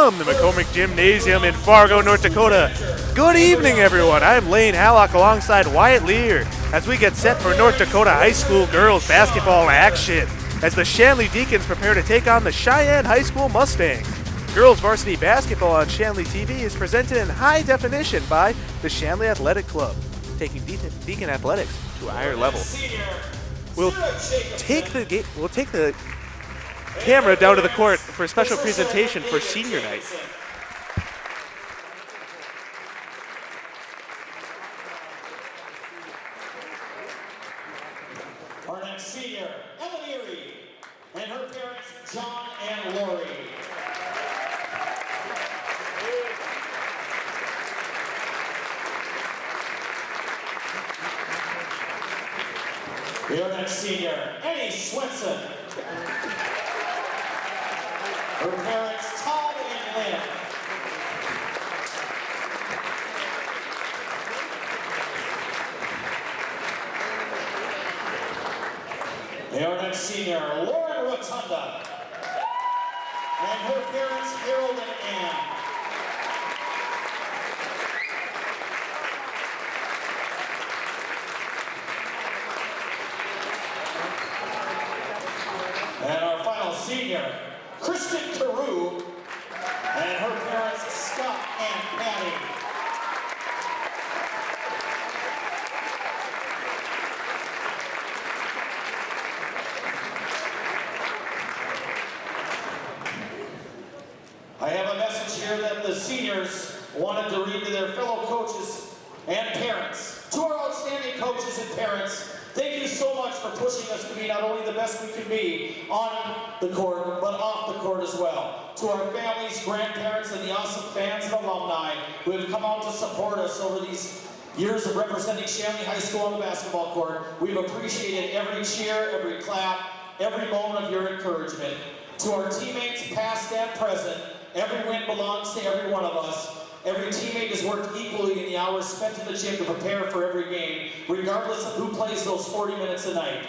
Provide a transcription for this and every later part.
from the McCormick Gymnasium in Fargo, North Dakota. Good evening, everyone. I'm Lane Hallock alongside Wyatt Lear as we get set for North Dakota High School girls basketball action as the Shanley Deacons prepare to take on the Sheyenne High School Mustangs. Girls varsity basketball on Shanley TV is presented in high definition by the Shanley Athletic Club, taking Deacon athletics to a higher level. We'll take the camera down to the court for a special presentation for senior night. Our next senior, Ellen Erie, and her parents, John and Lori. Your next senior, Eddie Swenson. Her parents, Tom and Lynn. Your next senior, Lauren Rotunda. And her parents, Harold and Ann. And our final senior, Kristen Carew, and her parents, Scott and Patty. I have a message here that the seniors wanted to read to their fellow coaches and parents. To our outstanding coaches and parents, thank you so much for pushing us to be not only the best we can be on the court, but off the court as well. To our families, grandparents, and the awesome fans and alumni who have come out to support us over these years of representing Shanley High School on the basketball court, we've appreciated every cheer, every clap, every moment of your encouragement. To our teammates, past and present, every win belongs to every one of us. Every teammate has worked equally in the hours spent in the gym to prepare for every game, regardless of who plays those 40 minutes a night.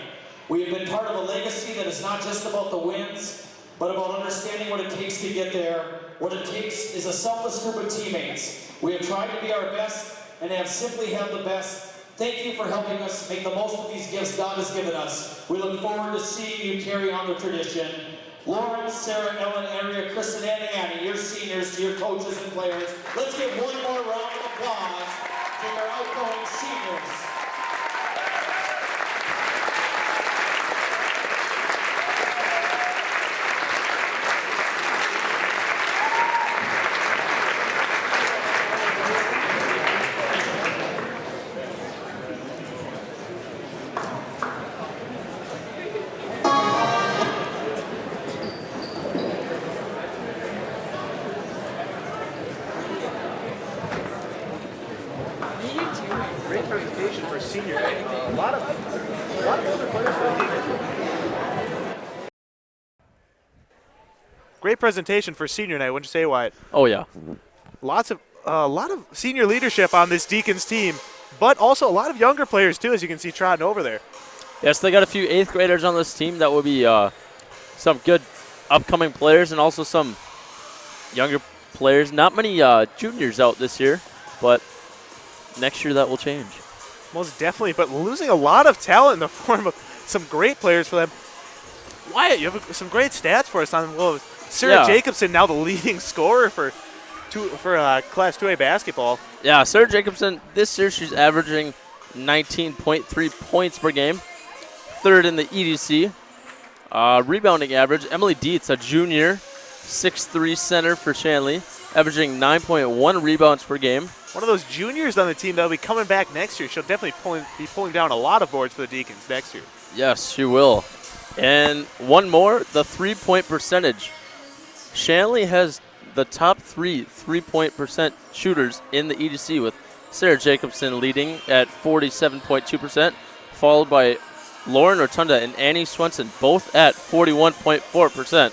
We have been part of a legacy that is not just about the wins, but about understanding what it takes to get there. What it takes is a selfless group of teammates. We have tried to be our best and have simply had the best. Thank you for helping us make the most of these gifts God has given us. We look forward to seeing you carry on the tradition. Lauren, Sarah, Ellen, Andrea, Kristen, and Annie, your seniors, to your coaches and players. Let's give one more round of applause to your outgoing seniors. Great presentation for senior night. A lot of other players for the Deacons. Great presentation for senior night. Wouldn't you say, Wyatt? Oh yeah. A lot of senior leadership on this Deacons team, but also a lot of younger players too, as you can see trotting over there. Yes, they got a few 8th graders on this team. That will be some good upcoming players and also some younger players. Not many juniors out this year, but next year that will change. Most definitely, but losing a lot of talent in the form of some great players for them. Wyatt, you have some great stats for us on Sarah Jacobson, now the leading scorer for Class 2A basketball. Yeah, Sarah Jacobson, this year she's averaging 19.3 points per game, 3rd in the EDC. Rebounding average, Emily Dietz, a junior, 6'3" center for Shanley, averaging 9.1 rebounds per game. One of those juniors on the team that will be coming back next year. She'll definitely be pulling down a lot of boards for the Deacons next year. Yes, she will. And one more, the 3-point percentage. Shanley has the top 3 3-point percent shooters in the EDC, with Sarah Jacobson leading at 47.2%, followed by Lauren Rotunda and Annie Swenson, both at 41.4%.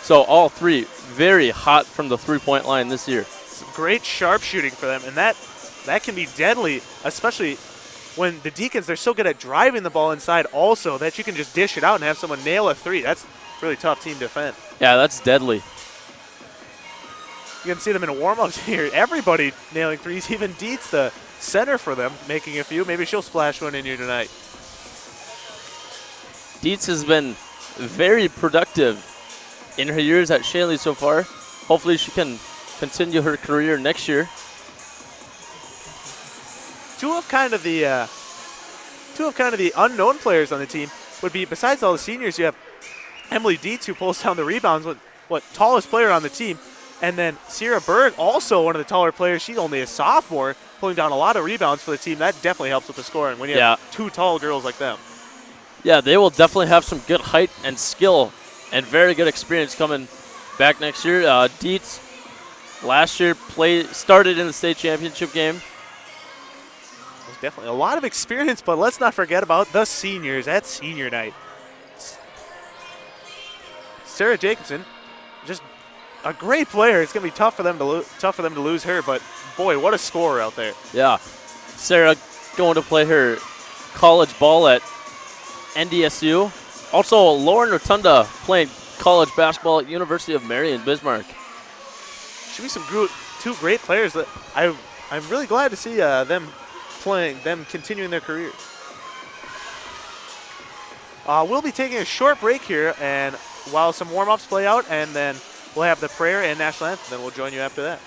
So all three very hot from the 3-point line this year. Some great sharp shooting for them, and that can be deadly, especially when the Deacons, they're so good at driving the ball inside also that you can just dish it out and have someone nail a 3. That's a really tough team to defend. Yeah, that's deadly. You can see them in warm-ups here. Everybody nailing threes, even Dietz, the center for them, making a few. Maybe she'll splash one in here tonight. Dietz has been very productive in her years at Shanley so far. Hopefully she can continue her career next year. Two of kind of the unknown players on the team would be, besides all the seniors, you have Emily Dietz, who pulls down the rebounds, tallest player on the team, and then Sierra Berg, also one of the taller players. She's only a sophomore, pulling down a lot of rebounds for the team. That definitely helps with the scoring when you have two tall girls like them. Yeah, they will definitely have some good height and skill and very good experience coming back next year. Dietz last year started in the state championship game. There's definitely a lot of experience, but let's not forget about the seniors at senior night. Sarah Jacobson, just a great player. It's going to be tough for them to lose her, but boy, what a scorer out there. Yeah, Sarah going to play her college ball at NDSU. Also, Lauren Rotunda playing college basketball at University of Marion, Bismarck. Should be two great players that I'm really glad to see them continuing their careers. We'll be taking a short break here, and while some warm-ups play out, and then we'll have the prayer and national anthem. Then we'll join you after that.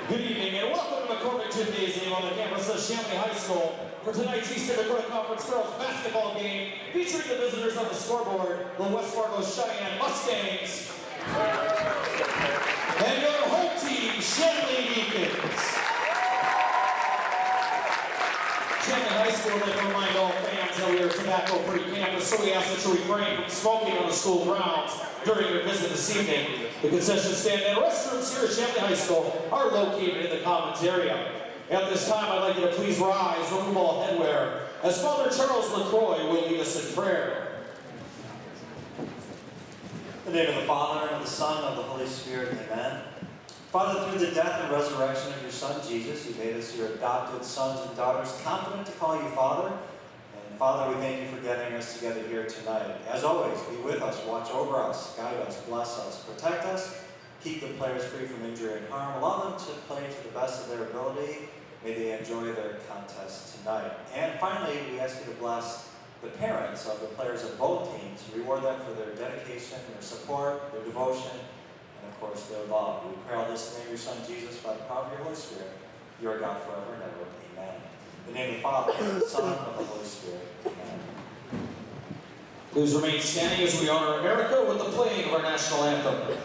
Good evening and welcome to McCormick Gymnasium on the campus of Shanley High School for tonight's Eastern Dakota Conference Girls Basketball game featuring the visitors on the scoreboard, the West Fargo Cheyenne Mustangs, and your home team, Shanley Deacons. Shanley High School would like to remind all fans that we are a tobacco-free campus, so we ask that you refrain from smoking on the school grounds during your visit this evening. The concession stand and restrooms here at Shanley High School are located in the commons area. At this time, I'd like you to please rise, remove all headwear, as Father Charles LaCroix will lead us in prayer. In the name of the Father, and of the Son, and of the Holy Spirit, amen. Father, through the death and resurrection of your Son, Jesus, you made us your adopted sons and daughters, confident to call you Father, and Father, we thank you for getting us together here tonight. As always, be with us, watch over us, guide us, bless us, protect us, keep the players free from injury and harm, allow them to play to the best of their ability. May they enjoy their contest tonight. And finally, we ask you to bless the parents of the players of both teams, reward them for their dedication, their support, their devotion, and of course their love. We pray all this in the name of your Son Jesus, by the power of your Holy Spirit. You are God forever and ever. Amen. In the name of the Father, and the Son, and of the Holy Spirit. Amen. Please remain standing as we honor America with the playing of our national anthem.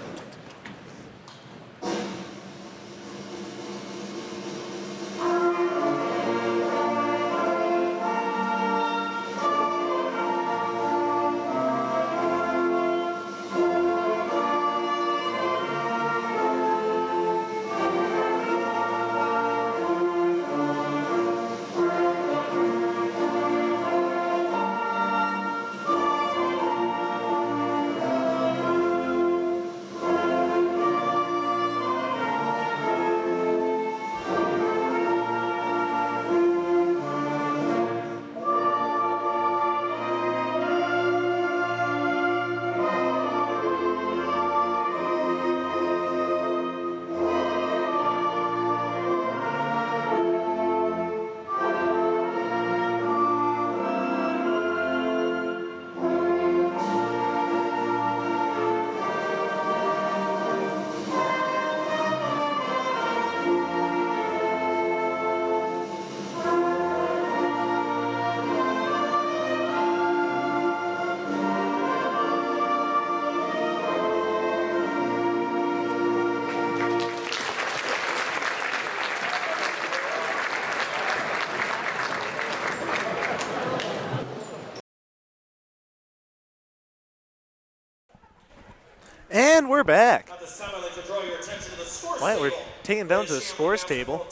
And we're back. At this time, I'd like to draw your attention to the scores Wyatt, we're table. taking down to the scores table.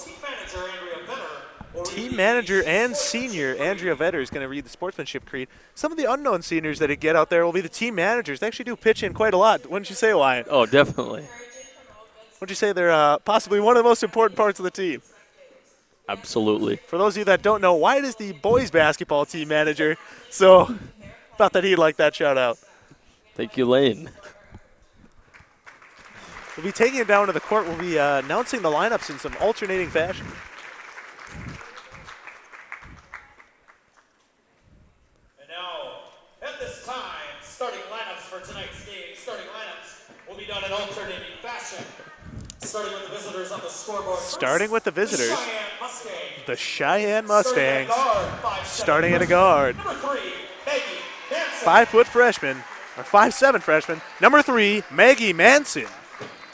Team manager and senior Andrea Vetter is going to read the sportsmanship creed. Some of the unknown seniors that get out there will be the team managers. They actually do pitch in quite a lot. Wouldn't you say, Wyatt? Oh, definitely. Wouldn't you say they're possibly one of the most important parts of the team? Absolutely. For those of you that don't know, Wyatt is the boys basketball team manager, so thought that he'd like that shout out. Thank you, Lane. We'll be taking it down to the court. We'll be announcing the lineups in some alternating fashion. And now, at this time, starting lineups for tonight's game. Starting lineups will be done in alternating fashion. Starting with the visitors on the scoreboard. Starting with the visitors. The Sheyenne Mustangs. The Sheyenne Mustangs. Starting at a guard, 5'7" Starting at a guard. Number 3, Maggie Manson. 5-foot freshman, or 5'7" freshman. Number 3, Maggie Manson.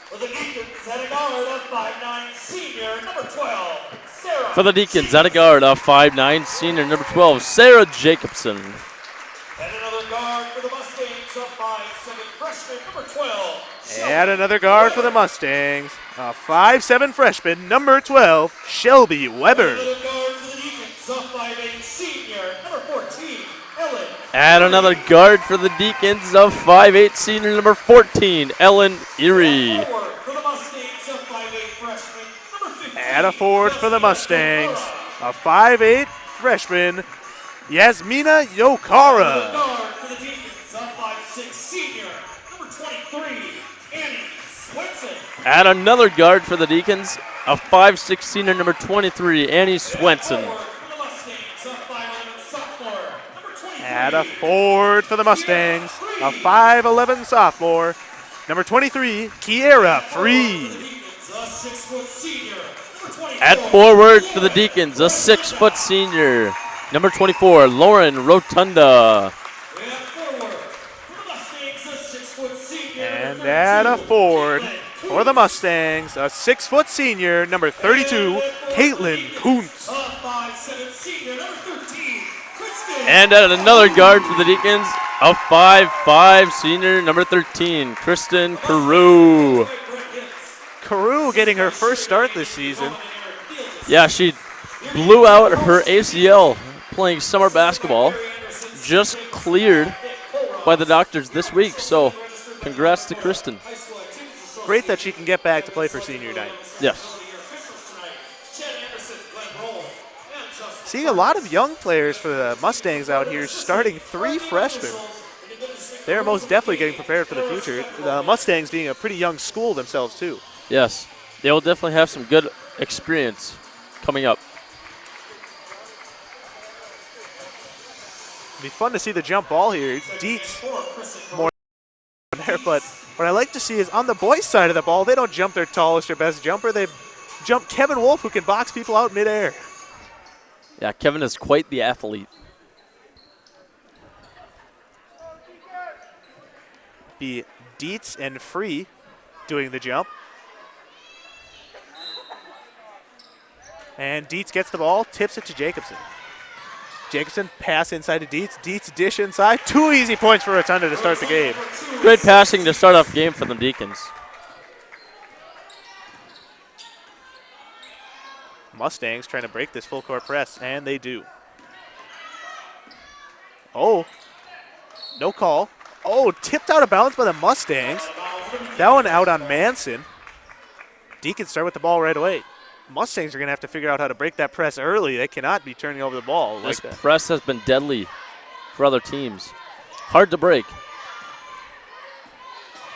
For the Deacons at a guard, a 5'9" senior, number 12, Sarah. For the Deacons, at a guard, a 5'9" senior, number 12, Sarah Jacobson. And another guard for the Mustangs, a 5'7" freshman, number 12, Shelby. And another guard for the Mustangs, a 5'7" freshman, number 12, Shelby Weber. And another guard for the Deacons, a 5'8" senior, number 14, Ellen. And another guard for the Deacons, a 5'8" senior, number 14, Ellen Erie. Forward for the Mustangs, a 5'8" freshman, number 15. And a forward for the Mustangs, a 5'8" freshman, Yasmina Another Yokara. guard for the Deacons, a 5'6" senior, number 23, Annie Swenson. And another guard for the Deacons, a 5'6" senior, number 23, Annie Swenson. Forward for the Mustangs, a 5'11" sophomore, number 23. And a forward for the Mustangs, a 5'11" sophomore, number 23, Kiera Free. A 6-foot senior, number 24. At forward for the Deacons, a 6-foot senior, number 24, Lauren Rotunda. We have forward for the Mustangs, a 6-foot senior. And number at a 32, forward Caitlin for the Mustangs, a 6-foot senior, number 32, Caitlin Kuntz. A 5'7" senior, number 13, Kristen. And at another guard for the Deacons, a 5'5" senior, number 13, Kristen Carew. Carew getting her first start this season. Yeah, she blew out her ACL playing summer basketball. Just cleared by the doctors this week, so congrats to Kristen. Great that she can get back to play for senior night. Yes. Seeing a lot of young players for the Mustangs out here, starting 3 freshmen. They're most definitely getting prepared for the future. The Mustangs being a pretty young school themselves, too. Yes, they will definitely have some good experience coming up. It'll be fun to see the jump ball here. Dietz more there, but what I like to see is on the boys' side of the ball, they don't jump their tallest or best jumper. They jump Kevin Wolf, who can box people out midair. Yeah, Kevin is quite the athlete. Be Dietz and Free doing the jump. And Dietz gets the ball, tips it to Jacobson. Jacobson pass inside to Dietz. Dietz dish inside. 2 easy points for Rotunda to start the game. Great passing to start off the game for the Deacons. Mustangs trying to break this full court press, and they do. Oh, no call. Oh, tipped out of bounds by the Mustangs. That one out on Manson. Deacons start with the ball right away. Mustangs are going to have to figure out how to break that press early. They cannot be turning over the ball like This that. press has been deadly for other teams. Hard to break.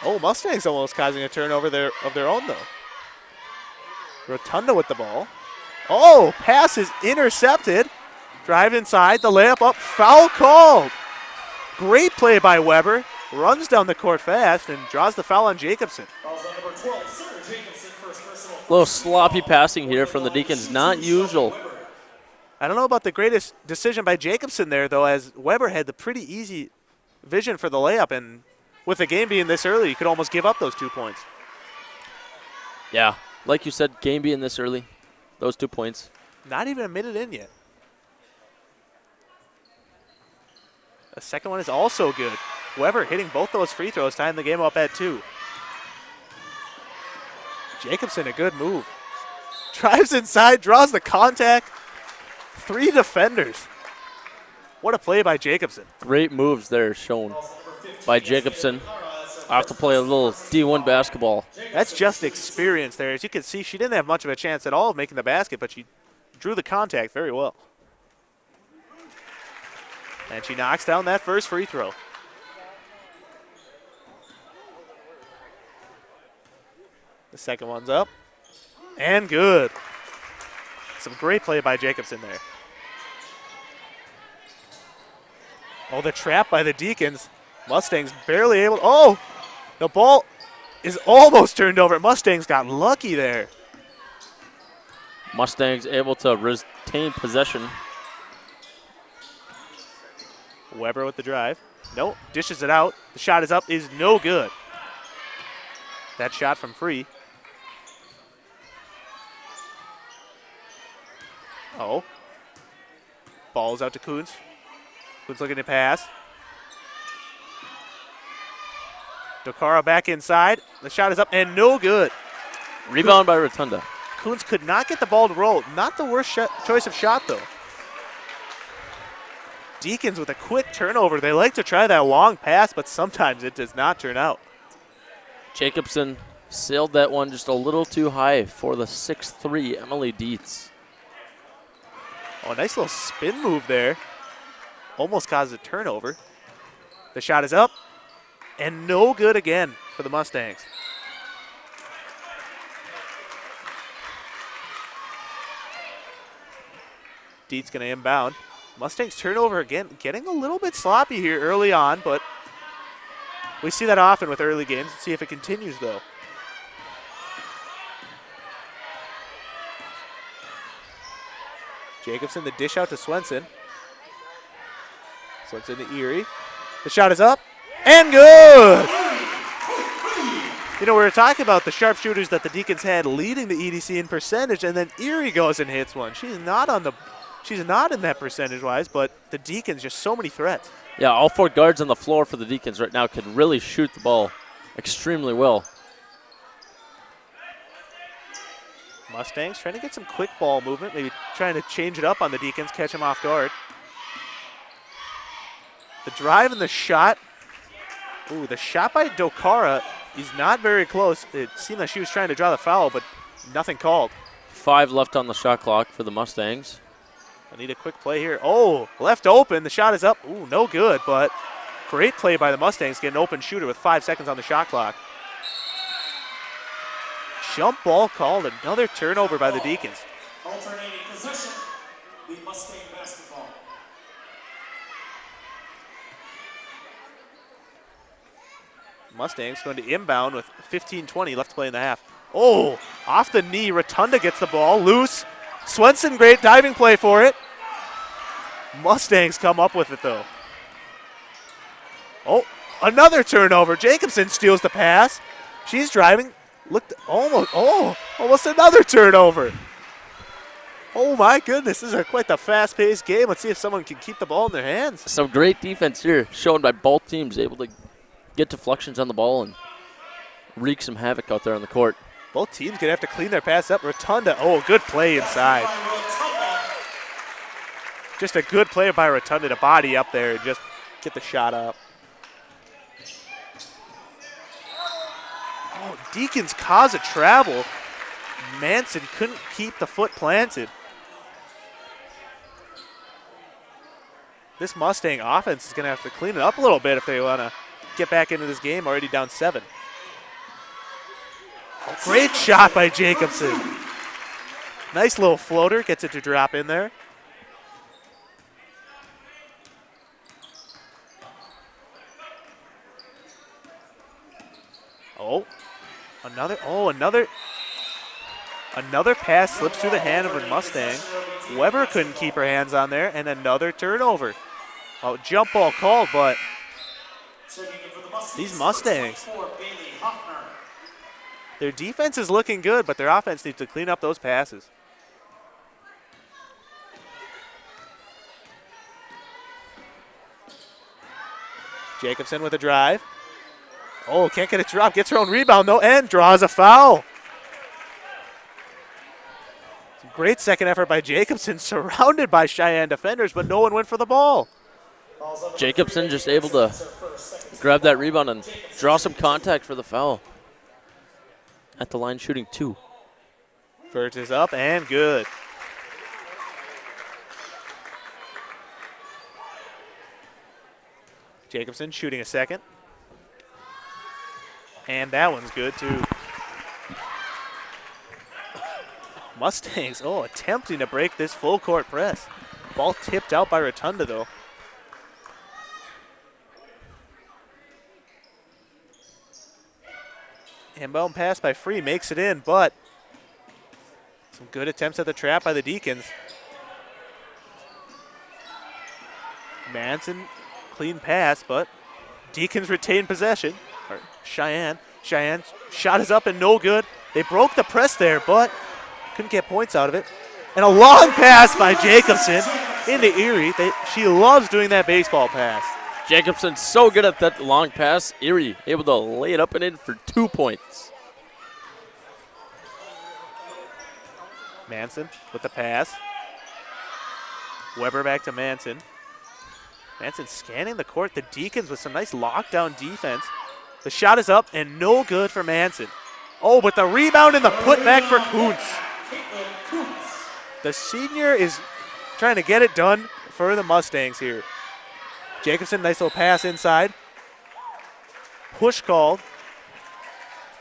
Oh, Mustangs almost causing a turnover of their own, though. Rotunda with the ball. Oh, pass is intercepted. Drive inside, the layup up, foul called. Great play by Weber. Runs down the court fast and draws the foul on Jacobson. A little sloppy passing here from the Deacons, not usual. I don't know about the greatest decision by Jacobson there, though, as Weber had the pretty easy vision for the layup, and with the game being this early, you could almost give up those 2 points. Yeah, like you said, game being this early, those 2 points. Not even a minute in yet. The second one is also good. Weber hitting both those free throws, tying the game up at 2. Jacobson, a good move. Drives inside, draws the contact. 3 defenders. What a play by Jacobson. Great moves there shown by Jacobson. I have to play a little D1 basketball. That's just experience there. As you can see, she didn't have much of a chance at all of making the basket, but she drew the contact very well. And she knocks down that first free throw. The second one's up. And good. Some great play by Jacobson there. Oh, the trap by the Deacons. Mustangs barely able. Oh, the ball is almost turned over. Mustangs got lucky there. Mustangs able to retain possession. Weber with the drive. Nope, dishes it out. The shot is up, is no good. That shot from Free. Oh. Ball's out to Kuntz. Kuntz looking to pass. Dakota back inside. The shot is up and no good. Rebound by Rotunda. Kuntz could not get the ball to roll. Not the worst choice of shot, though. Deacons with a quick turnover. They like to try that long pass, but sometimes it does not turn out. Jacobson sailed that one just a little too high for the 6'3" Emily Dietz. Oh, nice little spin move there. Almost caused a turnover. The shot is up and no good again for the Mustangs. Dietz going to inbound. Mustangs turnover again, getting a little bit sloppy here early on, but we see that often with early games. Let's see if it continues, though. Jacobson, the dish out to Swenson. Swenson to Erie. The shot is up and good. You know, we were talking about the sharpshooters that the Deacons had leading the EDC in percentage, and then Erie goes and hits one. She's not in that percentage-wise, but the Deacons just so many threats. Yeah, all 4 guards on the floor for the Deacons right now can really shoot the ball extremely well. Mustangs trying to get some quick ball movement, maybe trying to change it up on the Deacons, catch them off guard. The drive and the shot. Ooh, the shot by Dokara is not very close. It seemed like she was trying to draw the foul, but nothing called. 5 left on the shot clock for the Mustangs. I need a quick play here. Oh, left open. The shot is up. Ooh, no good, but great play by the Mustangs. Get an open shooter with 5 seconds on the shot clock. Jump ball called. Another turnover by the Deacons. Alternating possession, the Mustang basketball. Mustangs going to inbound with 15-20 left to play in the half. Oh, off the knee. Rotunda gets the ball. Loose. Swenson, great diving play for it. Mustangs come up with it, though. Oh, another turnover. Jacobson steals the pass. She's driving. Looked almost another turnover. Oh, my goodness. This is quite the fast-paced game. Let's see if someone can keep the ball in their hands. Some great defense here shown by both teams, able to get deflections on the ball and wreak some havoc out there on the court. Both teams going to have to clean their pass up. Rotunda, good play inside. Just a good play by Rotunda to body up there and just get the shot up. Oh, Deacons cause a travel. Manson couldn't keep the foot planted. This Mustang offense is going to have to clean it up a little bit if they want to get back into this game, already down 7. Oh, great shot by Jacobson. Nice little floater, gets it to drop in there. Another pass slips through the hand of a Mustang. Weber couldn't keep her hands on there, and another turnover. Oh, jump ball called, but these Mustangs, their defense is looking good, but their offense needs to clean up those passes. Jacobson with a drive. Oh, can't get it dropped. Gets her own rebound, though, and draws a foul. Great second effort by Jacobson, surrounded by Cheyenne defenders, but no one went for the ball. Jacobson just able to grab that rebound and draw some contact for the foul. At the line, shooting 2. First is up and good. Jacobson shooting a second. And that one's good, too. Mustangs, attempting to break this full court press. Ball tipped out by Rotunda, though. Inbound pass by Free makes it in, but some good attempts at the trap by the Deacons. Manson, clean pass, but Deacons retain possession. Or Cheyenne shot is up and no good. They broke the press there, but couldn't get points out of it. And a long pass by Jacobson into Erie. She loves doing that baseball pass. Jacobson's so good at that long pass. Erie able to lay it up and in for 2 points. Manson with the pass. Weber back to Manson. Manson scanning the court. The Deacons with some nice lockdown defense. The shot is up and no good for Manson. Oh, but the rebound and the putback for Kuntz. The senior is trying to get it done for the Mustangs here. Jacobson, nice little pass inside. Push called.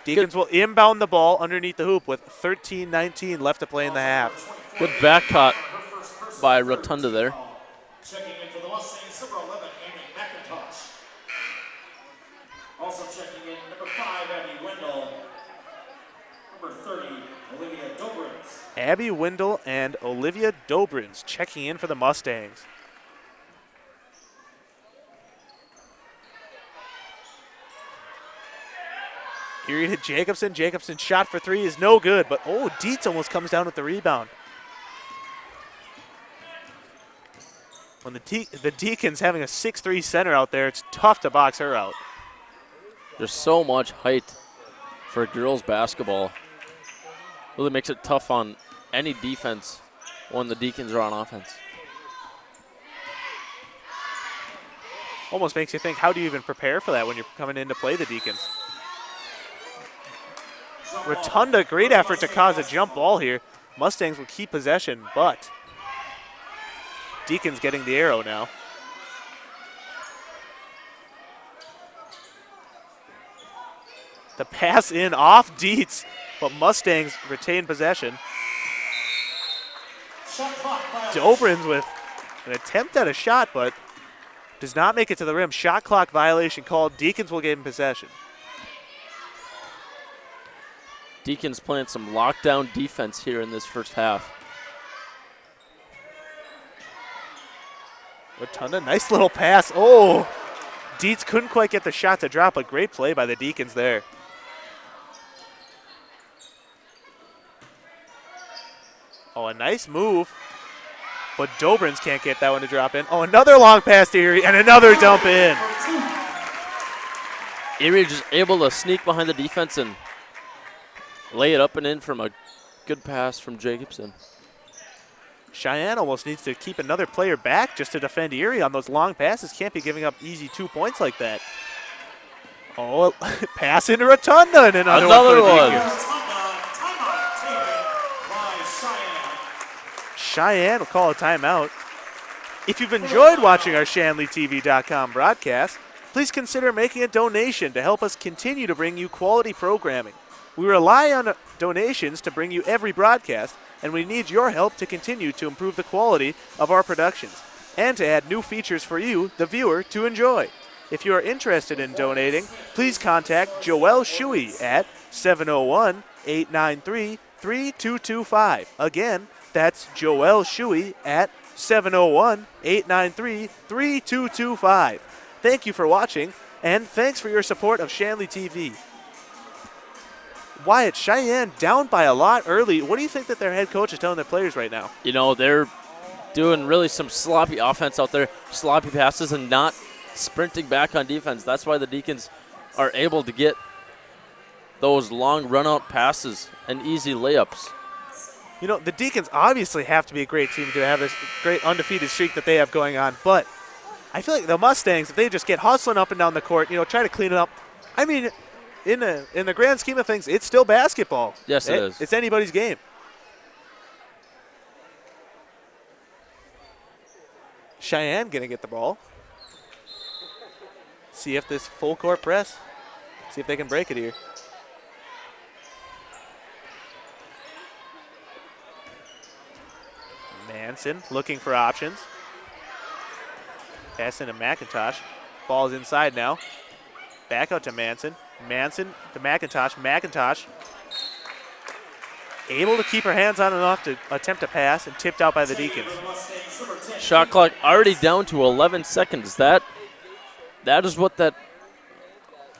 Deacons will inbound the ball underneath the hoop with 13-19 left to play in the half. Good back cut by Rotunda there. Checking in for the Mustangs, number 11, Amy McIntosh. Also checking in, number 5, Abby Wendell. Number 30, Olivia Dobrins. Abby Wendell and Olivia Dobrins checking in for the Mustangs. Erie to Jacobson. Jacobson shot for 3 is no good, but Dietz almost comes down with the rebound. When the Deacons having a 6'3" center out there, it's tough to box her out. There's so much height for girls basketball. Really makes it tough on any defense when the Deacons are on offense. Almost makes you think, how do you even prepare for that when you're coming in to play the Deacons? Rotunda, great effort to cause a jump ball here. Mustangs will keep possession, but Deacons getting the arrow now. The pass in off Dietz, but Mustangs retain possession. Dobrins with an attempt at a shot, but does not make it to the rim. Shot clock violation called. Deacons will give him possession. Deacons playing some lockdown defense here in this first half. Rotunda, nice little pass. Oh, Dietz couldn't quite get the shot to drop, but great play by the Deacons there. Oh, a nice move, but Dobrins can't get that one to drop in. Oh, another long pass to Erie and another dump in. Erie just able to sneak behind the defense and lay it up and in from a good pass from Jacobson. Cheyenne almost needs to keep another player back just to defend Erie on those long passes. Can't be giving up easy 2 points like that. Oh, pass into Rotunda and another one for the Deacons. Cheyenne will call a timeout. If you've enjoyed watching our ShanleyTV.com broadcast, please consider making a donation to help us continue to bring you quality programming. We rely on donations to bring you every broadcast, and we need your help to continue to improve the quality of our productions and to add new features for you, the viewer, to enjoy. If you are interested in donating, please contact Joelle Shuey at 701-893-3225. Again, that's Joelle Shuey at 701-893-3225. Thank you for watching, and thanks for your support of Shanley TV. Wyatt, Cheyenne down by a lot early. What do you think that their head coach is telling their players right now? You know, they're doing really some sloppy offense out there, sloppy passes, and not sprinting back on defense. That's why the Deacons are able to get those long run-out passes and easy layups. You know, the Deacons obviously have to be a great team to have this great undefeated streak that they have going on, but I feel like the Mustangs, if they just get hustling up and down the court, you know, try to clean it up. I mean, in the grand scheme of things, it's still basketball. Yes, it is. It's anybody's game. Cheyenne going to get the ball. See if this full court press, see if they can break it here. Manson looking for options. Pass into McIntosh. Ball's inside now. Back out to Manson. Manson to McIntosh. McIntosh able to keep her hands on enough to attempt a pass and tipped out by the Deacons. Shot clock already down to 11 seconds. That is what that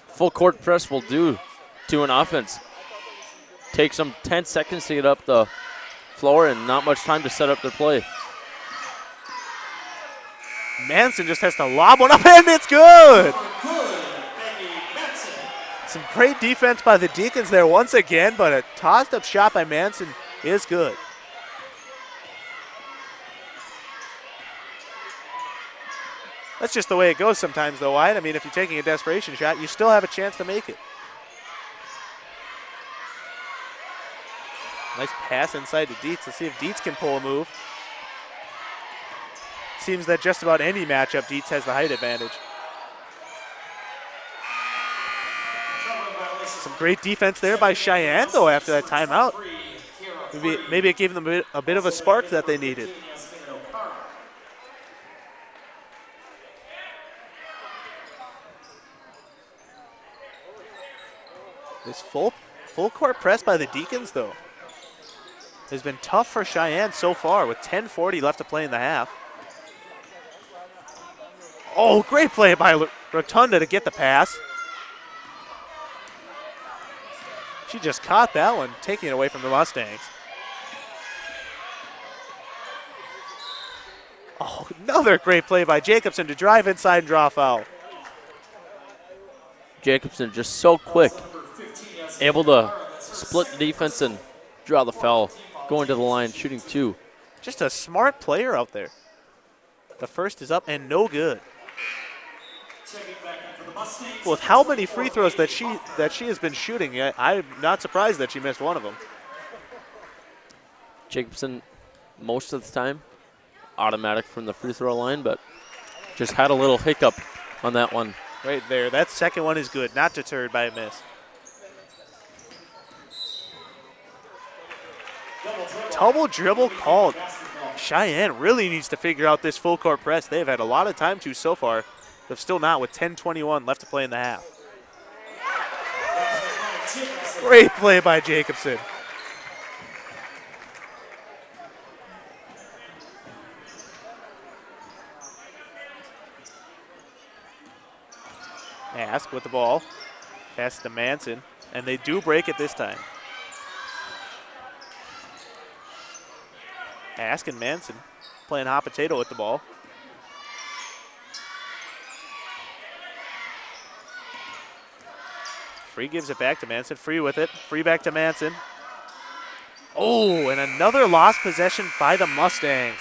full court press will do to an offense. Takes them 10 seconds to get up the floor and not much time to set up their play. Manson just has to lob one up and it's good. Some great defense by the Deacons there once again, but a tossed up shot by Manson is good. That's just the way it goes sometimes though, Wyatt. I mean, if you're taking a desperation shot, you still have a chance to make it. Nice pass inside to Dietz. Let's see if Dietz can pull a move. Seems that just about any matchup, Dietz has the height advantage. Some great defense there by Cheyenne, though, after that timeout. Maybe it gave them a bit of a spark that they needed. This full court press by the Deacons, though, has been tough for Cheyenne so far with 10:40 left to play in the half. Oh, great play by Rotunda to get the pass. She just caught that one, taking it away from the Mustangs. Oh, another great play by Jacobson to drive inside and draw a foul. Jacobson just so quick, able to split the defense and draw the foul, going to the line, shooting two. Just a smart player out there. The first is up and no good. With how many free throws that she has been shooting, I'm not surprised that she missed one of them. Jacobson, most of the time, automatic from the free throw line, but just had a little hiccup on that one. Right there. That second one is good, not deterred by a miss. Double dribble called. Cheyenne really needs to figure out this full court press. They've had a lot of time to so far, but still not with 10:21 left to play in the half. Great play by Jacobson. Ask with the ball. Pass to Manson, and they do break it this time. Ask and Manson playing hot potato with the ball. Free gives it back to Manson. Free with it. Free back to Manson. Oh, and another lost possession by the Mustangs.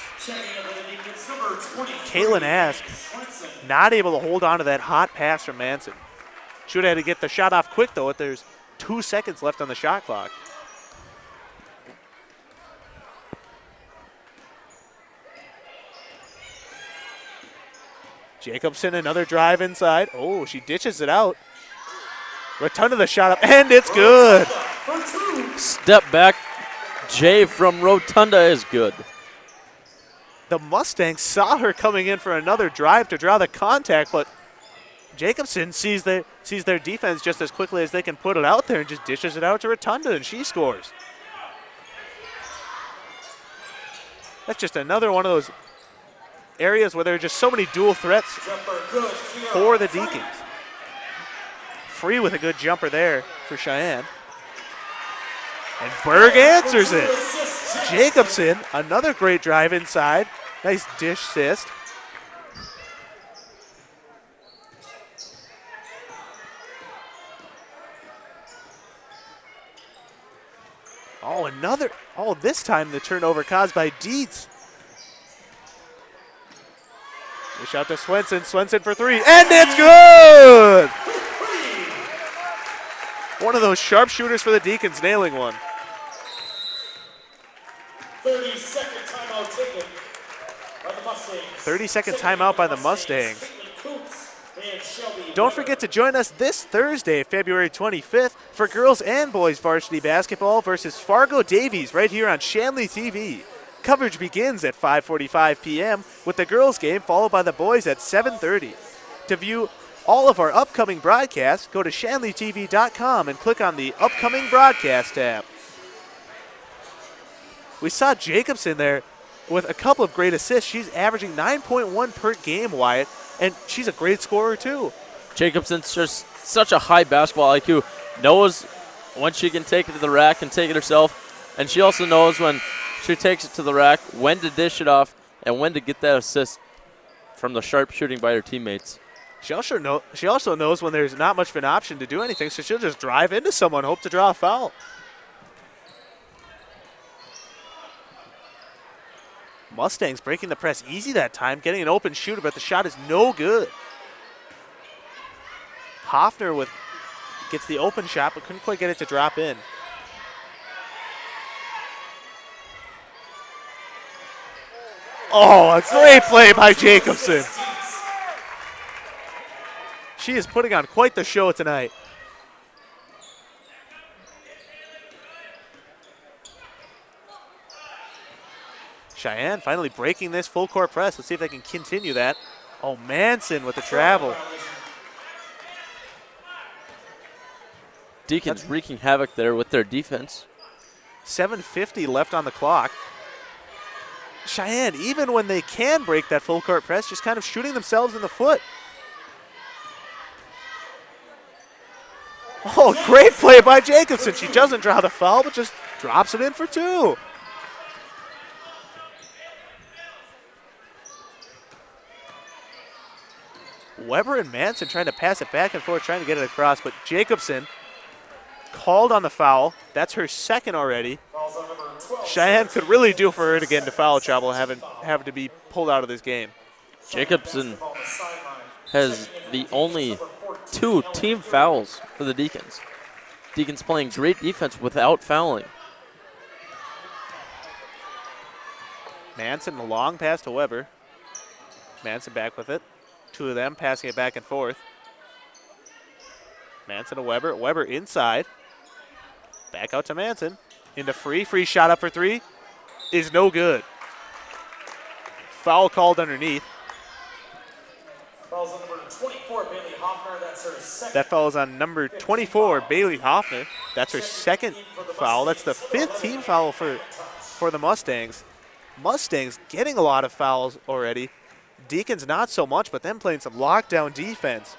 Caitlin Ask not able to hold on to that hot pass from Manson. Should have had to get the shot off quick, though, if there's 2 seconds left on the shot clock. Jacobson, another drive inside. Oh, she ditches it out. Rotunda the shot up, and it's good. Step back, Jay from Rotunda is good. The Mustangs saw her coming in for another drive to draw the contact, but Jacobson sees their defense just as quickly as they can put it out there and just dishes it out to Rotunda, and she scores. That's just another one of those areas where there are just so many dual threats for the Deacons. Free with a good jumper there for Cheyenne. And Berg answers it. Jacobson, another great drive inside. Nice dish assist. This time the turnover caused by Dietz. Dish out to Swenson. Swenson for three, and it's good! One of those sharpshooters for the Deacons nailing one. 30-second timeout taken by the Mustangs. 30-second timeout by the Mustangs. Don't forget to join us this Thursday, February 25th, for girls and boys varsity basketball versus Fargo Davies right here on Shanley TV. Coverage begins at 5:45 p.m. with the girls game followed by the boys at 7:30. To view all of our upcoming broadcasts, go to shanleytv.com and click on the Upcoming Broadcast tab. We saw Jacobson there with a couple of great assists. She's averaging 9.1 per game, Wyatt, and she's a great scorer too. Jacobson's just such a high basketball IQ, knows when she can take it to the rack and take it herself, and she also knows when she takes it to the rack, when to dish it off, and when to get that assist from the sharp shooting by her teammates. She also knows when there's not much of an option to do anything, so she'll just drive into someone, hope to draw a foul. Mustangs breaking the press easy that time, getting an open shooter, but the shot is no good. Hoffner gets the open shot, but couldn't quite get it to drop in. Oh, a great play by Jacobson. She is putting on quite the show tonight. Cheyenne finally breaking this full court press. Let's see if they can continue that. Oh, Manson with the travel. Deacons wreaking havoc there with their defense. 7:50 left on the clock. Cheyenne, even when they can break that full court press, just kind of shooting themselves in the foot. Oh, great play by Jacobson. She doesn't draw the foul, but just drops it in for two. Weber and Manson trying to pass it back and forth, trying to get it across, but Jacobson called on the foul. That's her second already. Cheyenne could really do for her to get into foul trouble, having to be pulled out of this game. Jacobson has the only 2 team fouls for the Deacons. Deacons playing great defense without fouling. Manson, a long pass to Weber. Manson back with it. Two of them passing it back and forth. Manson to Weber. Weber inside. Back out to Manson. Into Free. Free shot up for three. Is no good. Foul called underneath. Fouls on number 24, Bailey Hoffner. That's her second. That foul is on number 24, Bailey Hoffner. That's her second foul. That's the fifth team foul for the Mustangs. Mustangs getting a lot of fouls already. Deacons not so much, but them playing some lockdown defense.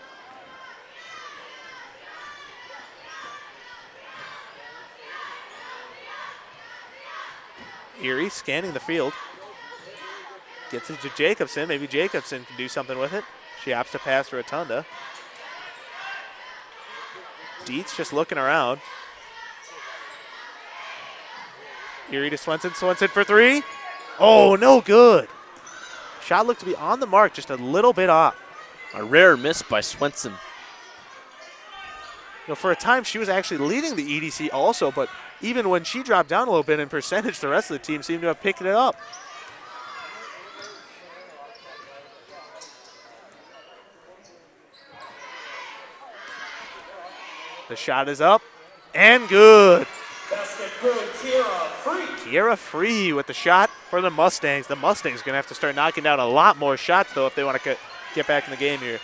Erie scanning the field. Gets it to Jacobson. Maybe Jacobson can do something with it. She opts to pass to Rotunda. Dietz just looking around. Erie to Swenson. Swenson for three. Oh, no good. Shot looked to be on the mark, just a little bit off. A rare miss by Swenson. You know, for a time, she was actually leading the EDC also, but even when she dropped down a little bit in percentage, the rest of the team seemed to have picked it up. The shot is up and good. Basket good, Kiera Free. Kiera Free with the shot for the Mustangs. The Mustangs are going to have to start knocking down a lot more shots, though, if they want to get back in the game here.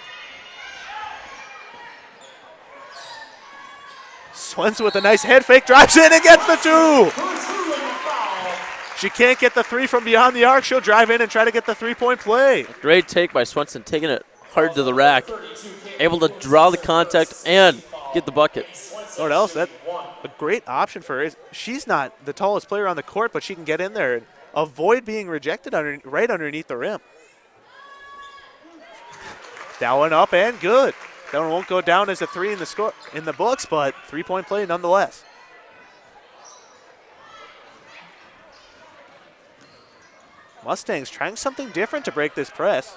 Swenson with a nice head fake, drives in and gets the two. She can't get the three from beyond the arc. She'll drive in and try to get the three-point play. Great take by Swenson, taking it hard to the rack. Able to draw the contact and get the bucket. What else? That a great option for her. She's not the tallest player on the court, but she can get in there and avoid being rejected right underneath the rim. That one up and good. That one won't go down as a three in the books, but three-point play nonetheless. Mustangs trying something different to break this press.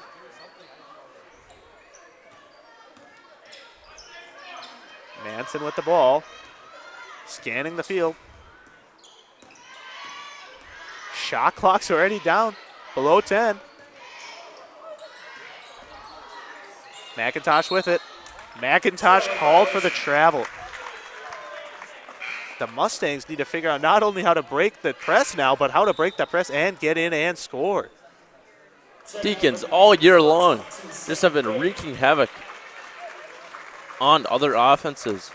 Manson with the ball, scanning the field. Shot clock's already down, below 10. McIntosh with it. McIntosh called for the travel. The Mustangs need to figure out not only how to break the press now, but how to break the press and get in and score. Deacons all year long just have been wreaking havoc on other offenses.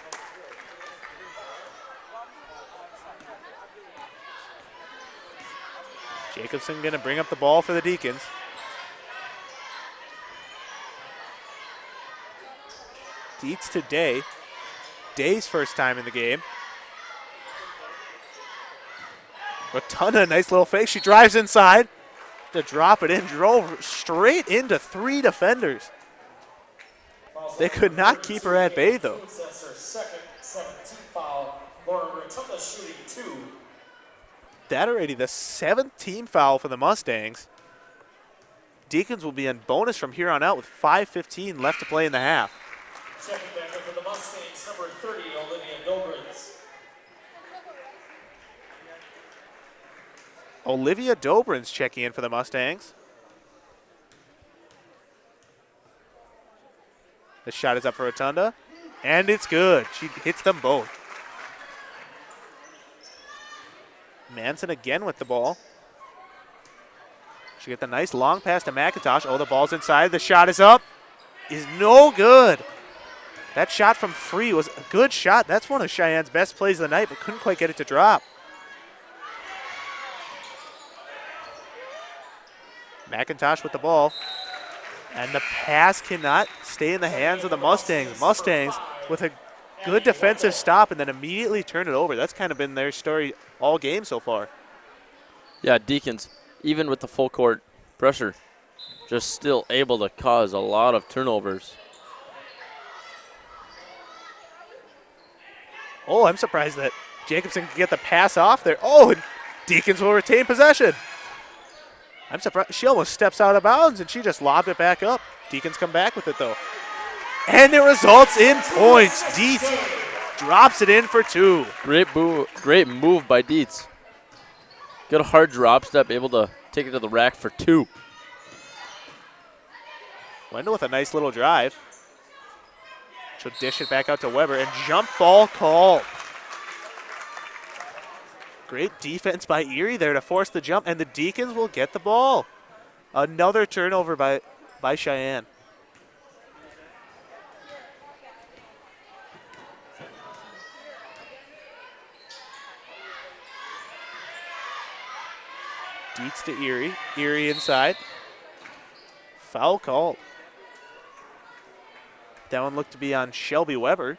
Jacobson going to bring up the ball for the Deacons. Dietz to Day. Day's first time in the game. Rotunda, nice little fake. She drives inside to drop it in. Drove straight into three defenders. They could not keep her at bay, though. That's her second 17th foul. Lauren Rotunda shooting two. That already the 7th team foul for the Mustangs. Deacons will be on bonus from here on out with 5:15 left to play in the half. Checking back up for the Mustangs, number 30, Olivia Dobrins. Olivia Dobrins checking in for the Mustangs. The shot is up for Rotunda, and it's good. She hits them both. Manson again with the ball. She get the nice long pass to McIntosh. Oh, the ball's inside. The shot is up. Is no good. That shot from Free was a good shot. That's one of Cheyenne's best plays of the night, but couldn't quite get it to drop. McIntosh with the ball. And the pass cannot stay in the hands of the Mustangs. Mustangs with a good defensive stop and then immediately turn it over. That's kind of been their story all game so far. Yeah, Deacons, even with the full court pressure, just still able to cause a lot of turnovers. Oh, I'm surprised that Jacobson can get the pass off there. Oh, and Deacons will retain possession. I'm surprised. She almost steps out of bounds, and she just lobbed it back up. Deacons come back with it, though. And it results in points. Dietz drops it in for two. Great move by Dietz. Good hard drop step, able to take it to the rack for 2. Wendell with a nice little drive. She'll dish it back out to Weber, and jump ball called. Great defense by Erie there to force the jump, and the Deacons will get the ball. Another turnover by Cheyenne. Dietz to Erie. Erie inside. Foul called. That one looked to be on Shelby Weber.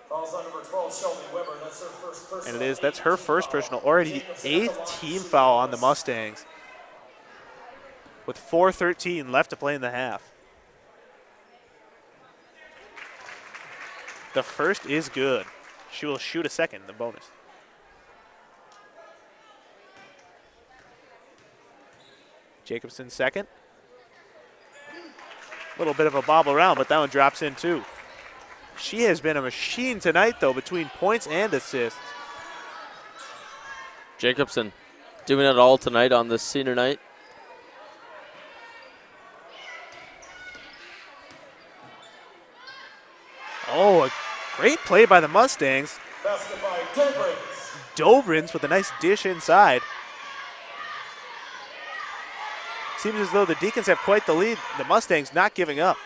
Fouls on number 12, Shelby Weber. That's her first personal. And it is. That's her first personal. Already 8th team foul on the Mustangs. With 4:13 left to play in the half. The first is good. She will shoot a second, the bonus. Jacobson second. A little bit of a bobble around, but that one drops in too. She has been a machine tonight, though, between points and assists. Jacobson doing it all tonight on this senior night. Oh, a great play by the Mustangs. Basket by Dobrins. Dobrins with a nice dish inside. Seems as though the Deacons have quite the lead. The Mustangs not giving up.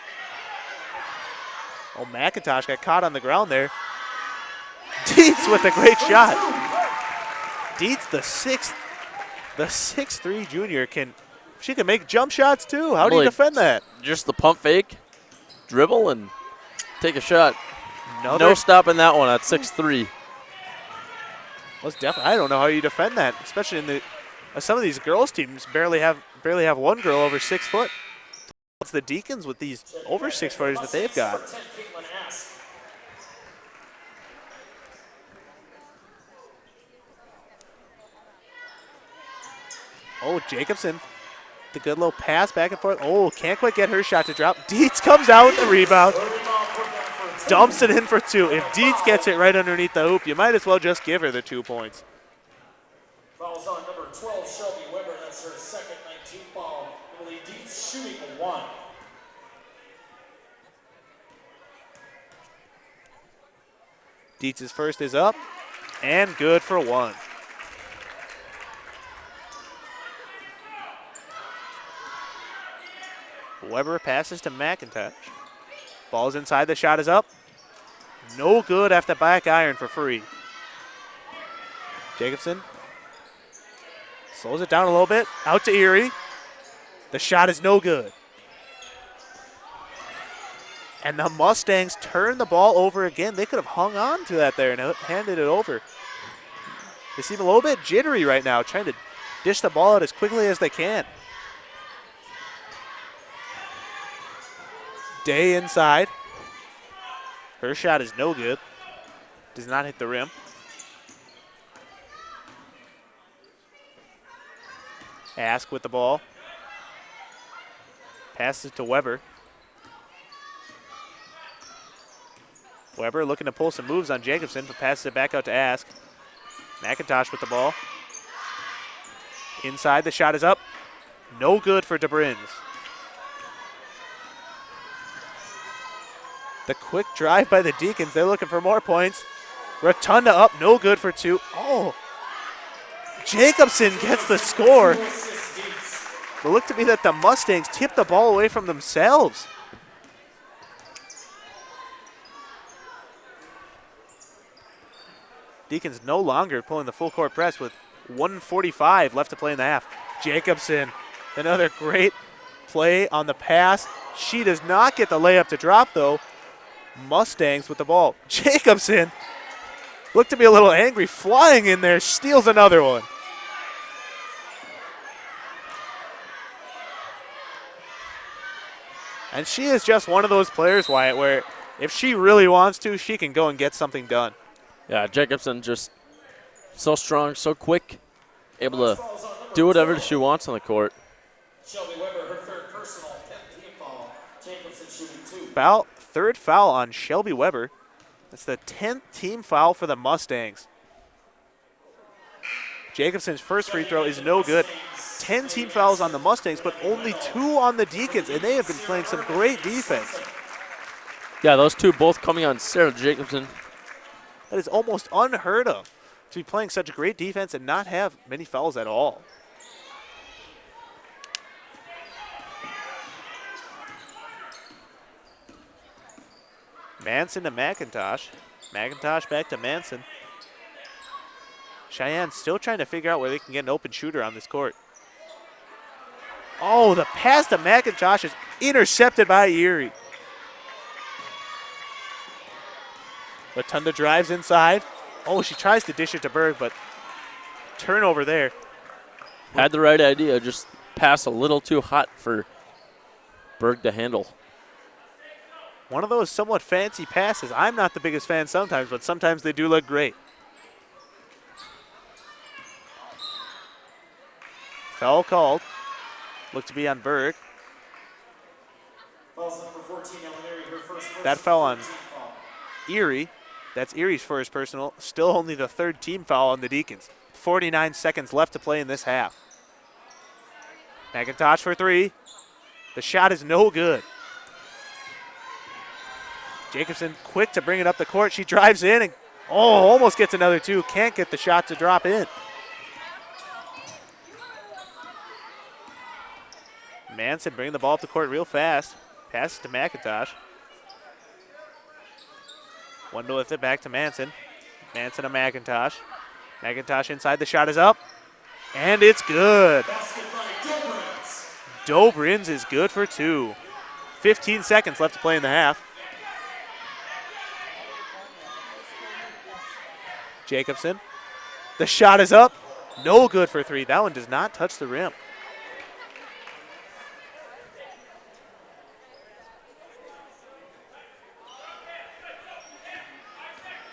Oh, McIntosh got caught on the ground there. Dietz with a great shot. Dietz, the 6'3" junior, she can make jump shots too. How do you defend that? Just the pump fake, dribble, and take a shot. Another, no stopping that one at 6'3". Well, definitely. I don't know how you defend that, especially in the some of these girls teams barely have one girl over 6 foot. It's the Deacons with these over 6 footers that they've got. Oh, Jacobson, the good little pass back and forth. Oh, can't quite get her shot to drop. Dietz comes out with the rebound. Dumps it in for 2. If Dietz gets it right underneath the hoop, you might as well just give her the 2 points. Fouls on number 12, Shelby Weber. That's her second 19th foul. Emily Dietz shooting 1. Dietz's first is up and good for 1. Weber passes to McIntosh. Ball's inside, the shot is up. No good after back iron for free. Jacobson slows it down a little bit. Out to Erie. The shot is no good. And the Mustangs turn the ball over again. They could have hung on to that there and handed it over. They seem a little bit jittery right now, trying to dish the ball out as quickly as they can. Day inside. Her shot is no good. Does not hit the rim. Ask with the ball. Passes it to Weber. Weber looking to pull some moves on Jacobson, but passes it back out to Ask. McIntosh with the ball. Inside, the shot is up. No good for Dobrins. The quick drive by the Deacons. They're looking for more points. Rotunda up, no good for 2. Oh, Jacobson gets the score. It looked to be that the Mustangs tipped the ball away from themselves. Deacons no longer pulling the full court press with 1:45 left to play in the half. Jacobson, another great play on the pass. She does not get the layup to drop though. Mustangs with the ball. Jacobson looked to be a little angry, flying in there, steals another one. And she is just one of those players, Wyatt, where if she really wants to, she can go and get something done. Yeah, Jacobson just so strong, so quick, able to do whatever she wants on the court. Shelby Weber, her third personal, 10th team foul. Jacobson shooting 2. Third foul on Shelby Weber. That's the 10th team foul for the Mustangs. Jacobson's first free throw is no good. 10 team fouls on the Mustangs, but only 2 on the Deacons, and they have been playing some great defense. Yeah, those two both coming on Sarah Jacobson. That is almost unheard of, to be playing such great defense and not have many fouls at all. Manson to McIntosh. McIntosh back to Manson. Cheyenne still trying to figure out where they can get an open shooter on this court. Oh, the pass to McIntosh is intercepted by Erie. Rotunda drives inside. Oh, she tries to dish it to Berg, but turnover there. Had the right idea, just pass a little too hot for Berg to handle. One of those somewhat fancy passes. I'm not the biggest fan sometimes, but sometimes they do look great. Foul called. Looked to be on Berg. That fell on Erie. That's Erie's first personal. Still only the third team foul on the Deacons. 49 seconds left to play in this half. McIntosh for 3. The shot is no good. Jacobson quick to bring it up the court. She drives in and almost gets another 2. Can't get the shot to drop in. Manson bringing the ball up the court real fast. Passes to McIntosh. Wendell with it back to Manson. Manson to McIntosh. McIntosh inside, the shot is up. And it's good. Dobrins is good for 2. 15 seconds left to play in the half. Jacobson. The shot is up. No good for 3. That one does not touch the rim.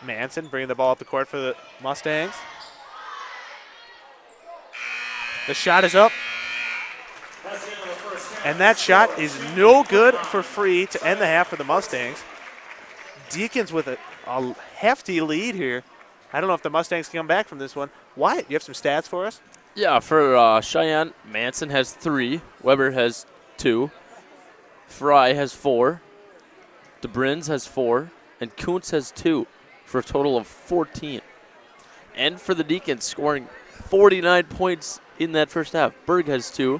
Manson bringing the ball up the court for the Mustangs. The shot is up. And that shot is no good for free to end the half for the Mustangs. Deacons with a hefty lead here. I don't know if the Mustangs can come back from this one. Wyatt, you have some stats for us? Yeah, for Cheyenne, Manson has 3. Weber has 2. Fry has 4. DeBrins has 4. And Kuntz has 2. For a total of 14. And for the Deacons, scoring 49 points in that first half. Berg has 2.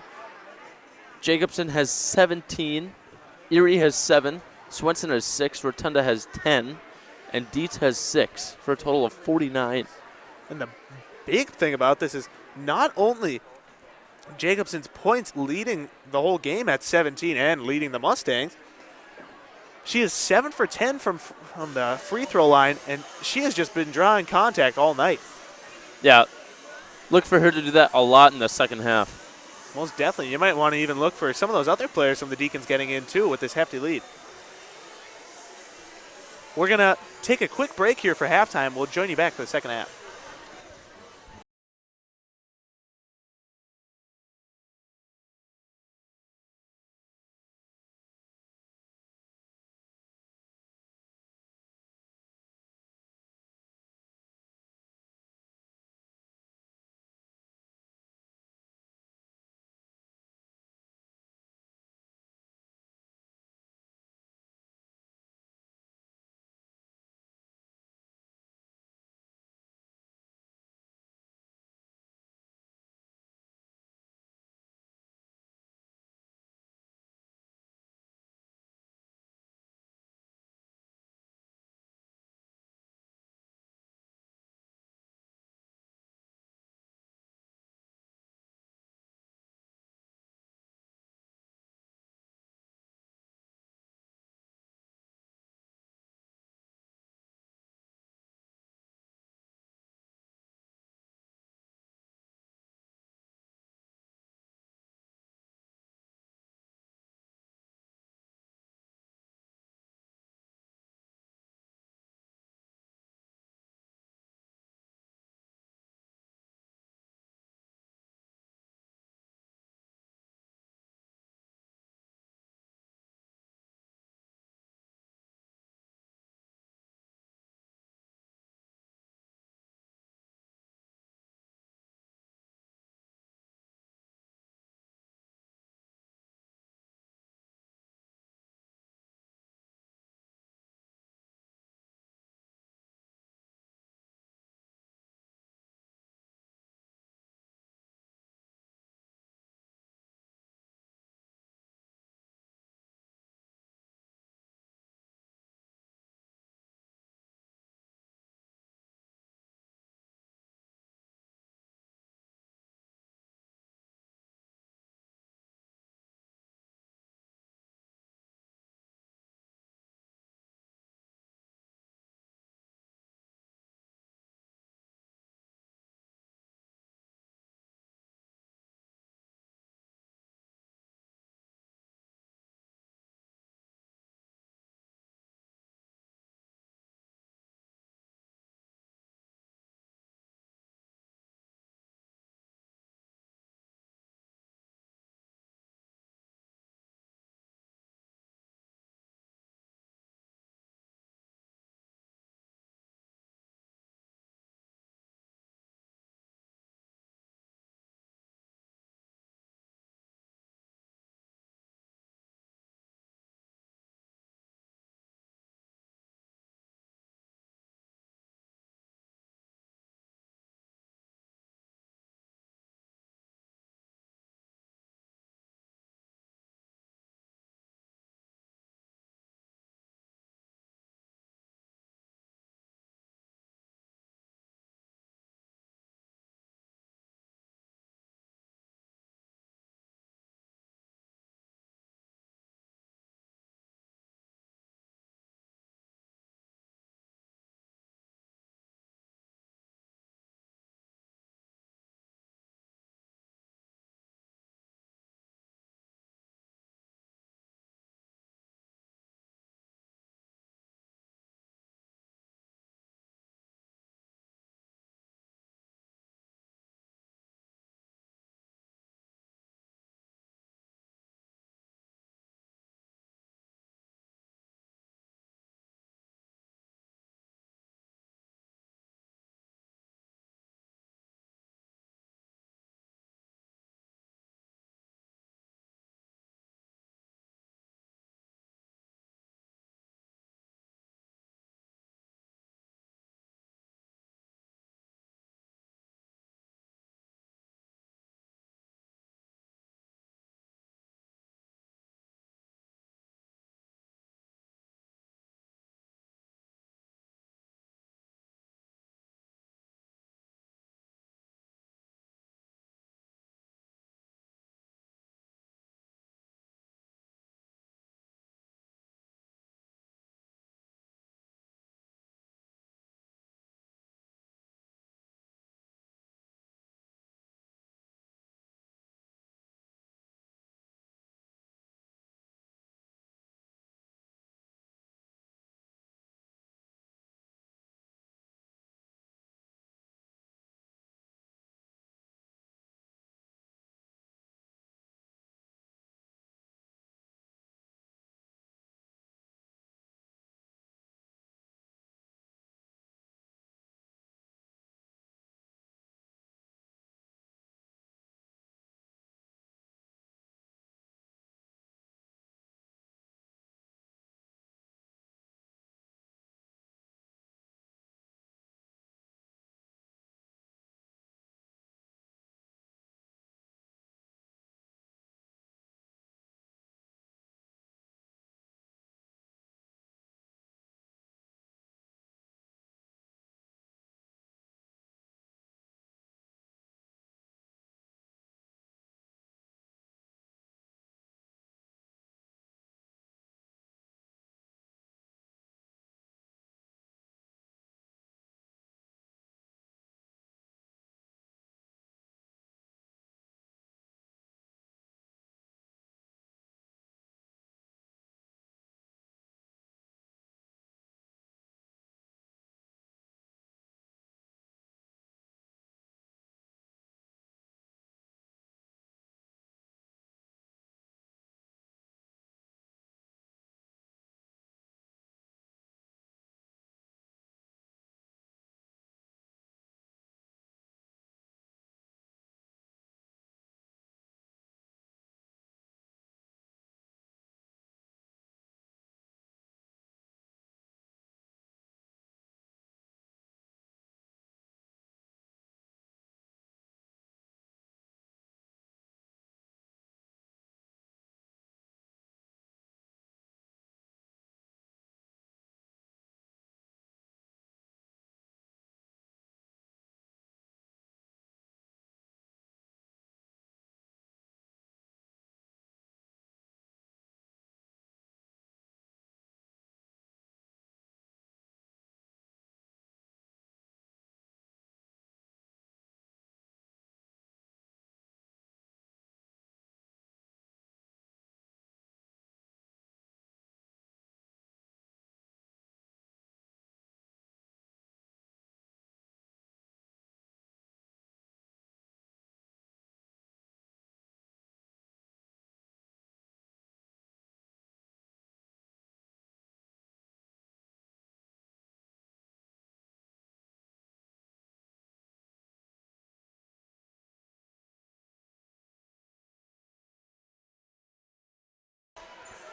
Jacobson has 17. Erie has 7. Swenson has 6. Rotunda has 10. And Dietz has 6 for a total of 49. And the big thing about this is not only Jacobson's points leading the whole game at 17 and leading the Mustangs, she is 7 for 10 from the free throw line, and she has just been drawing contact all night. Yeah, look for her to do that a lot in the second half. Most definitely. You might want to even look for some of those other players from the Deacons getting in, too, with this hefty lead. We're going to take a quick break here for halftime. We'll join you back for the second half.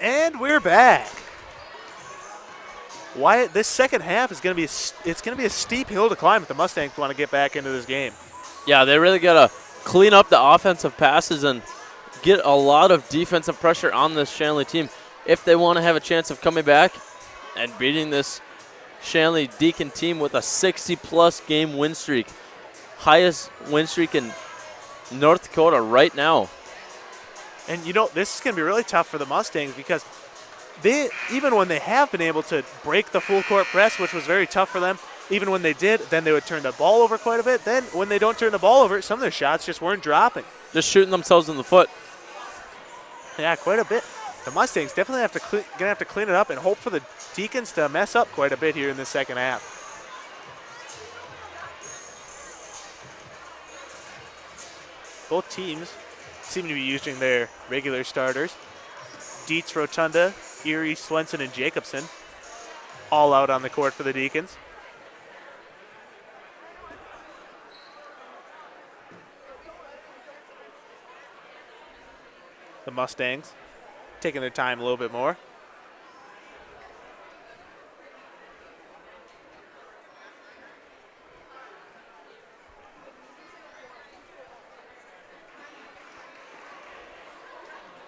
And we're back. Wyatt, this second half is going to be a steep hill to climb if the Mustangs want to get back into this game. Yeah, they really got to clean up the offensive passes and get a lot of defensive pressure on this Shanley team if they want to have a chance of coming back and beating this Shanley Deacon team with a 60-plus game win streak. Highest win streak in North Dakota right now. And, this is going to be really tough for the Mustangs because even when they have been able to break the full court press, which was very tough for them, even when they did, then they would turn the ball over quite a bit. Then when they don't turn the ball over, some of their shots just weren't dropping. Just shooting themselves in the foot. Yeah, quite a bit. The Mustangs definitely gonna have to clean it up and hope for the Deacons to mess up quite a bit here in the second half. Both teams seem to be using their regular starters. Dietz, Rotunda, Erie, Swenson, and Jacobson all out on the court for the Deacons. The Mustangs taking their time a little bit more.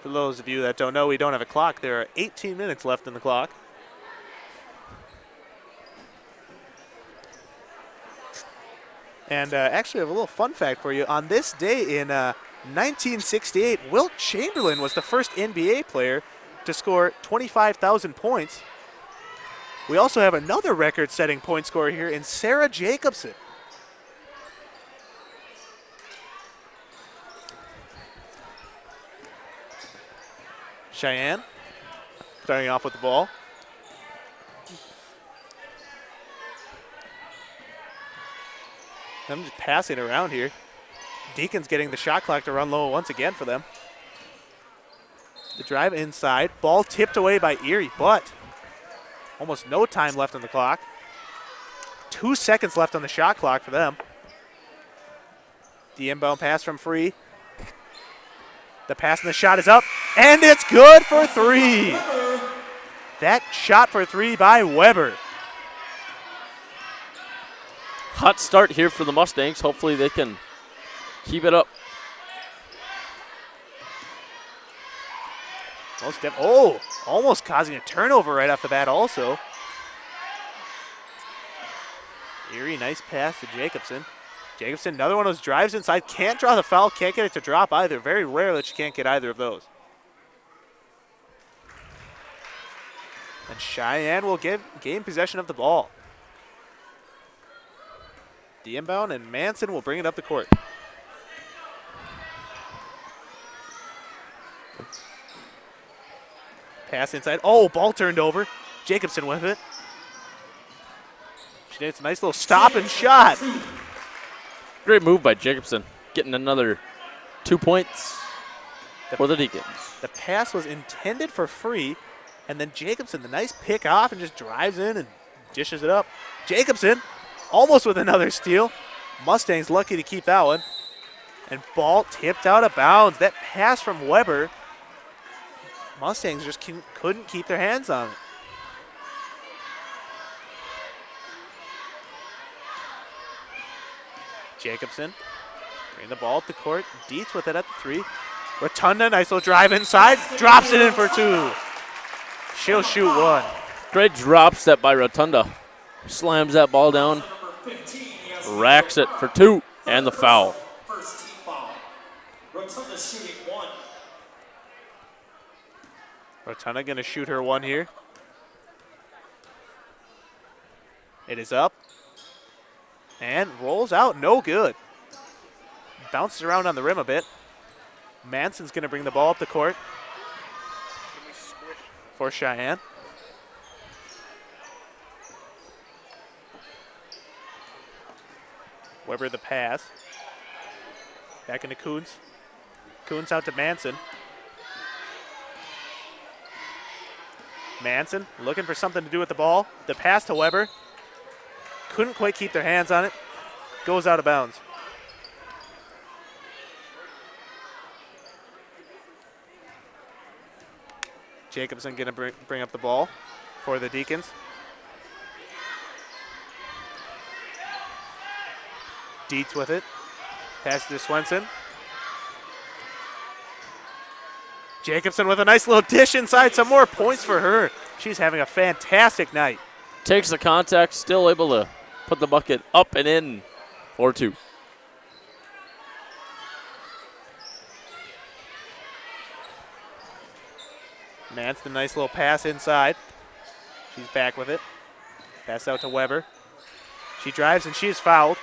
For those of you that don't know, we don't have a clock. There are 18 minutes left in the clock. And actually, I have a little fun fact for you. On this day in 1968, Wilt Chamberlain was the first NBA player to score 25,000 points. We also have another record-setting point scorer here in Sarah Jacobson. Sheyenne starting off with the ball. I'm just passing around here. Deacons getting the shot clock to run low once again for them. The drive inside. Ball tipped away by Erie, but almost no time left on the clock. 2 seconds left on the shot clock for them. The inbound pass from Free. The pass and the shot is up, and it's good for three. That shot for three by Weber. Hot start here for the Mustangs. Hopefully they can keep it up. Almost causing a turnover right off the bat also. Erie, nice pass to Jacobson. Jacobson, another one of those drives inside. Can't draw the foul, can't get it to drop either. Very rare that you can't get either of those. And Sheyenne will gain possession of the ball. The inbound, and Manson will bring it up the court. Pass inside. Oh, ball turned over. Jacobson with it. She did a nice little stop and shot. Great move by Jacobson, getting another 2 points for the Deacons. The pass was intended for Free, and then Jacobson, the nice pick off and just drives in and dishes it up. Jacobson almost with another steal. Mustangs lucky to keep that one. And ball tipped out of bounds. That pass from Weber, Mustangs just couldn't keep their hands on it. Jacobson bring the ball up the court. Dietz with it at the three. Rotunda, nice little drive inside. Drops it in for two. She'll shoot one. Great drop step by Rotunda. Slams that ball down. Racks it for two. And the foul. First team foul. Rotunda shooting one. Rotunda going to shoot her one here. It is up. And rolls out, no good. Bounces around on the rim a bit. Manson's going to bring the ball up the court for Sheyenne. Weber the pass. Back into Coons. Coons out to Manson. Manson looking for something to do with the ball. The pass to Weber. Couldn't quite keep their hands on it. Goes out of bounds. Jacobson going to bring up the ball for the Deacons. Dietz with it. Pass to Swenson. Jacobson with a nice little dish inside. Some more points for her. She's having a fantastic night. Takes the contact, still able to put the bucket up and in. 4-2. Mance, the nice little pass inside. She's back with it. Pass out to Weber. She drives and she is fouled.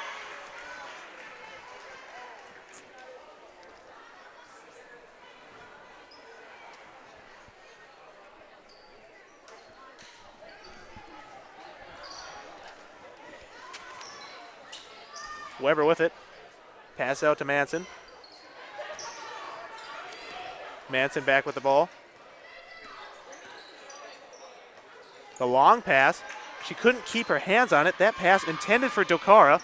Weber with it. Pass out to Manson. Manson back with the ball. The long pass. She couldn't keep her hands on it. That pass intended for Dakota.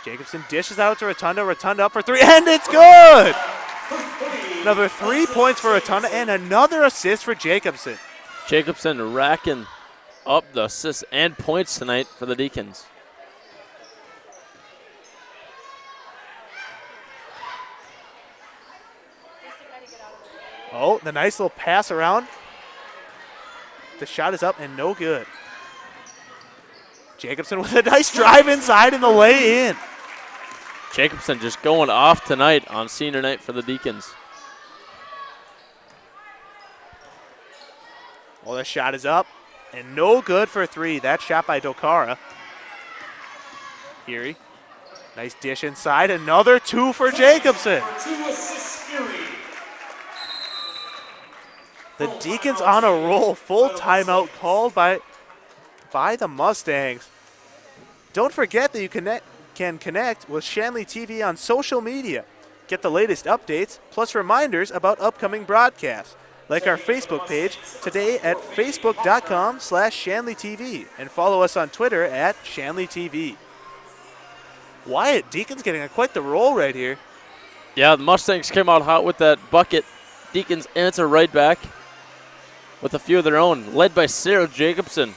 Jacobson dishes out to Rotunda. Rotunda up for three, and it's good! Another 3 points for Rotunda and another assist for Jacobson. Jacobson racking up the assists and points tonight for the Deacons. Oh, the nice little pass around. The shot is up and no good. Jacobson with a nice drive inside and the lay in. Jacobson just going off tonight on senior night for the Deacons. Well, the shot is up and no good for three. That shot by Dokara. Erie. Nice dish inside. Another two for Jacobson. The Deacons on a roll. Full timeout called by the Mustangs. Don't forget that you can connect with Shanley TV on social media. Get the latest updates, plus reminders about upcoming broadcasts. Like our Facebook page today at facebook.com/ShanleyTV and follow us on Twitter at ShanleyTV. Wyatt, Deacons getting quite the roll right here. Yeah, the Mustangs came out hot with that bucket. Deacons answer right back with a few of their own, led by Sarah Jacobson.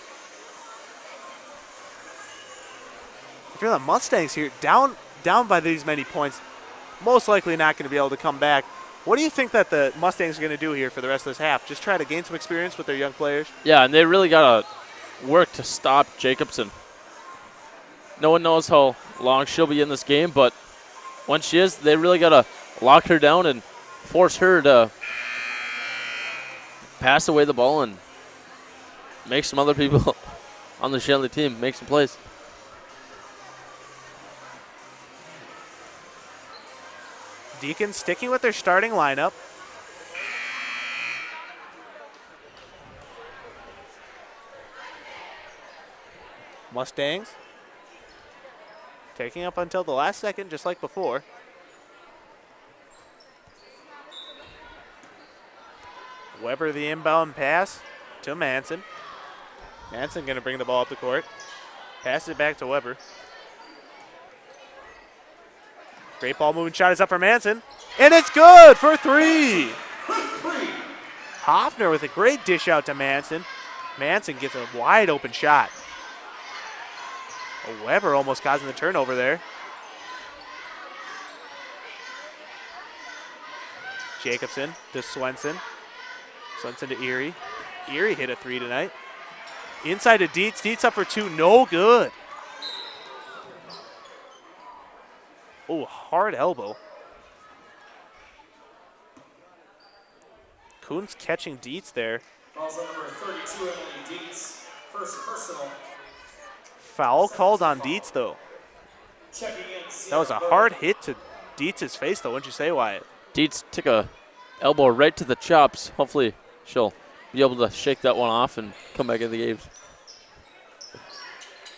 If you're the Mustangs here, down by these many points, most likely not going to be able to come back. What do you think that the Mustangs are going to do here for the rest of this half? Just try to gain some experience with their young players? Yeah, and they really got to work to stop Jacobson. No one knows how long she'll be in this game, but when she is, they really got to lock her down and force her to pass away the ball and make some other people on the Shanley team make some plays. Deacons sticking with their starting lineup. Mustangs taking up until the last second, just like before. Weber the inbound pass to Manson. Manson going to bring the ball up the court. Passes it back to Weber. Great ball moving shot is up for Manson. And it's good for three. Hoffner with a great dish out to Manson. Manson gets a wide open shot. Weber almost causing the turnover there. Jacobson to Swenson. Swenson to Erie. Erie hit a three tonight. Inside to Dietz. Dietz up for two. No good. Oh, hard elbow. Kuhn's catching Dietz there. Falls on number 32, Emily Dietz. First personal. Foul called on Dietz, though. Checking in. That was a hard hit to Dietz's face, though, wouldn't you say, Wyatt? Dietz took a elbow right to the chops. Hopefully she'll be able to shake that one off and come back in the game.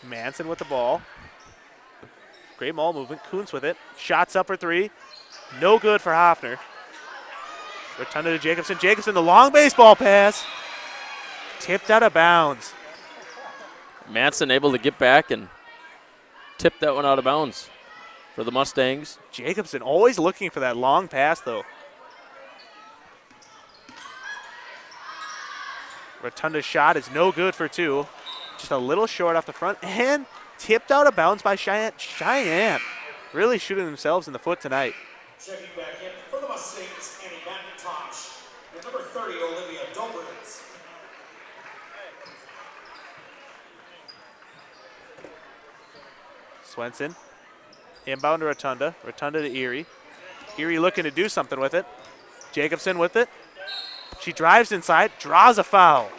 Manson with the ball. Great ball movement. Kuntz with it. Shots up for three. No good for Hoffner. Rotunda to Jacobson. Jacobson, the long baseball pass. Tipped out of bounds. Manson able to get back and tip that one out of bounds for the Mustangs. Jacobson always looking for that long pass, though. Rotunda's shot is no good for 2. Just a little short off the front and tipped out of bounds by Cheyenne. Cheyenne really shooting themselves in the foot tonight. Checking back in for the Mustangs, Annie McIntosh. And number 30, Olivia Dobrins. Swenson, inbound to Rotunda. Rotunda to Erie. Erie looking to do something with it. Jacobson with it. She drives inside, draws a foul.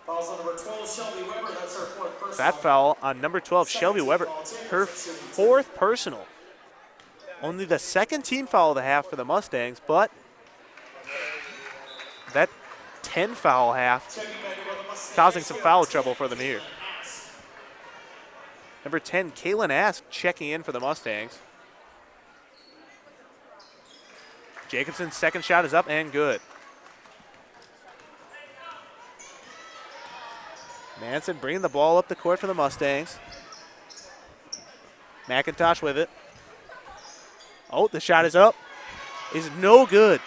Fouls on number 12, Shelby Weber. That's her 4th personal. That foul on number 12, Shelby Weber, her 4th personal. Only the 2nd team foul of the half for the Mustangs, but that 10 foul half causing some foul trouble for them here. Number 10, Kaylin Ask checking in for the Mustangs. Jacobson's 2nd shot is up and good. Manson bringing the ball up the court for the Mustangs. McIntosh with it. Oh, the shot is up. Is no good.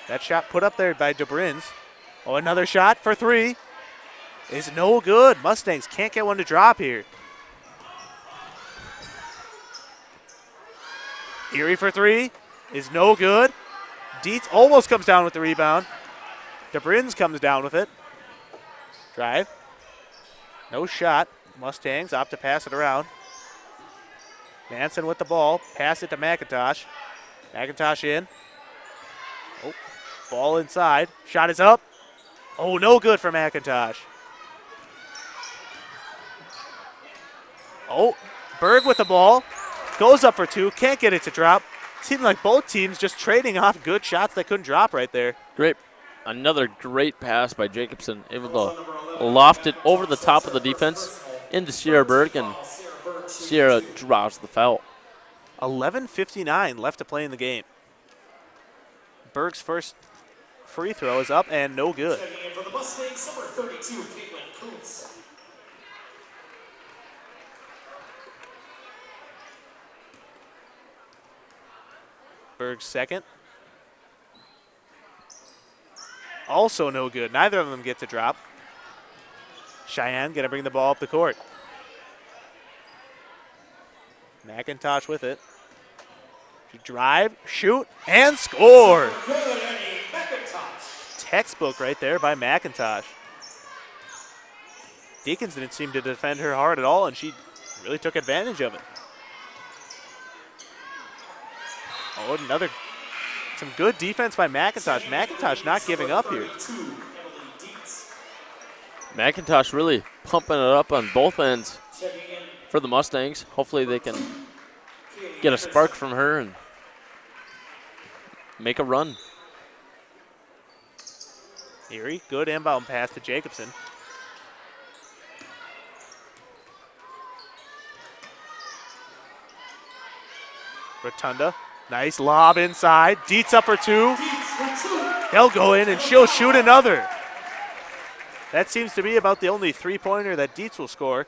That shot put up there by Dobrins. Oh, another shot for 3. Is no good. Mustangs can't get one to drop here. Erie for 3 is no good. Dietz almost comes down with the rebound. Dobrins comes down with it. Drive. No shot. Mustangs opt to pass it around. Manson with the ball. Pass it to McIntosh. McIntosh in. Oh, ball inside. Shot is up. Oh, no good for McIntosh. Oh, Berg with the ball. Goes up for 2. Can't get it to drop. Seemed like both teams just trading off good shots that couldn't drop right there. Great. Another great pass by Jacobson, able to loft it over the top of the defense into Sierra Berg, and Sierra draws the foul. 11:59 left to play in the game. Berg's first free throw is up and no good. Checking in for the Mustangs, number 32, Caitlin Kuntz. Berg's 2nd. Also no good. Neither of them get to drop. Cheyenne going to bring the ball up the court. McIntosh with it. She drive, shoot, and score. Textbook right there by McIntosh. Deacons didn't seem to defend her hard at all, and she really took advantage of it. Oh, some good defense by McIntosh. McIntosh not giving up here. McIntosh really pumping it up on both ends for the Mustangs. Hopefully they can get a spark from her and make a run. Erie, good inbound pass to Jacobson. Rotunda, nice lob inside. Dietz up for 2. They'll go in and she'll shoot another. That seems to be about the only 3-pointer that Dietz will score,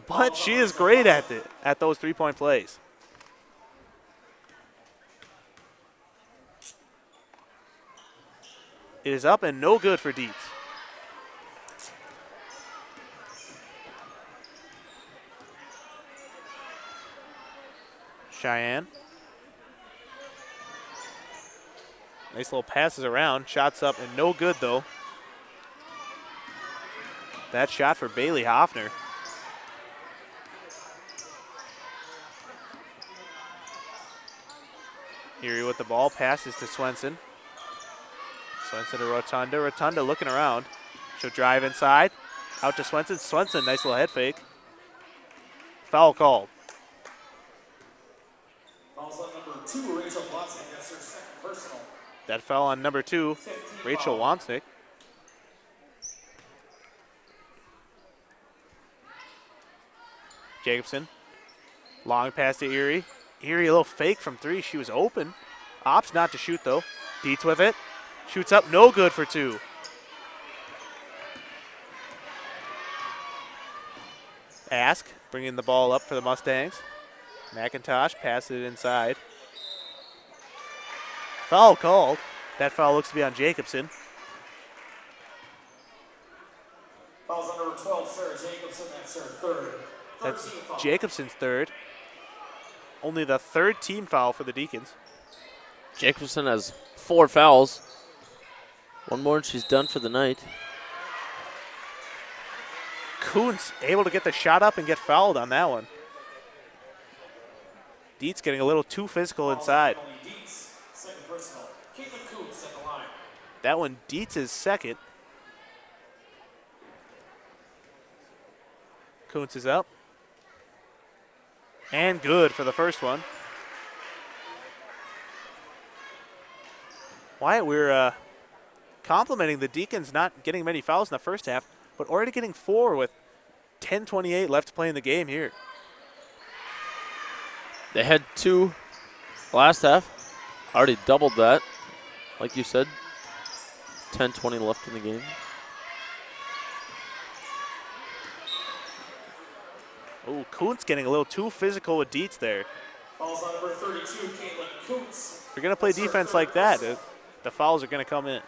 but she is great at those 3-point plays. It is up and no good for Dietz. Cheyenne. Nice little passes around. Shots up and no good though. That shot for Bailey Hoffner. Erie with the ball. Passes to Swenson. Swenson to Rotunda. Rotunda looking around. She'll drive inside. Out to Swenson. Swenson, nice little head fake. Foul called. Fouls on number 2, Rachel Watson. That's her 2nd personal. That foul on number 2, Rachel Wamsnick. Jacobson. Long pass to Erie. Erie a little fake from 3. She was open. Opts not to shoot though. Dietz with it. Shoots up, no good for 2. Ask bringing the ball up for the Mustangs. McIntosh passes it inside. Foul called. That foul looks to be on Jacobson. Fouls on number 12, Sarah Jacobson. That's her third. That's Foul. Jacobson's third. Only the third team foul for the Deacons. Jacobson has 4 fouls. One more and she's done for the night. Kuntz able to get the shot up and get fouled on that one. Dietz getting a little too physical inside. Dietz, second personal. Caitlin Kuntz, second line. That one, Dietz is second. Kuntz is up. And good for the first one. Wyatt, we're complimenting the Deacons not getting many fouls in the first half, but already getting 4 with 10:28 left to play in the game here. They had 2 last half. Already doubled that, like you said. 10-20 left in the game. Oh, Kuntz getting a little too physical with Dietz there. Fouls on number 32, Caitlin Kuntz. If you're going to play defense like that, the fouls are going to come in.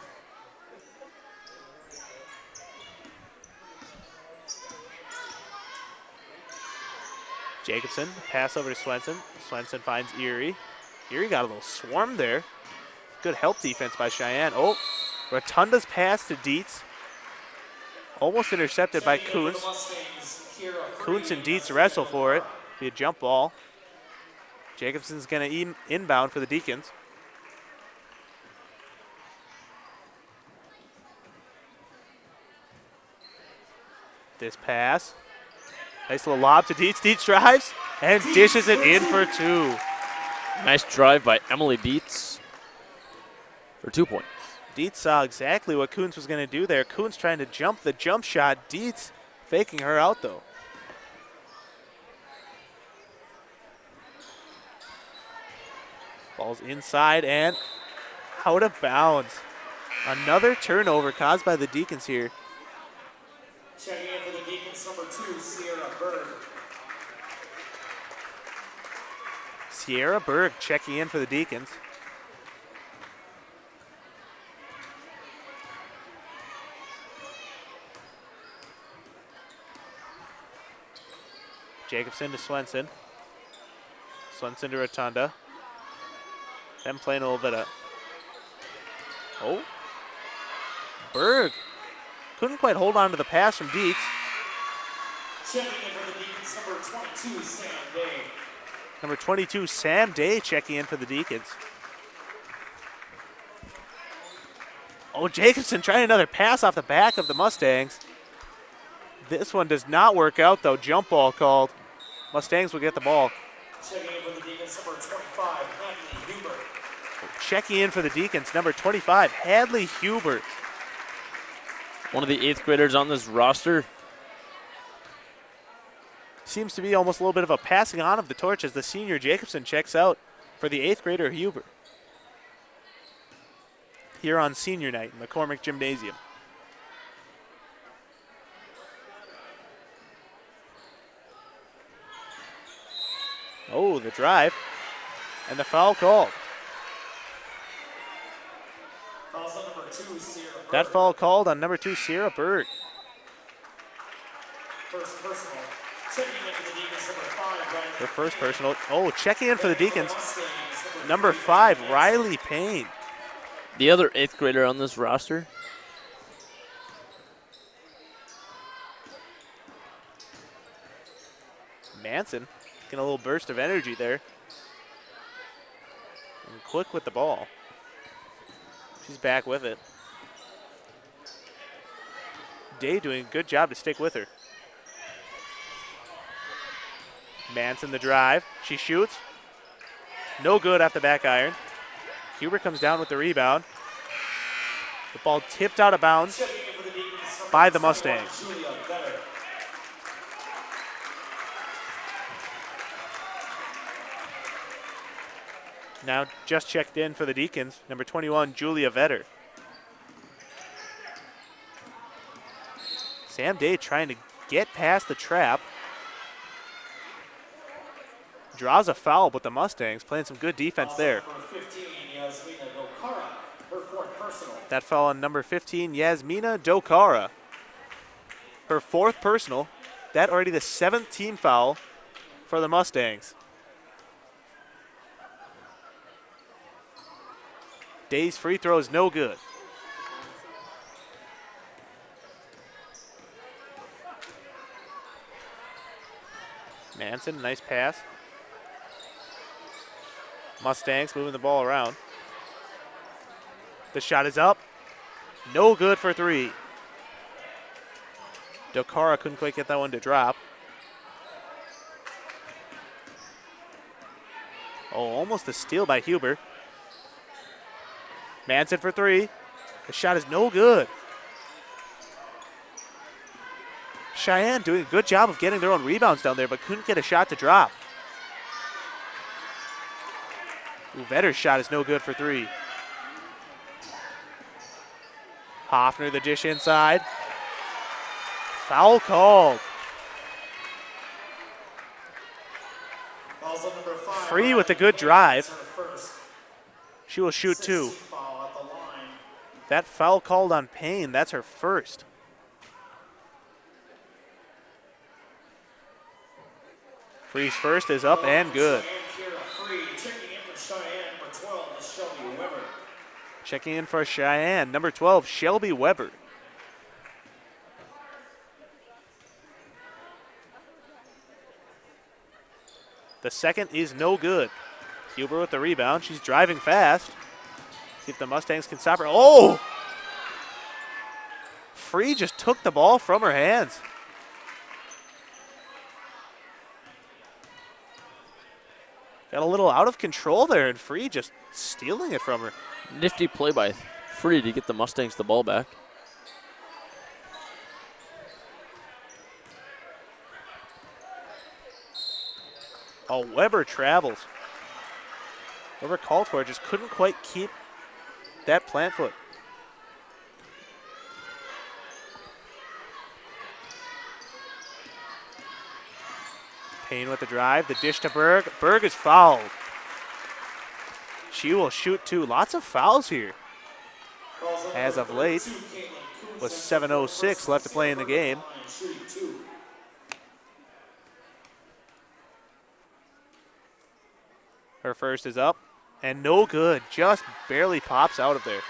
Jacobson, pass over to Swenson. Swenson finds Erie. Erie got a little swarm there. Good help defense by Cheyenne. Oh, Rotunda's pass to Dietz. Almost intercepted by Kuntz. Kuntz and Dietz wrestle for it. Be a jump ball. Jacobson's going to inbound for the Deacons. This pass. Nice little lob to Dietz. Dietz drives and dishes it in for 2. Nice drive by Emily Dietz for 2 points. Dietz saw exactly what Kuntz was going to do there. Kuntz trying to jump the jump shot. Dietz faking her out, though. Ball's inside and out of bounds. Another turnover caused by the Deacons here. Checking in for the Deacons, number 2, Sierra Berg. Sierra Berg checking in for the Deacons. Jacobson to Swenson. Swenson to Rotunda. Them playing a little bit of... Oh. Berg couldn't quite hold on to the pass from Dietz. Checking in for the Deacons, number 22, Sam Day. Number 22, Sam Day checking in for the Deacons. Oh, Jacobson trying another pass off the back of the Mustangs. This one does not work out, though. Jump ball called. Mustangs will get the ball. Checking in for the Deacons, number 25, Hadley Hubert. Checking in for the Deacons, number 25, Hadley Hubert. One of the 8th graders on this roster. Seems to be almost a little bit of a passing on of the torch as the senior Jacobson checks out for the 8th grader Hubert. Here on senior night in McCormick Gymnasium. Oh, the drive and the foul called. Fouls on number 2, Sierra Berg. That foul called on number 2, Sierra Berg. First personal. Checking in for the Deacons, number 5, Ryan. Their first personal. Oh, checking in for the Deacons, number 5, Riley Payne. The other 8th grader on this roster. Manson getting a little burst of energy there. And quick with the ball. She's back with it. Day doing a good job to stick with her. Manson the drive. She shoots. No good off the back iron. Huber comes down with the rebound. The ball tipped out of bounds by the Mustangs. Now just checked in for the Deacons, number 21, Julia Vetter. Sam Day trying to get past the trap. Draws a foul, but the Mustangs playing some good defense there. Number 15, Yasmina Nokara, her 4th That foul on number 15, Yasmina Dokara. Her 4th personal. That already the 7th team foul for the Mustangs. Day's free throw is no good. Manson, nice pass. Mustangs moving the ball around. The shot is up. No good for 3. Dokara couldn't quite get that one to drop. Oh, almost a steal by Huber. Manson for 3. The shot is no good. Sheyenne doing a good job of getting their own rebounds down there, but couldn't get a shot to drop. Vetter's shot is no good for 3. Hoffner the dish inside. Foul called. Free with a good drive. She will shoot 2. That foul called on Payne, that's her first. Free's first is up and good. Checking in for Sheyenne, number 12, Shelby Weber. The second is no good. Huber with the rebound. She's driving fast. See if the Mustangs can stop her. Oh! Free just took the ball from her hands. Got a little out of control there, and Free just stealing it from her. Nifty play by Free to get the Mustangs the ball back. Oh, Weber travels. Weber called for it, just couldn't quite keep that plant foot. Payne with the drive, the dish to Berg. Berg is fouled. She will shoot 2. Lots of fouls here. As of late, with 7:06 left to play in the game. Her first is up, and no good. Just barely pops out of there.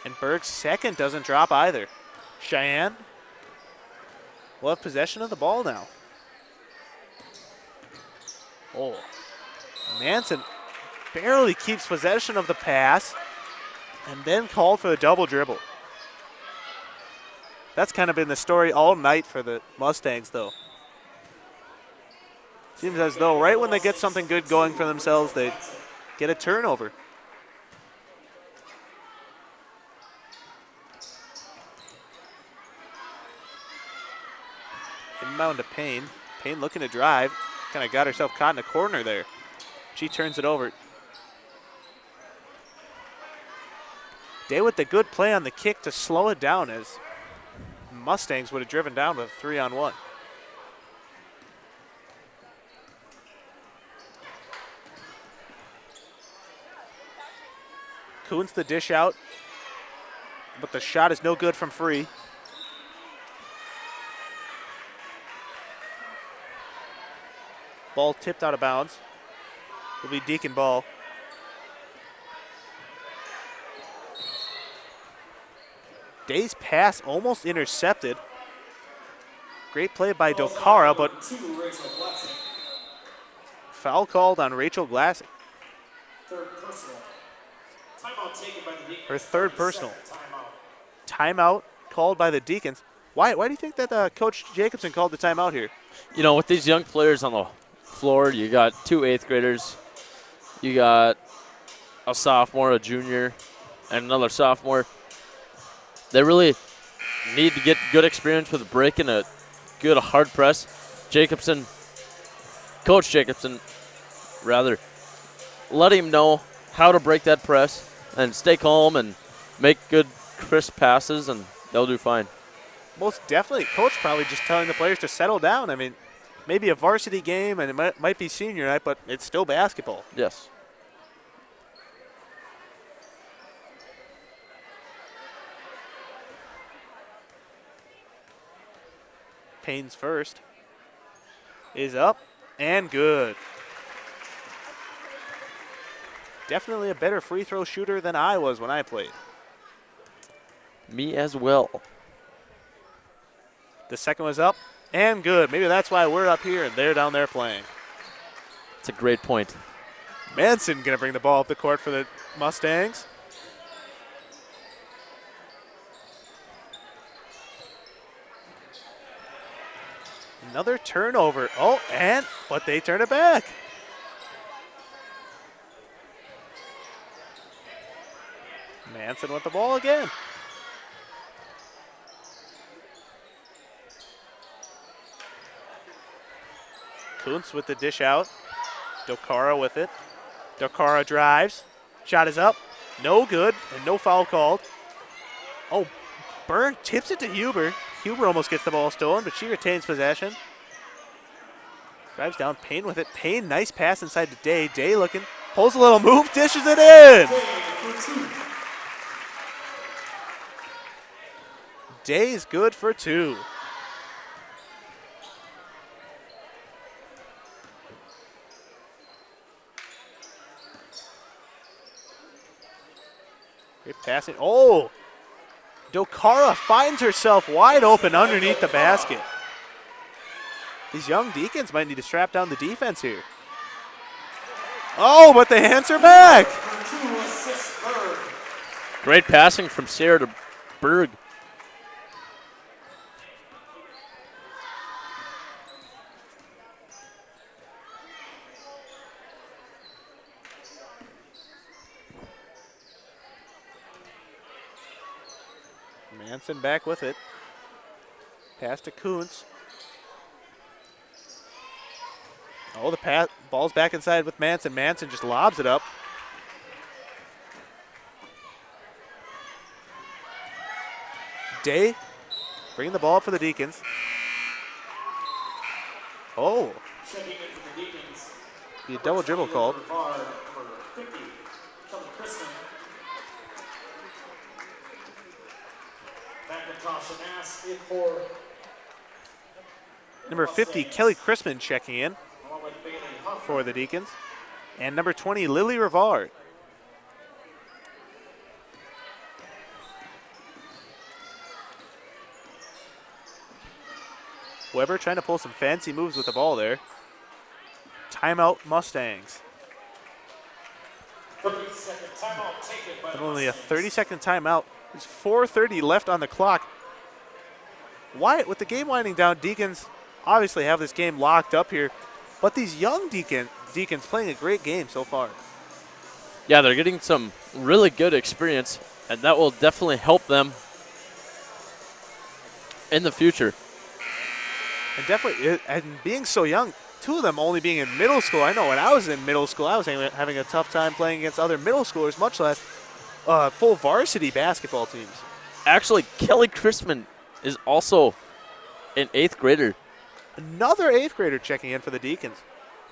And Berg's second doesn't drop either. Sheyenne will have possession of the ball now. Oh, Manson barely keeps possession of the pass and then called for the double dribble. That's kind of been the story all night for the Mustangs, though. Seems as though right when they get something good going for themselves, they get a turnover. Inbound to Payne. Payne looking to drive. Kind of got herself caught in a corner there. She turns it over. Day with the good play on the kick to slow it down as Mustangs would have driven down with a 3-on-1. Kuntz the dish out, but the shot is no good from Free. Ball tipped out of bounds. Will be Deacon ball. Day's pass almost intercepted. Great play by Dokara, but foul called on Rachel Glassing. Her third personal. Timeout called by the Deacons. Why do you think that Coach Jacobson called the timeout here? You know, with these young players on the floor, you got 2 8th graders, you got a sophomore, a junior, and another sophomore. They really need to get good experience with breaking a good hard press. Coach Jacobson, let him know how to break that press and stay calm and make good, crisp passes, and they'll do fine. Most definitely. Coach probably just telling the players to settle down. I mean, maybe a varsity game and it might be senior night, but it's still basketball. Yes. Payne's first is up and good. Definitely a better free throw shooter than I was when I played. Me as well. The second was up and good. Maybe that's why we're up here and they're down there playing. It's a great point. Manson going to bring the ball up the court for the Mustangs. Another turnover. Oh, but they turn it back. Manson with the ball again. Kuntz with the dish out. Dakota with it. Dakota drives. Shot is up. No good, and no foul called. Oh, Berg tips it to Huber. Huber almost gets the ball stolen, but she retains possession. Drives down, Payne with it. Payne, nice pass inside to Day. Day looking, pulls a little move, dishes it in. Day is good for two. Great passing. Oh! Dokara finds herself wide open underneath the basket. These young Deacons might need to strap down the defense here. Oh, but they answer back. Great passing from Sarah to Berg. Manson back with it. Pass to Kuntz. Oh, the ball's back inside with Manson. Manson just lobs it up. Day bringing the ball up for the Deacons. Oh. Checking in for the Deacons. Be a double dribble called. Number 50, Kelly Chrisman checking in for the Deacons. And number 20, Lily Rivard. Weber trying to pull some fancy moves with the ball there. Timeout Mustangs. And only a 30-second timeout. There's 4:30 left on the clock. Wyatt, with the game winding down, Deacons obviously have this game locked up here. But these young Deacons playing a great game so far. Yeah, they're getting some really good experience, and that will definitely help them in the future. And definitely, and being so young, two of them only being in middle school. I know when I was in middle school, I was having a tough time playing against other middle schoolers, much less full varsity basketball teams. Actually, Kelly Chrisman is also an 8th grader. Another 8th grader checking in for the Deacons.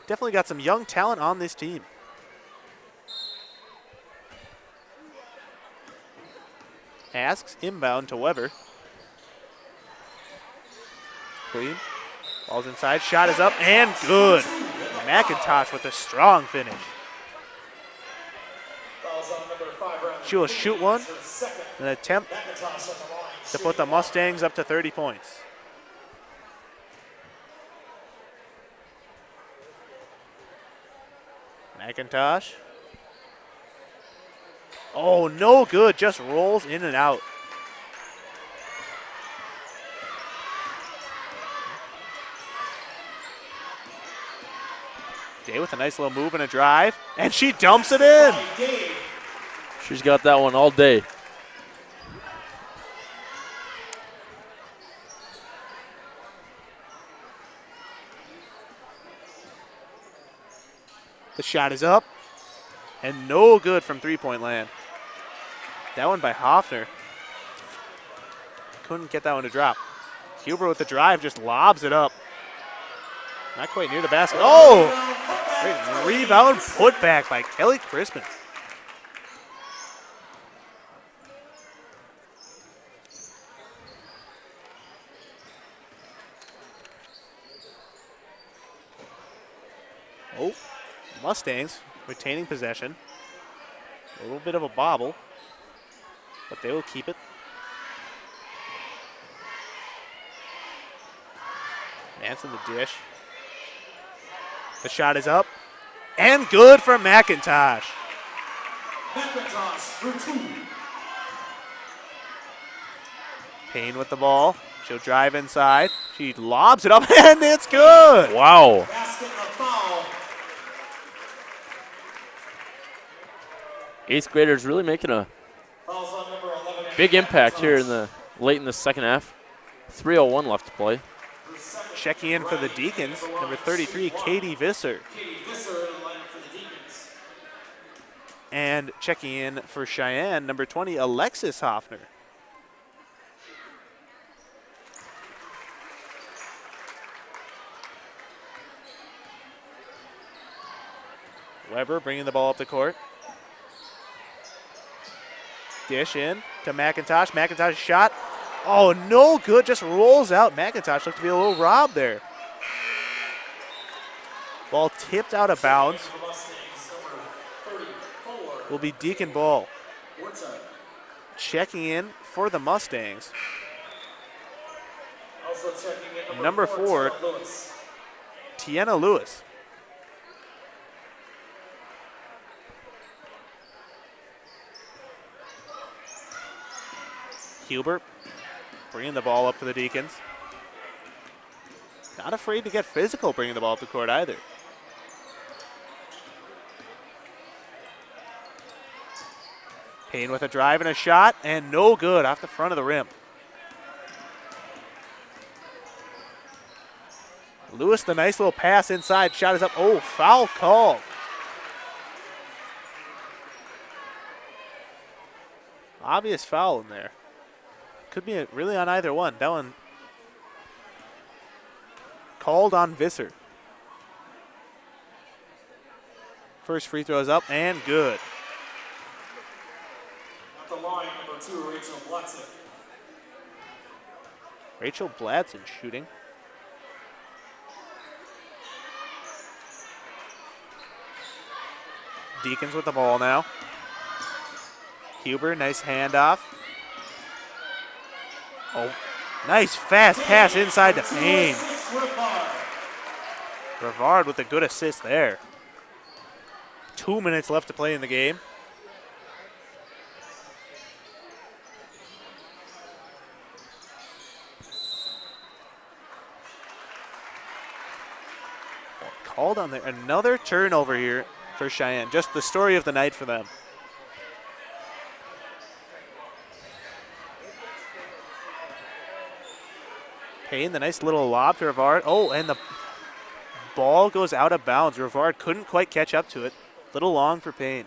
Definitely got some young talent on this team. Asks inbound to Weber. Clean. Ball's inside. Shot is up and good. McIntosh with a strong finish. She will shoot one. An attempt to put the Mustangs up to 30 points. McIntosh. Oh, no good. Just rolls in and out. Day with a nice little move and a drive, and she dumps it in. She's got that one all day. The shot is up, and no good from three-point land. That one by Hoffner. Couldn't get that one to drop. Huber with the drive just lobs it up. Not quite near the basket. Oh! Great rebound put back by Kelly Crispin. Oh, Mustangs retaining possession. A little bit of a bobble, but they will keep it. Manson the dish. The shot is up and good for McIntosh. McIntosh for 2. Payne with the ball. She'll drive inside. She lobs it up and it's good. Wow. Basket and a foul. 8th graders really making a Fouls on number 11. big impact here in the late in the second half. 3:01 left to play. Checking in for the Deacons, number 33, Katie Visser. Katie Visser in the lineup for the Deacons. And checking in for Cheyenne, number 20, Alexis Hoffner. Weber bringing the ball up the court. Dish in to McIntosh. McIntosh's shot. Oh, no good. Just rolls out. McIntosh looked to be a little robbed there. Ball tipped out of bounds. Will be Deacon ball. Checking in for the Mustangs. Also checking in Number 4, Tiana Lewis. Huber bringing the ball up for the Deacons. Not afraid to get physical bringing the ball up the court either. Payne with a drive and a shot, and no good off the front of the rim. Lewis, the nice little pass inside. Shot is up. Oh, foul call. Obvious foul in there. Could be really on either one. That one called on Visser. First free throw is up and good. At the line, number 2, Rachel Blatson. Rachel Bladson shooting. Deacons with the ball now. Huber, nice handoff. Oh, nice fast pass inside to Payne. Brevard with a good assist there. 2 minutes left to play in the game. Called on there. Another turnover here for Cheyenne. Just the story of the night for them. Payne, the nice little lob to Rivard. Oh, and the ball goes out of bounds. Rivard couldn't quite catch up to it. Little long for Payne.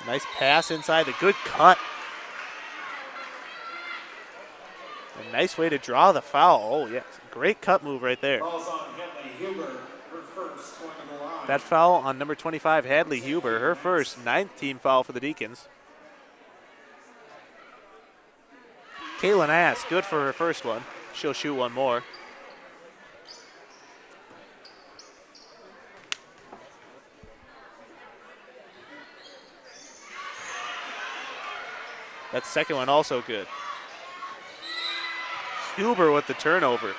Nice pass inside. A good cut. A nice way to draw the foul. Oh, yes. Great cut move right there. Fouls on Henley Huber, her first, going to the line. That foul on number 25, Hadley Huber, her first, 9th team foul for the Deacons. Kaylin Ass, good for her first one. She'll shoot one more. That second one also good. Huber with the turnover.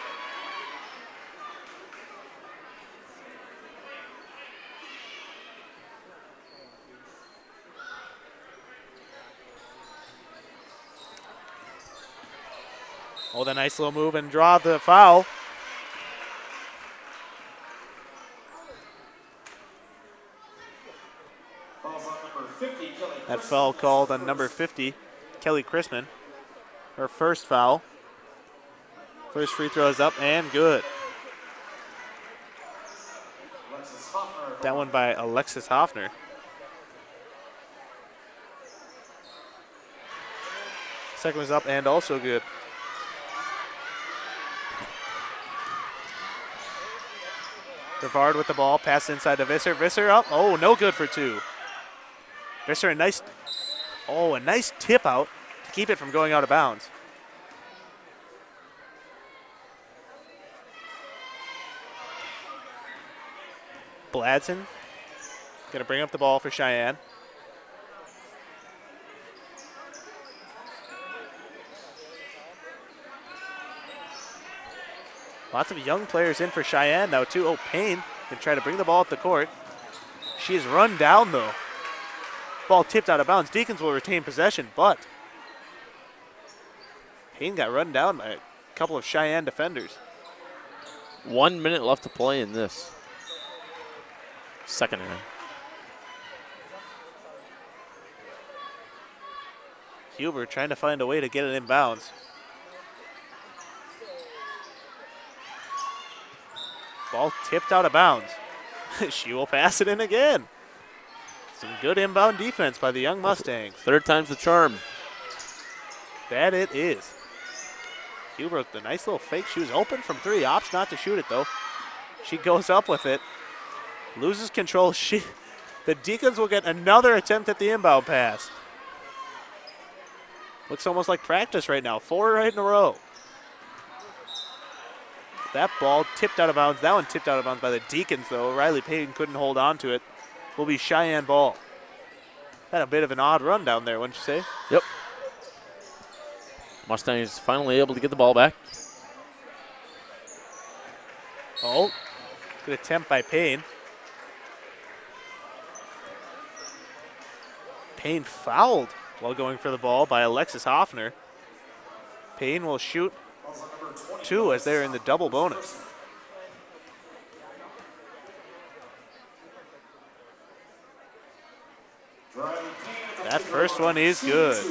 Oh, the nice little move and draw the foul. Fouls on number 50, Kelly That Crispin. foul called on number 50, Kelly Crispin. Her first foul. First free throw is up and good. Alexis That one by Alexis Hoffner. Second one's up and also good. Brevard with the ball, pass inside to Visser. Visser up. Oh, no good for two. Visser, a nice tip out to keep it from going out of bounds. Bladson going to bring up the ball for Sheyenne. Lots of young players in for Sheyenne now, too. Oh, Payne can try to bring the ball up the court. She is run down, though. Ball tipped out of bounds. Deacons will retain possession, but Payne got run down by a couple of Sheyenne defenders. 1 minute left to play in this second inning. Huber trying to find a way to get it in bounds. Ball tipped out of bounds. She will pass it in again. Some good inbound defense by the young Mustangs. Third time's the charm. That it is. Huber with the nice little fake. She was open from three. Opts not to shoot it, though. She goes up with it. Loses control. The Deacons will get another attempt at the inbound pass. Looks almost like practice right now. 4 right in a row. That ball tipped out of bounds. That one tipped out of bounds by the Deacons, though. Riley Payton couldn't hold on to it. Will be Sheyenne ball. Had a bit of an odd run down there, wouldn't you say? Yep. Mustangs finally able to get the ball back. Oh, good attempt by Payne. Payne fouled while going for the ball by Alexis Hoffner. Payne will shoot 2 as they're in the double bonus. That first one is good.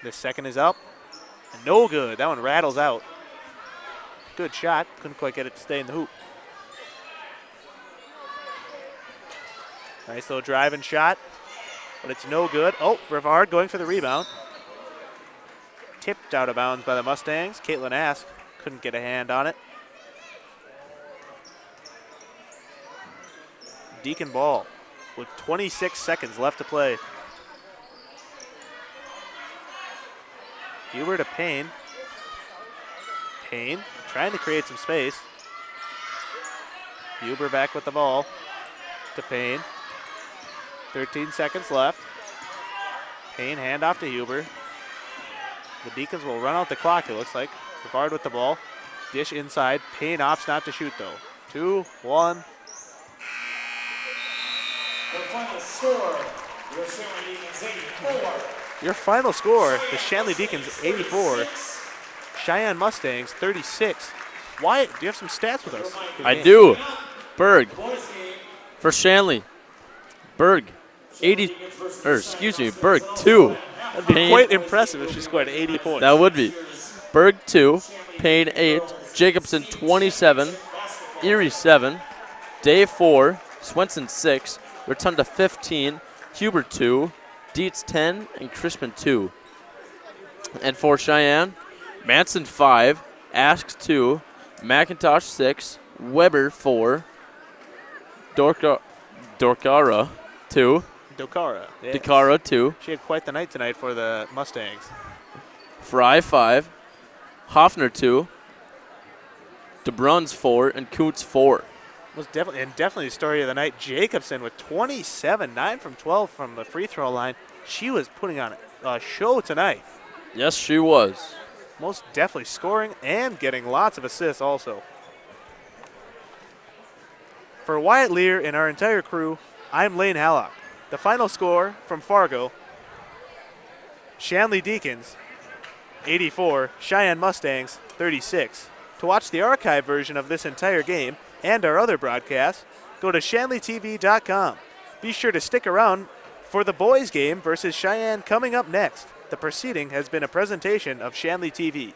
The second is up. And no good. That one rattles out. Good shot. Couldn't quite get it to stay in the hoop. Nice little driving shot. But it's no good. Oh, Brevard going for the rebound. Tipped out of bounds by the Mustangs. Caitlin Ask couldn't get a hand on it. Deacon ball with 26 seconds left to play. Huber to Payne. Payne trying to create some space. Huber back with the ball to Payne. 13 seconds left. Payne handoff to Huber. The Deacons will run out the clock, it looks like. Brevard with the ball. Dish inside. Payne opts not to shoot, though. 2-1. Your final score, the Shanley Deacons 84, Sheyenne Mustangs 36. Wyatt, do you have some stats with us? I do. Berg for Shanley. Berg, Berg 2. That'd be quite impressive if she scored 80 points. That would be. Berg 2, Payne 8, Jacobson 27, Erie 7, Day 4, Swenson 6, Rotunda 15, Huber 2, Dietz 10, and Crispin 2. And for Sheyenne, Manson 5, Ask 2, McIntosh 6, Weber 4, Dorcara 2. Dokara. Yes. Dakota 2. She had quite the night tonight for the Mustangs. Fry 5, Hoffner 2, DeBruns 4, and Coots 4. Was definitely the story of the night. Jacobson with 27, 9 from 12 from the free throw line. She was putting on a show tonight. Yes, she was. Most definitely scoring and getting lots of assists also. For Wyatt Lear and our entire crew, I'm Lane Hallock. The final score from Fargo, Shanley Deacons 84, Sheyenne Mustangs 36. To watch the archive version of this entire game and our other broadcasts, go to shanleytv.com. Be sure to stick around for the boys game versus Sheyenne coming up next. The proceeding has been a presentation of Shanley TV.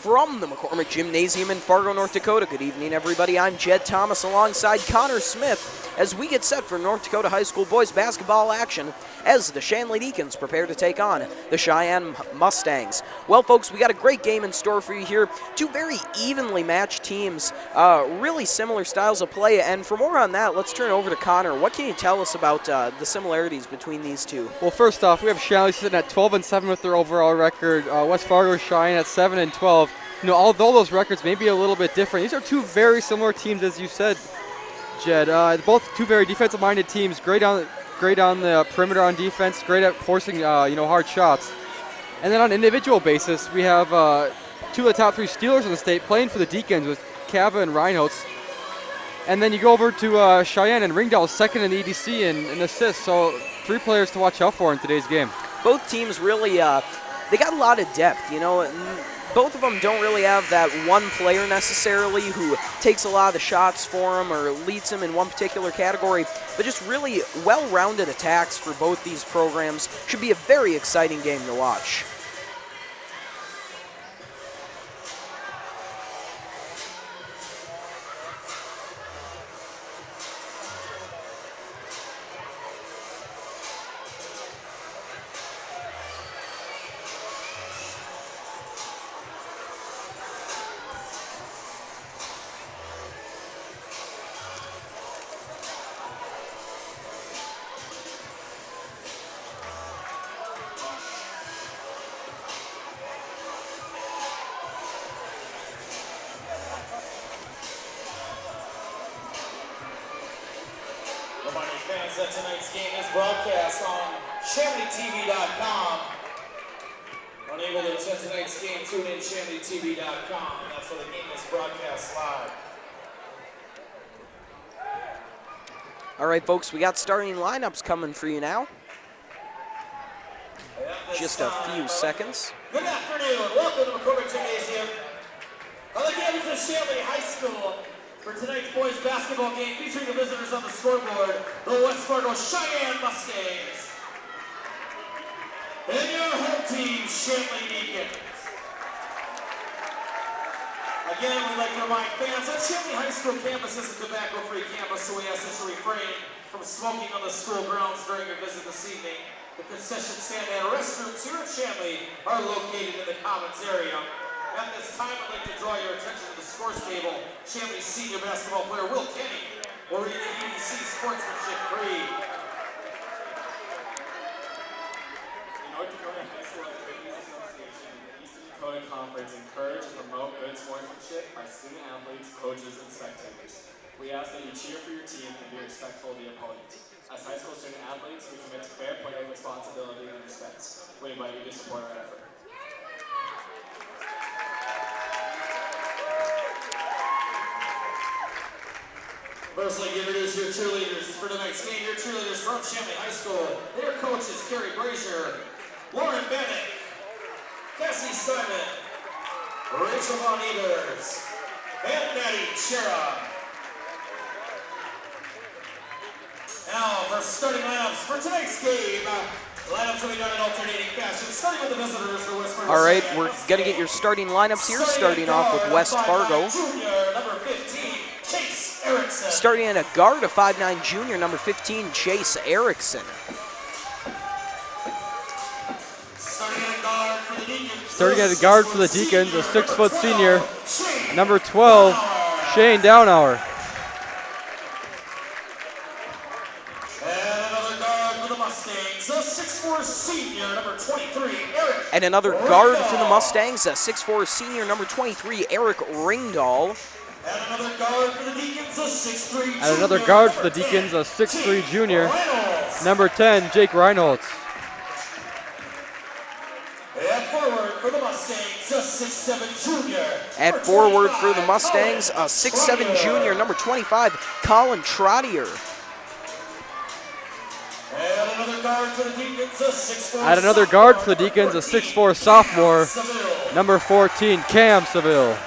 From the McCormick Gymnasium in Fargo, North Dakota. Good evening, everybody. I'm Jed Thomas alongside Connor Smith as we get set for North Dakota High School boys basketball action as the Shanley Deacons prepare to take on the Cheyenne Mustangs. Well, folks, we got a great game in store for you here. Two very evenly matched teams, really similar styles of play. And for more on that, let's turn over to Connor. What can you tell us about the similarities between these two? Well, first off, we have Shanley sitting at 12-7 with their overall record. West Fargo Cheyenne at 7-12. You know, although those records may be a little bit different, these are two very similar teams, as you said, Jed. Both two very defensive-minded teams. Great on the perimeter on defense. Great at forcing hard shots. And then on an individual basis, we have two of the top three stealers in the state playing for the Deacons with Cava and Reinholtz. And then you go over to Cheyenne, and Ringdahl is second in the EDC in assists. So 3 players to watch out for in today's game. Both teams really, they got a lot of depth, you know. Both of them don't really have that one player necessarily who takes a lot of the shots for them or leads them in one particular category, but just really well-rounded attacks for both these programs. Should be a very exciting game to watch. Reminding fans that tonight's game is broadcast on ShanleyTV.com. Unable to attend tonight's game, tune in ShanleyTV.com. That's where the game is broadcast live. All right, folks, we got starting lineups coming for you now. Just a few seconds. Good afternoon. Welcome to McCormick Gymnasium. On the campus of Shanley High School for tonight's boys basketball game featuring the visitors on the scoreboard, the West Fargo Cheyenne Mustangs. And your home team, Shanley Deacons. Again, we'd like to remind fans that Shanley High School campus is a tobacco-free campus, so we ask that you refrain from smoking on the school grounds during your visit this evening. The concession stand and restrooms here at Shanley are located in the commons area. At this time, I'd like to draw your attention to the scores table. Shanley senior basketball player Will Kenny will read the EDC Sportsmanship Creed. The North Dakota High School Activities Association and the Eastern Dakota Conference encourage and promote good sportsmanship by student athletes, coaches, and spectators. We ask that you cheer for your team and be respectful of the opponent. As high school student athletes, we commit to fair play, responsibility, and respect. We invite you to support our effort. First, I'd like to introduce your cheerleaders for tonight's game. Your cheerleaders from Shanley High School. Their coaches, Carrie Brazier, Lauren Bennett, Cassie Simon, Rachel Von Evers, and Maddie Chera. Now, for starting lineups for tonight's game, lineups will be done in alternating fashion. Starting with the visitors, the West Fargo. All right, we're going to get your starting lineups here, starting off with West Fargo. Junior, number 15, Chase Erickson. Starting at a guard, a 5'9" junior, number 15, Chase Erickson. Starting at a guard for the Deacons, a 6-foot senior, number 12, Shane Downhour. And another guard for the Mustangs, a 6'4" senior, number 23, Eric. And another guard for the Mustangs, a 6'4" senior, number 23, Eric Ringdahl. And another guard for the Deacons, a 6'3" junior. And another guard for the Deacons, a 6'3" junior, number 10, Jake Reinholtz. And forward for the Mustangs, a 6'7" junior. At forward for the Mustangs, a 6'7" junior, number 25, Colin Trottier. And another guard for the Deacons, a 6'4". At another guard for the Deacons, a 6'4" sophomore, number 14, Cam Seville.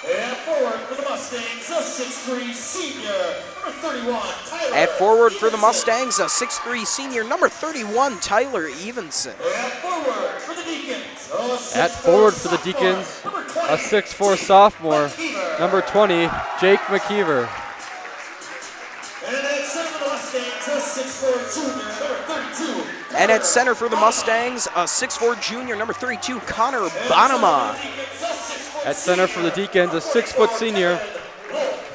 And forward for the Mustangs, a 6'3" senior, number 31, Tyler. At forward for the Mustangs, a 6'3" senior, number 31, Tyler Evenson. And forward for the Deacons, a At forward for the Deacons, a 6'4" sophomore, number 20, Jake McKeever. And at center for the Mustangs, a 6'4" junior, number 32, Connor Bonema. At center for the Deacons, a 6-foot senior,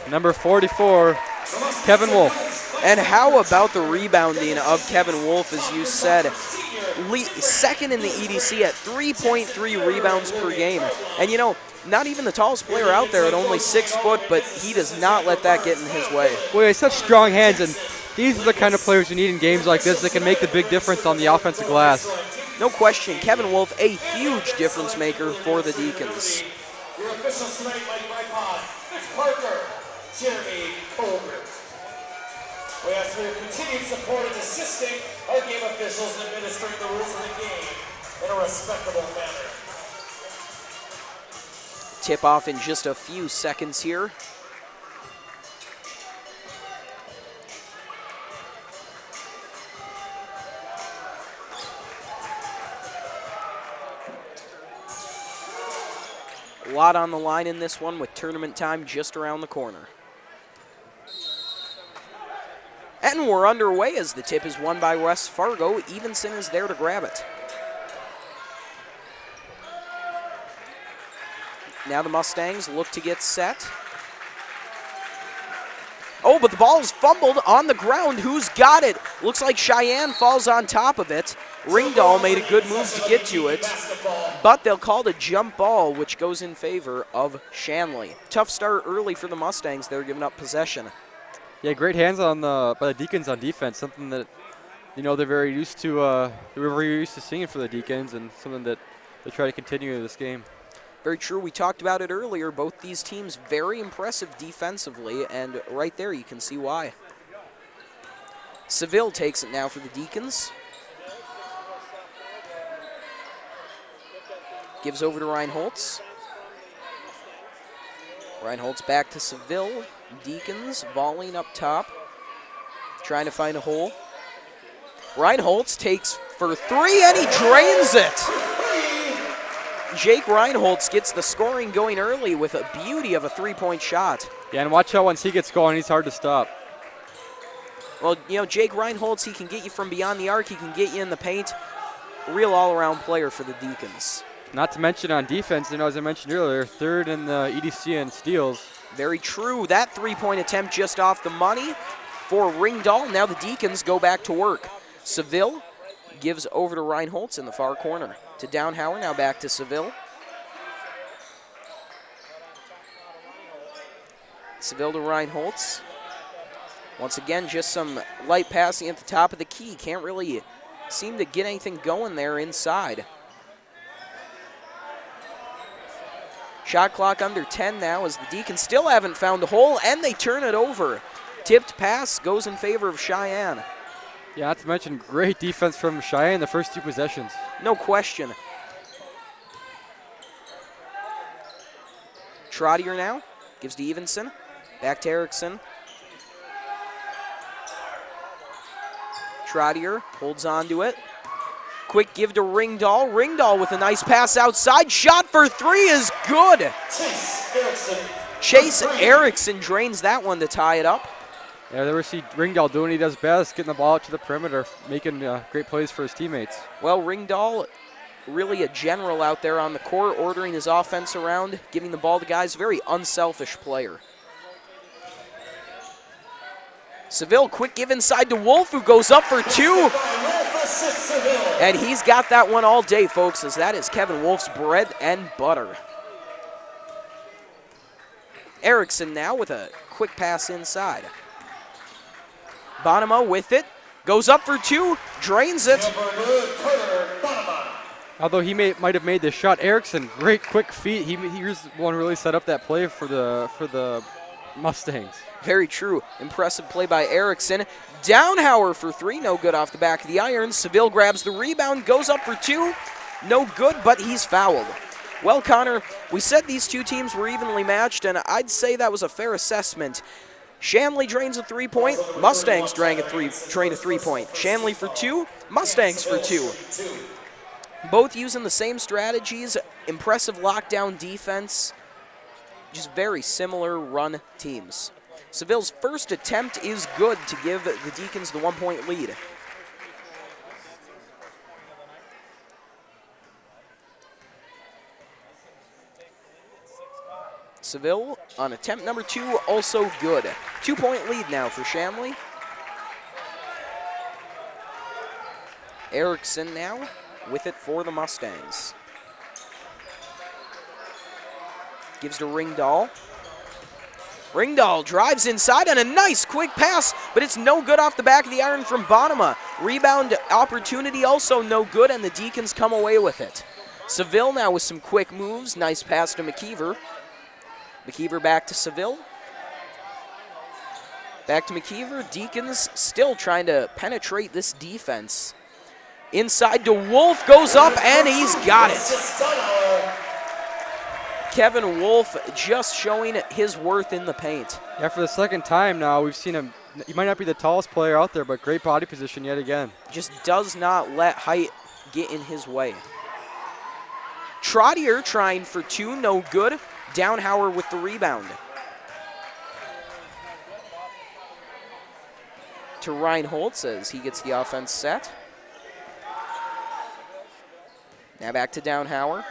number 44, Kevin Wolf. And how about the rebounding of Kevin Wolf, as you said? Second in the EDC at 3.3 rebounds per game. And you know, not even the tallest player out there at only 6 foot, but he does not let that get in his way. Boy, he has such strong hands, and these are the kind of players you need in games like this that can make the big difference on the offensive glass. No question, Kevin Wolf, a huge difference maker for the Deacons. Your officials tonight, like my pod, it's Parker, Jeremy Colbert. We ask for your continued support in assisting our game officials in administering the rules of the game in a respectable manner. Tip off in just a few seconds here. A lot on the line in this one with tournament time just around the corner. And we're underway as the tip is won by West Fargo. Evenson is there to grab it. Now the Mustangs look to get set. Oh, but the ball is fumbled on the ground. Who's got it? Looks like Sheyenne falls on top of it. Ringdahl made a good move to get to it, but they'll call it a jump ball, which goes in favor of Shanley. Tough start early for the Mustangs. They're giving up possession. Yeah, great hands on by the Deacons on defense. Something that, you know, they're very used to. We're very used to seeing for the Deacons, and something that they try to continue in this game. Very true. We talked about it earlier. Both these teams very impressive defensively, and right there you can see why. Seville takes it now for the Deacons. Gives over to Reinholtz. Reinholtz back to Seville. Deacons volleying up top, trying to find a hole. Reinholtz takes for three, and he drains it. Jake Reinholtz gets the scoring going early with a beauty of a three-point shot. Yeah, and watch out once he gets going, he's hard to stop. Well, you know, Jake Reinholtz, he can get you from beyond the arc, he can get you in the paint. A real all-around player for the Deacons. Not to mention on defense, you know, as I mentioned earlier, third in the EDC in steals. Very true. That three-point attempt just off the money for Ringdahl. Now the Deacons go back to work. Seville gives over to Reinholtz in the far corner. To Downhauer, now back to Seville. Seville to Reinholtz. Once again, just some light passing at the top of the key. Can't really seem to get anything going there inside. Shot clock under 10 now as the Deacons still haven't found a hole, and they turn it over. Tipped pass goes in favor of Sheyenne. Yeah, not to mention great defense from Sheyenne the first two possessions. No question. Trottier now gives to Evenson. Back to Erickson. Trottier holds on to it. Quick give to Ringdahl. Ringdahl with a nice pass outside. Shot for three is good. Chase Erickson drains that one to tie it up. Yeah, there we see Ringdahl doing what he does best, getting the ball out to the perimeter, making great plays for his teammates. Well, Ringdahl, really a general out there on the court, ordering his offense around, giving the ball to guys. Very unselfish player. Seville, quick give inside to Wolf, who goes up for two. And he's got that one all day, folks, as that is Kevin Wolf's bread and butter. Erickson now with a quick pass inside. Bonema with it, goes up for two, drains it. Although he might have made the shot, Erickson, great quick feet. He's the one who really set up that play for the Mustangs. Very true. Impressive play by Erickson. Downhauer for three, no good off the back of the iron. Seville grabs the rebound, goes up for two, no good, but he's fouled. Well, Connor, we said these two teams were evenly matched, and I'd say that was a fair assessment. Shanley drains a three-point, Mustangs drain a three-point. Shanley for two, Mustangs for two. Both using the same strategies, impressive lockdown defense, just very similar run teams. Seville's first attempt is good to give the Deacons the 1-point lead. Seville on attempt number 2, also good. 2-point lead now for Shanley. Erickson now with it for the Mustangs. Gives to Ringdahl. Ringdahl drives inside on a nice quick pass, but it's no good off the back of the iron from Bonema. Rebound opportunity also no good, and the Deacons come away with it. Seville now with some quick moves. Nice pass to McKeever. McKeever back to Seville. Back to McKeever. Deacons still trying to penetrate this defense. Inside to Wolf, goes up, and he's got it. Kevin Wolf just showing his worth in the paint. Yeah, for the second time now, we've seen him. He might not be the tallest player out there, but great body position yet again. Just does not let height get in his way. Trottier trying for 2, no good. Downhauer with the rebound. To Reinholtz as he gets the offense set. Now back to Downhauer.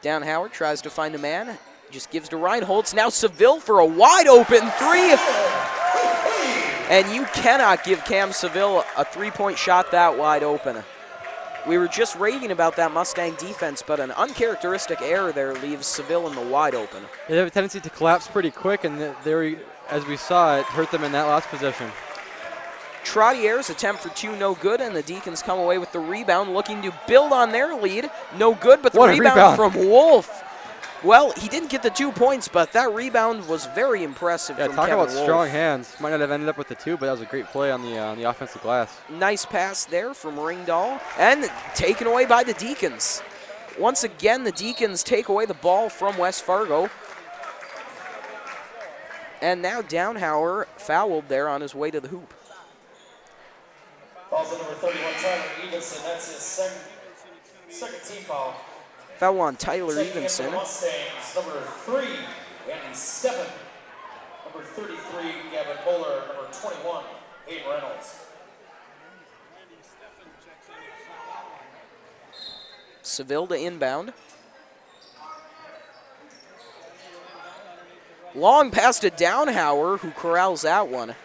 Downhauer tries to find a man. Just gives to Reinholtz. Now Seville for a wide open 3. And you cannot give Cam Seville a 3-point shot that wide open. We were just raving about that Mustang defense, but an uncharacteristic error there leaves Seville in the wide open. They have a tendency to collapse pretty quick, and as we saw, it hurt them in that last possession. Trottier's attempt for 2, no good, and the Deacons come away with the rebound, looking to build on their lead. No good, but the rebound from Wolf. Well, he didn't get the 2 points, but that rebound was very impressive from Kevin Wolf. Yeah, talk about strong hands. Might not have ended up with the 2, but that was a great play on the offensive glass. Nice pass there from Ringdahl, and taken away by the Deacons. Once again, the Deacons take away the ball from West Fargo. And now Downhauer fouled there on his way to the hoop. Falls on number 31, Tyler Evenson. That's his second team foul. Foul on Tyler Taking Evenson. in the Mustangs, number 3, Andy Steffen. Number 33, Gavin Buller. Number 21, Hayden Reynolds. Seville to inbound. Long pass to Downhauer, who corrals that one.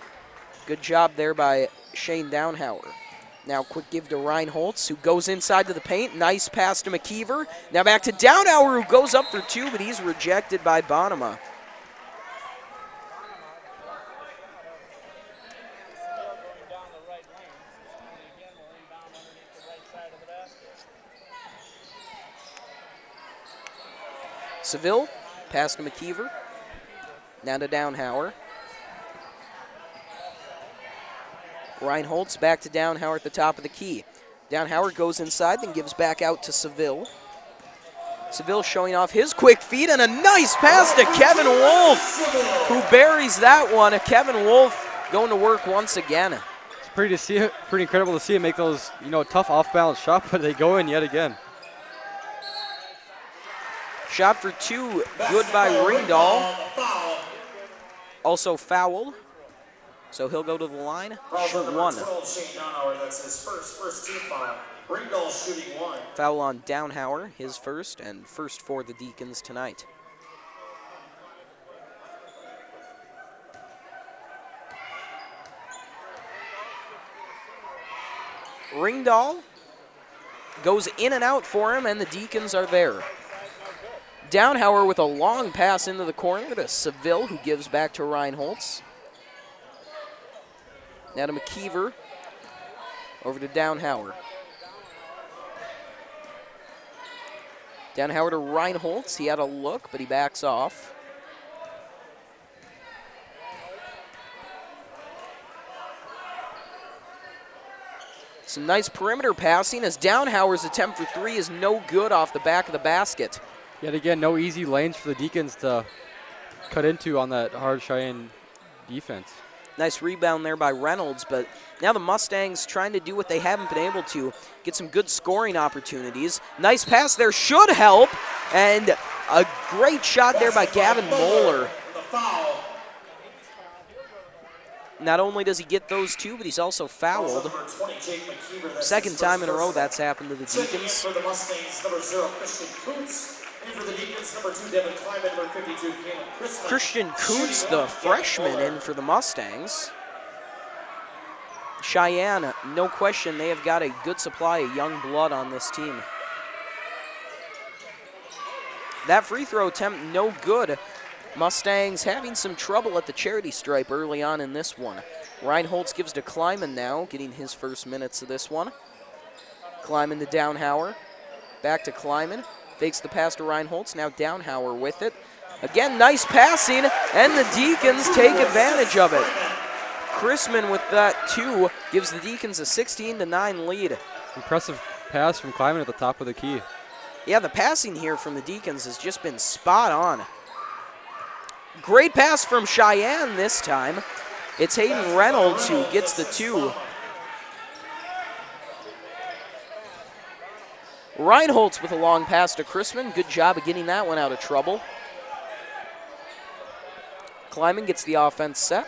Good job there by Shane Downhauer. Now quick give to Reinholtz, who goes inside to the paint. Nice pass to McKeever. Now back to Downhauer, who goes up for 2, but he's rejected by Bonema. Seville, pass to McKeever. Now to Downhauer. Reinholtz back to Downhauer at the top of the key. Downhauer goes inside, then gives back out to Seville. Seville showing off his quick feet, and a nice pass to Kevin Wolf, who buries that one. Kevin Wolf going to work once again. It's pretty incredible to see him make those tough off-balance shots, but they go in yet again. Shot for 2, good by Ringdahl. Also fouled. So he'll go to the line, shoot 1. 12, Shane Downhauer, that's his first team foul. Ringdahl shooting 1. Foul on Downhauer, his first, and first for the Deacons tonight. Ringdahl goes in and out for him, and the Deacons are there. Downhauer with a long pass into the corner to Seville, who gives back to Reinholtz. Now to McKeever, over to Downhauer. Downhauer to Reinholtz. He had a look, but he backs off. Some nice perimeter passing as Downhauer's attempt for 3 is no good off the back of the basket. Yet again, no easy lanes for the Deacons to cut into on that hard Cheyenne defense. Nice rebound there by Reynolds, but now the Mustangs trying to do what they haven't been able to, get some good scoring opportunities. Nice pass there, should help, and a great shot there by Gavin Moeller. Not only does he get those two, but he's also fouled. Second time in a row that's happened to the Deacons. For the Mustangs, number 0, Christian Kuntz. And for the Deacons, number 2, Devin Kleiman, number 52, Caleb Christian Kuntz, the freshman, in for the Mustangs. Sheyenne, no question, they have got a good supply of young blood on this team. That free throw attempt, no good. Mustangs having some trouble at the charity stripe early on in this one. Reinholtz gives to Kleiman now, getting his first minutes of this one. Kleiman to Downhauer. Back to Kleiman. Fakes the pass to Reinholtz. Now Downhauer with it. Again, nice passing, and the Deacons take advantage of it. Chrisman with that 2 gives the Deacons a 16-9 lead. Impressive pass from Kleiman at the top of the key. Yeah, the passing here from the Deacons has just been spot on. Great pass from Sheyenne this time. It's Hayden Reynolds who gets the 2. Reinholtz with a long pass to Chrisman. Good job of getting that one out of trouble. Kleiman gets the offense set.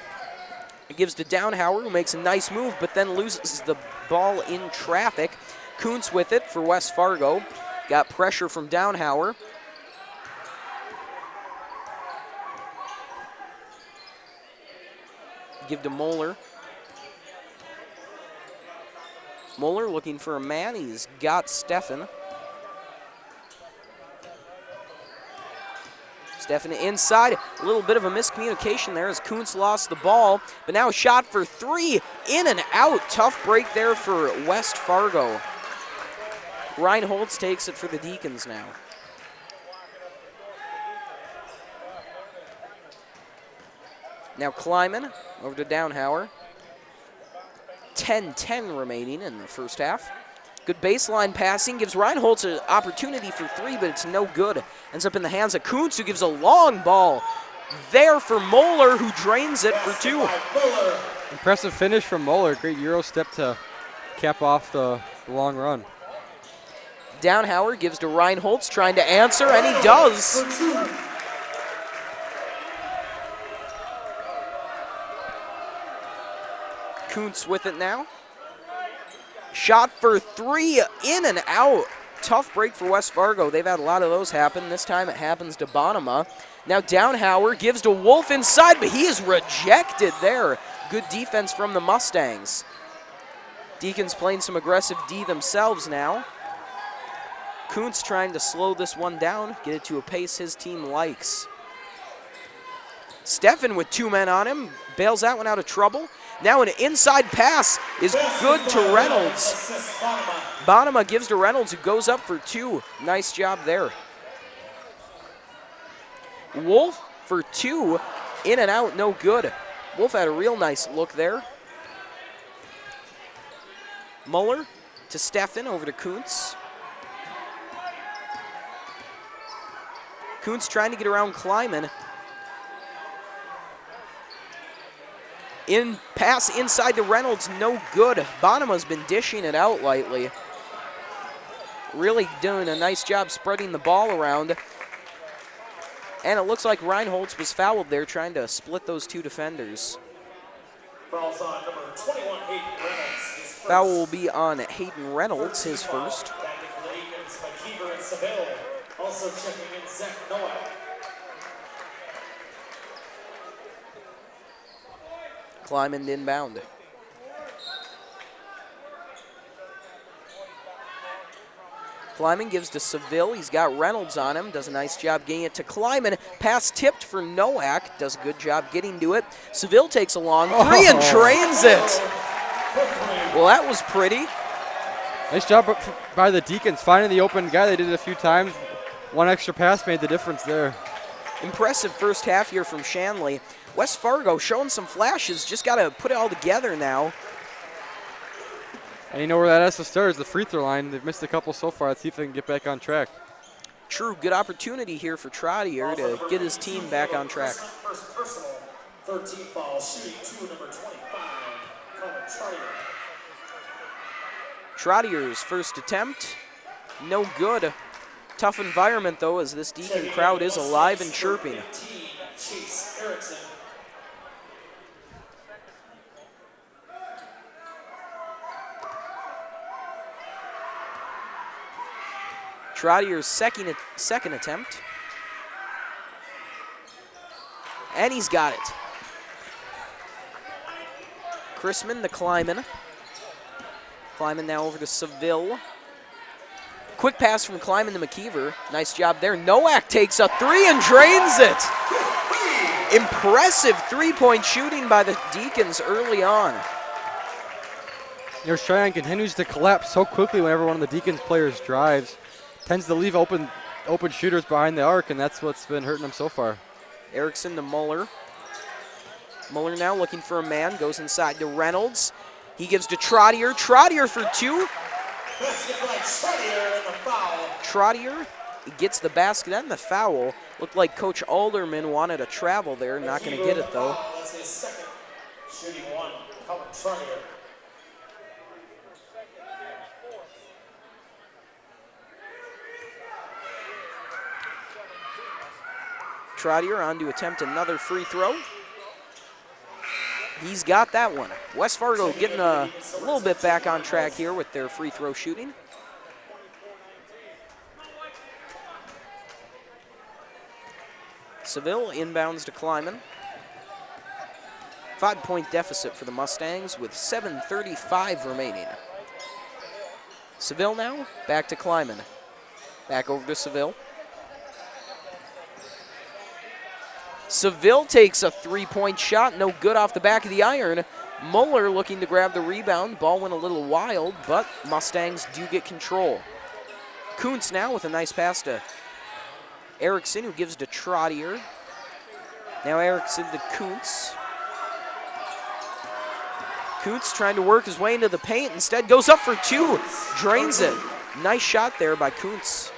It gives to Downhauer, who makes a nice move, but then loses the ball in traffic. Kuntz with it for West Fargo. Got pressure from Downhauer. Give to Moeller. Moeller looking for a man. He's got Steffen. Steffen inside. A little bit of a miscommunication there as Kuntz lost the ball. But now a shot for 3. In and out. Tough break there for West Fargo. Reinholtz takes it for the Deacons now. Now Kleiman over to Downhauer. 10-10 remaining in the first half. Good baseline passing, gives Reinholtz an opportunity for 3, but it's no good. Ends up in the hands of Kuntz, who gives a long ball there for Moeller, who drains it for 2. Impressive finish from Moeller. Great Euro step to cap off the long run. Downhauer gives to Reinholtz, trying to answer, and he does. Kuntz with it now. Shot for 3, in and out. Tough break for West Fargo. They've had a lot of those happen. This time it happens to Bonema. Now Downhauer gives to Wolf inside, but he is rejected there. Good defense from the Mustangs. Deacons playing some aggressive D themselves now. Kuntz trying to slow this one down, get it to a pace his team likes. Steffen with 2 men on him, bails that one out of trouble. Now an inside pass is good to Reynolds. Bonema gives to Reynolds, who goes up for 2. Nice job there. Wolf for 2, in and out, no good. Wolf had a real nice look there. Muller to Steffen, over to Kuntz. Kuntz trying to get around Kleiman. In pass inside to Reynolds, no good. Bonema's been dishing it out lightly. Really doing a nice job spreading the ball around. And it looks like Reinholtz was fouled there, trying to split those 2 defenders. Fouls on number 21, Hayden Reynolds. Foul will be on Hayden Reynolds, his first. Back in for the Deacons by Keever and Seville. Also checking in Zach Nowak. Kleiman inbound. Kleiman gives to Seville. He's got Reynolds on him. Does a nice job getting it to Kleiman. Pass tipped for Nowak. Does a good job getting to it. Seville takes a long 3 and drains it. Well, that was pretty. Nice job by the Deacons finding the open guy. They did it a few times. One extra pass made the difference there. Impressive first half here from Shanley. West Fargo showing some flashes. Just got to put it all together now. And you know where that has to start is the free throw line. They've missed a couple so far. Let's see if they can get back on track. True, good opportunity here for Trottier to get his team back on track. 13 foul, shooting 2, number 25, Colin Trotter. Trottier's first attempt, no good. Tough environment, though, as this Deacon crowd is alive and chirping. 15, Chase Erickson. Trottier's second attempt. And he's got it. Chrisman to Kleiman. Kleiman now over to Seville. Quick pass from Kleiman to McKeever. Nice job there. Nowak takes a three and drains it. Impressive three-point shooting by the Deacons early on. You know, Cheyenne continues to collapse so quickly whenever one of the Deacons players drives. Tends to leave open shooters behind the arc, and that's what's been hurting them so far. Erickson to Muller. Muller now looking for a man. Goes inside to Reynolds. He gives to Trottier. Trottier for two. Trottier gets the basket and the foul. Looked like Coach Alderman wanted a travel there. Not going to get it, though. That's his second. Shooting 1, Colin Trotter. Trottier on to attempt another free throw. He's got that one. West Fargo getting a little bit back on track here with their free throw shooting. Seville inbounds to Kleiman. 5-point deficit for the Mustangs with 7:35 remaining. Seville now, back to Kleiman. Back over to Seville. Seville takes a three-point shot, no good off the back of the iron. Muller looking to grab the rebound. Ball went a little wild, but Mustangs do get control. Kuntz now with a nice pass to Erickson, who gives to Trottier. Now Erickson to Kuntz. Kuntz trying to work his way into the paint. Instead goes up for two. Drains it. Nice shot there by Kuntz.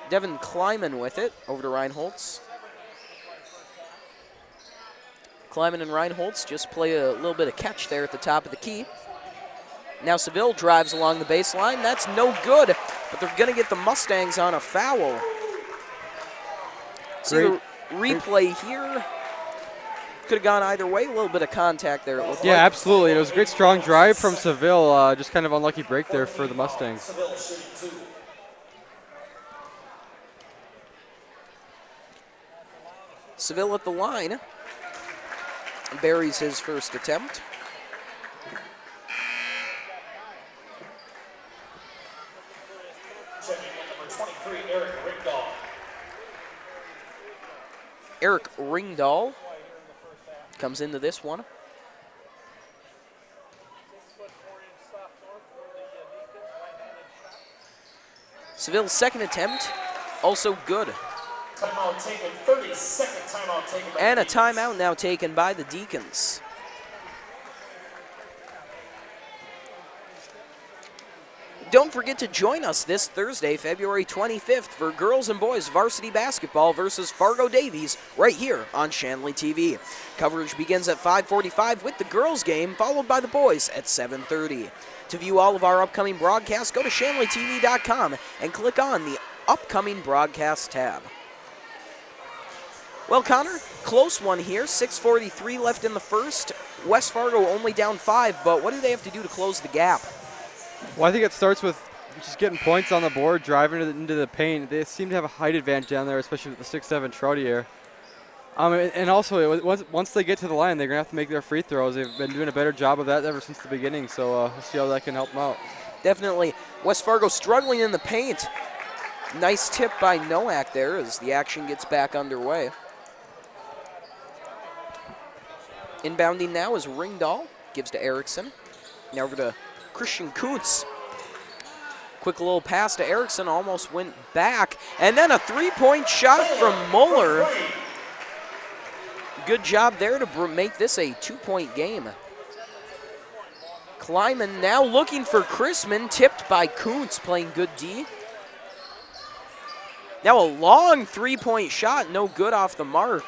Devin Kleiman with it, over to Reinholtz. Kleiman and Reinholtz just play a little bit of catch there at the top of the key. Now Seville drives along the baseline. That's no good, but they're going to get the Mustangs on a foul. See the replay here. Could have gone either way. A little bit of contact there. It looked like. Absolutely. It was a great strong drive from Seville. Just kind of unlucky break there for the Mustangs. Seville at the line. Buries his first attempt. Checking in number 23, Eric Ringdahl. Eric Ringdahl comes into this one. Seville's second attempt, also good. Timeout taken, 30-second timeout taken by And the a Deacons. timeout now taken by the Deacons. Don't forget to join us this Thursday, February 25th, for girls and boys varsity basketball versus Fargo Davies right here on Shanley TV. Coverage begins at 5:45 with the girls game, followed by the boys at 7:30. To view all of our upcoming broadcasts, go to shanleytv.com and click on the upcoming broadcast tab. Well, Connor, close one here. 6:43 left in the first. West Fargo only down 5, but what do they have to do to close the gap? Well, I think it starts with just getting points on the board, driving into the paint. They seem to have a height advantage down there, especially with the 6'7" Troutier. And also, once they get to the line, they're going to have to make their free throws. They've been doing a better job of that ever since the beginning, so we'll see how that can help them out. Definitely. West Fargo struggling in the paint. Nice tip by Nowak there as the action gets back underway. Inbounding now is Ringdahl. Gives to Erickson. Now over to Christian Kuntz. Quick little pass to Erickson, almost went back. And then a three-point shot from Muller. Good job there to make this a 2-point game. Kleiman now looking for Chrisman, tipped by Kuntz, playing good D. Now a long three-point shot, no good off the mark.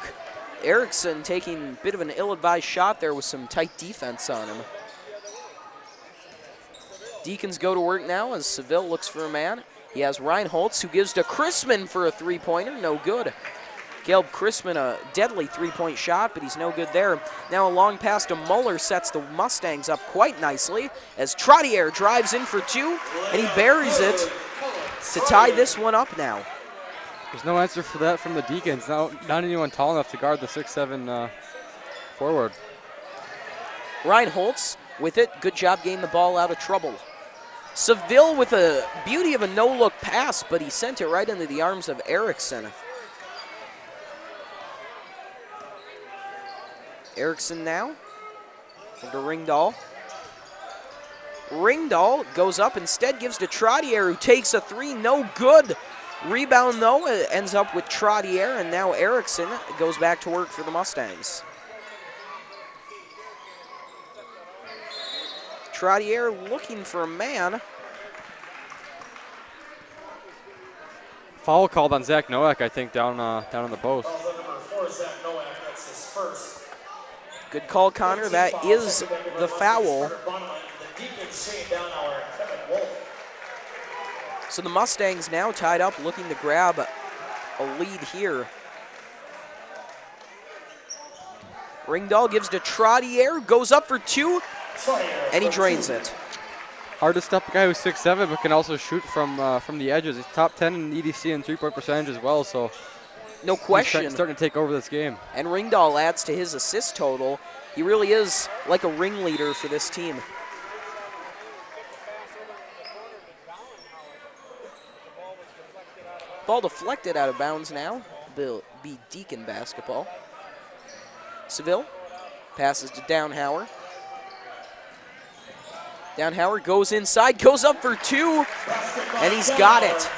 Erickson taking a bit of an ill-advised shot there with some tight defense on him. Deacons go to work now as Seville looks for a man. He has Reinholtz, who gives to Chrisman for a three-pointer, no good. Caleb Chrisman, a deadly three-point shot, but he's no good there. Now a long pass to Muller sets the Mustangs up quite nicely as Trottier drives in for two, and he buries it to tie this one up now. There's no answer for that from the Deacons. Not anyone tall enough to guard the 6'7" forward. Reinholtz with it. Good job getting the ball out of trouble. Seville with a beauty of a no-look pass, but he sent it right into the arms of Erickson. Erickson now over to Ringdahl. Ringdahl goes up, instead gives to Trottier, who takes a three, no good. Rebound, though, ends up with Trottier, and now Erickson goes back to work for the Mustangs. Trottier looking for a man. Foul called on Zach Nowak, I think, down on the post. Good call, Connor. That is the foul. So the Mustangs now tied up, looking to grab a lead here. Ringdahl gives to Trottier, goes up for two, and he drains it. Hard to stop a guy who's 6'7", but can also shoot from the edges. He's top 10 in EDC and three-point percentage as well, so no question. He's starting to take over this game. And Ringdahl adds to his assist total. He really is like a ringleader for this team. Ball deflected out of bounds now. Will be Deacon basketball. Seville passes to Downhauer. Downhauer goes inside, goes up for two, and he's got it.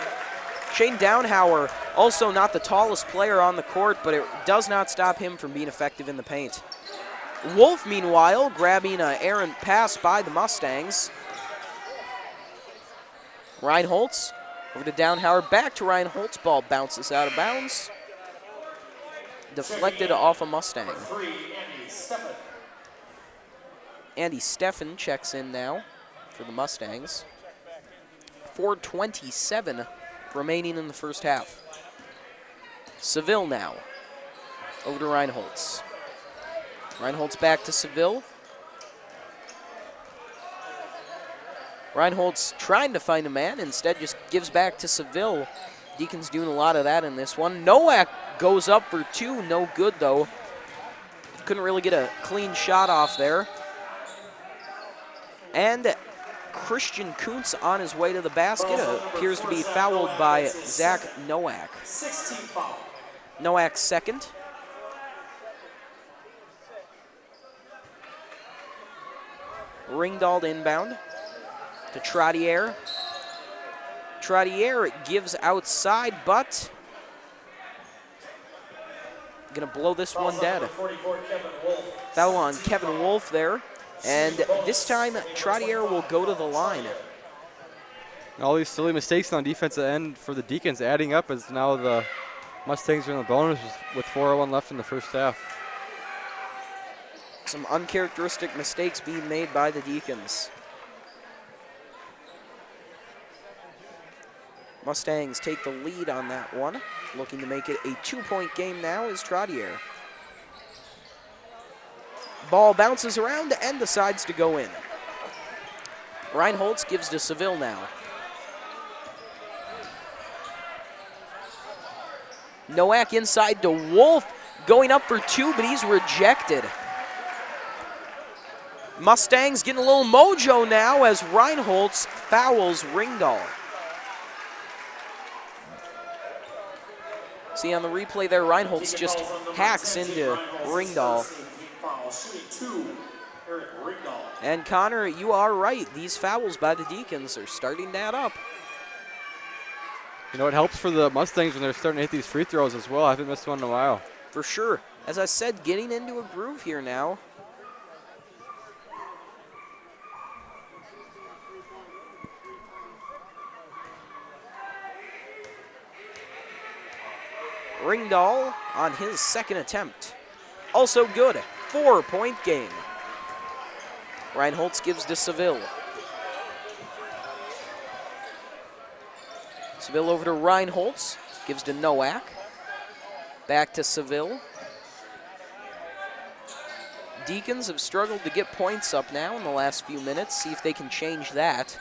Shane Downhauer, also not the tallest player on the court, but it does not stop him from being effective in the paint. Wolf, meanwhile, grabbing an errant pass by the Mustangs. Reinholtz over to Downhauer, back to Reinholtz. Ball bounces out of bounds. Deflected off a Mustang. Andy Steffen checks in now for the Mustangs. 4:27 remaining in the first half. Seville now over to Reinholtz. Reinholtz back to Seville. Reinholtz trying to find a man, instead just gives back to Seville. Deacons doing a lot of that in this one. Nowak goes up for two, no good though. Couldn't really get a clean shot off there. And Christian Kuntz on his way to the basket appears to be fouled by Zach Nowak. Nowak's second. Ringdahl inbound to Trottier. Trottier gives outside, but gonna blow this one dead. Foul on Kevin Wolf there. And this time, Trottier will go to the line. All these silly mistakes on defensive end for the Deacons adding up as now the Mustangs are in the bonus with 4:01 left in the first half. Some uncharacteristic mistakes being made by the Deacons. Mustangs take the lead on that one. Looking to make it a 2-point game now is Trottier. Ball bounces around and decides to go in. Reinholtz gives to Seville now. Nowak inside to Wolf, going up for two, but he's rejected. Mustangs getting a little mojo now as Reinholtz fouls Ringdahl. See on the replay there, Reinholtz just hacks into Ringdahl. And Connor, you are right. These fouls by the Deacons are starting to add up. You know, it helps for the Mustangs when they're starting to hit these free throws as well. I haven't missed one in a while. For sure. As I said, getting into a groove here now. Ringdahl on his second attempt. Also good. 4-point game. Reinholtz gives to Seville. Seville over to Reinholtz. Gives to Nowak. Back to Seville. Deacons have struggled to get points up now in the last few minutes. See if they can change that.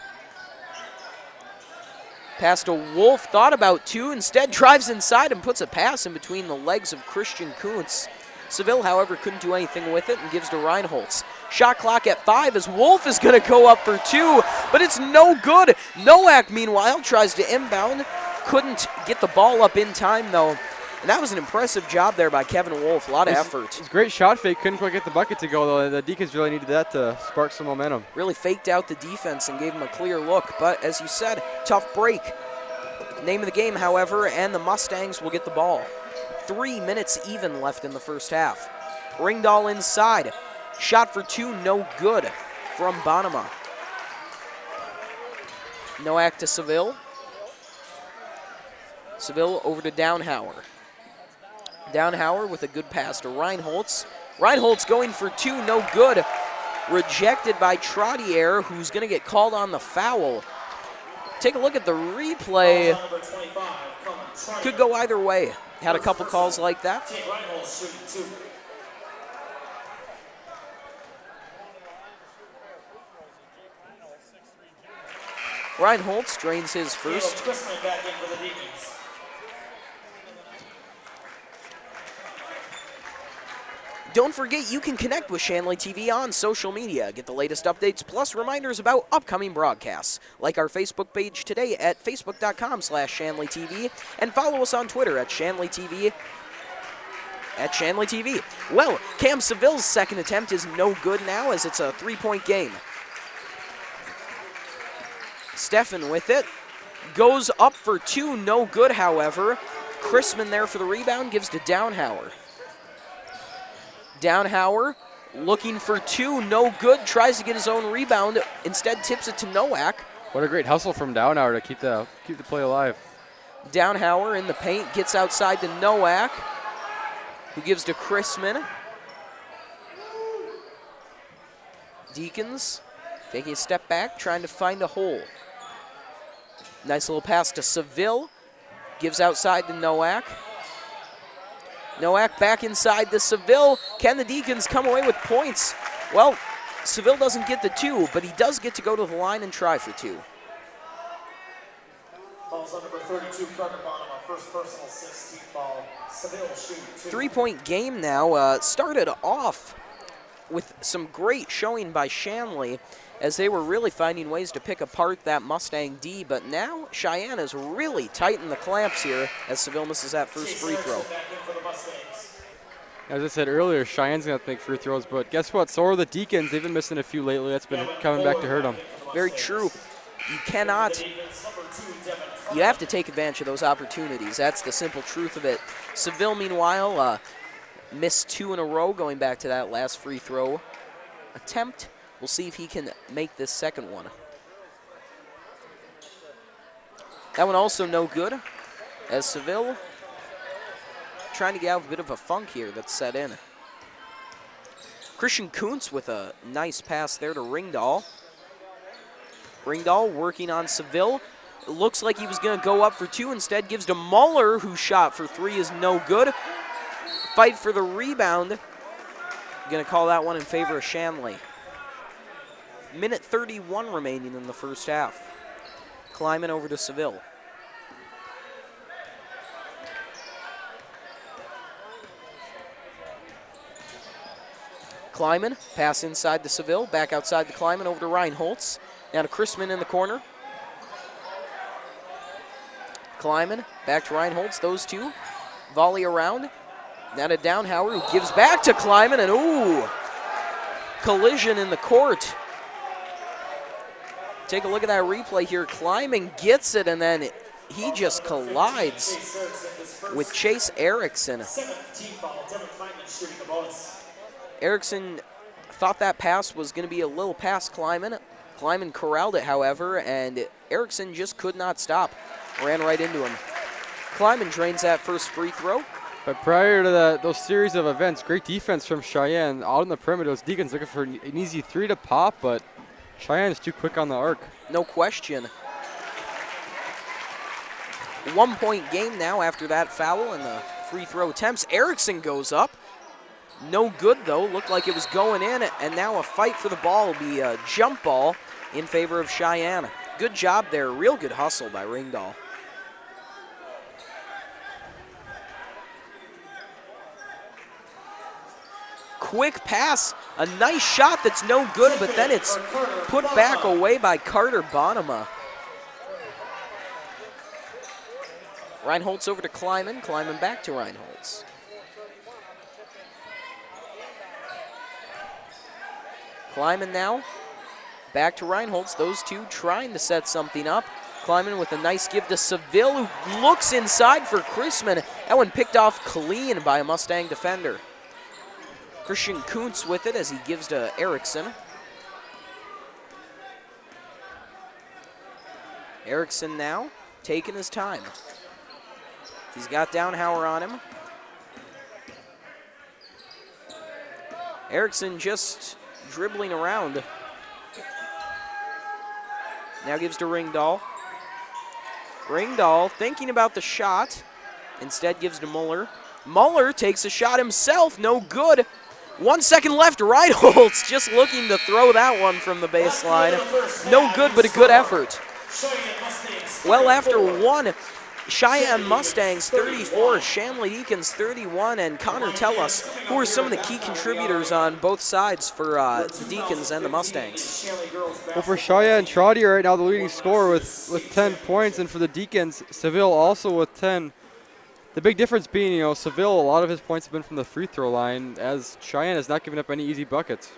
Pass to Wolf, thought about two, instead drives inside and puts a pass in between the legs of Christian Kuntz. Seville, however, couldn't do anything with it and gives to Reinholtz. Shot clock at 5 as Wolf is going to go up for 2, but it's no good. Nowak, meanwhile, tries to inbound. Couldn't get the ball up in time, though. And that was an impressive job there by Kevin Wolf. A lot of effort. It's a great shot fake. Couldn't quite get the bucket to go, though. The Deacons really needed that to spark some momentum. Really faked out the defense and gave him a clear look. But as you said, tough break. Name of the game, however, and the Mustangs will get the ball. 3 minutes even left in the first half. Ringdahl inside. Shot for 2, no good from Bonema. Nowak to Seville. Seville over to Downhauer. Downhauer with a good pass to Reinholtz. Reinholtz going for 2, no good. Rejected by Trottier, who's going to get called on the foul. Take a look at the replay. Could go either way. Had a couple calls like that. Reinholtz drains his first. Don't forget you can connect with Shanley TV on social media. Get the latest updates plus reminders about upcoming broadcasts. Like our Facebook page today at facebook.com/ShanleyTV and follow us on Twitter at ShanleyTV. Well, Cam Seville's second attempt is no good now as it's a 3-point game. Steffen with it. Goes up for 2, no good, however. Chrisman there for the rebound, gives to Downhauer. Downhauer looking for 2, no good, tries to get his own rebound, instead tips it to Nowak. What a great hustle from Downhauer to keep the play alive. Downhauer in the paint, gets outside to Nowak, who gives to Chrisman. Deacons taking a step back, trying to find a hole. Nice little pass to Seville, gives outside to Nowak. Nowak back inside to Seville. Can the Deacons come away with points? Well, Seville doesn't get the 2, but he does get to go to the line and try for 2. Fouls on number 32, Carter Bonema, first personal 16 foul. Seville shooting 2. 3-point game now. Started off with some great showing by Shanley as they were really finding ways to pick apart that Mustang D, but now Sheyenne has really tightened the clamps here as Seville misses that first free throw. As I said earlier, Cheyenne's going to make free throws, but guess what? So are the Deacons. They've been missing a few lately. That's been coming back to hurt them. Very true. You have to take advantage of those opportunities. That's the simple truth of it. Seville, meanwhile, missed 2 in a row going back to that last free throw attempt. We'll see if he can make this second one. That one also no good, as Seville trying to get out of a bit of a funk here that's set in. Christian Kuntz with a nice pass there to Ringdahl. Ringdahl working on Seville. It looks like he was going to go up for 2, instead gives to Muller, who shot for 3 is no good. Fight for the rebound. Going to call that one in favor of Shanley. Minute 31 remaining in the first half. Kleiman over to Seville. Kleiman, pass inside to Seville, back outside to Kleiman, over to Reinholtz. Now to Chrisman in the corner. Kleiman, back to Reinholtz, those two. Volley around. Now to Downhauer, who gives back to Kleiman, and ooh! Collision in the court. Take a look at that replay here. Kleiman gets it, and then he just collides with Chase Erickson. Erickson thought that pass was going to be a little past Kleiman. Kleiman corralled it, however, and Erickson just could not stop. Ran right into him. Kleiman drains that first free throw. But prior to those series of events, great defense from Sheyenne. Out in the perimeter, those Deacons looking for an easy three to pop, but Cheyenne is too quick on the arc. No question. 1 point game now after that foul and the free throw attempts. Erickson goes up. No good though, looked like it was going in, and now a fight for the ball will be a jump ball in favor of Cheyenne. Good job there, real good hustle by Ringdahl. Quick pass, a nice shot that's no good, but then it's put back away by Carter Bonema. Reinholtz over to Kleiman, Kleiman back to Reinholtz. Kleiman now, back to Reinholtz, those two trying to set something up. Kleiman with a nice give to Seville, who looks inside for Chrisman. That one picked off clean by a Mustang defender. Christian Kuntz with it as he gives to Erickson. Erickson now taking his time. He's got Downhauer on him. Erickson just dribbling around. Now gives to Ringdahl. Ringdahl thinking about the shot. Instead gives to Muller. Muller takes a shot himself, no good. 1 second left, Reinholtz just looking to throw that one from the baseline. No good, but a good effort. Well, after one, Cheyenne Mustangs 34, Shanley Deacons 31, and Connor, tell us who are some of the key contributors on both sides for the Deacons and the Mustangs. Well, for Cheyenne, Trottier right now the leading scorer with 10 points, and for the Deacons, Seville also with 10. The big difference being, Seville, a lot of his points have been from the free throw line, as Cheyenne has not given up any easy buckets.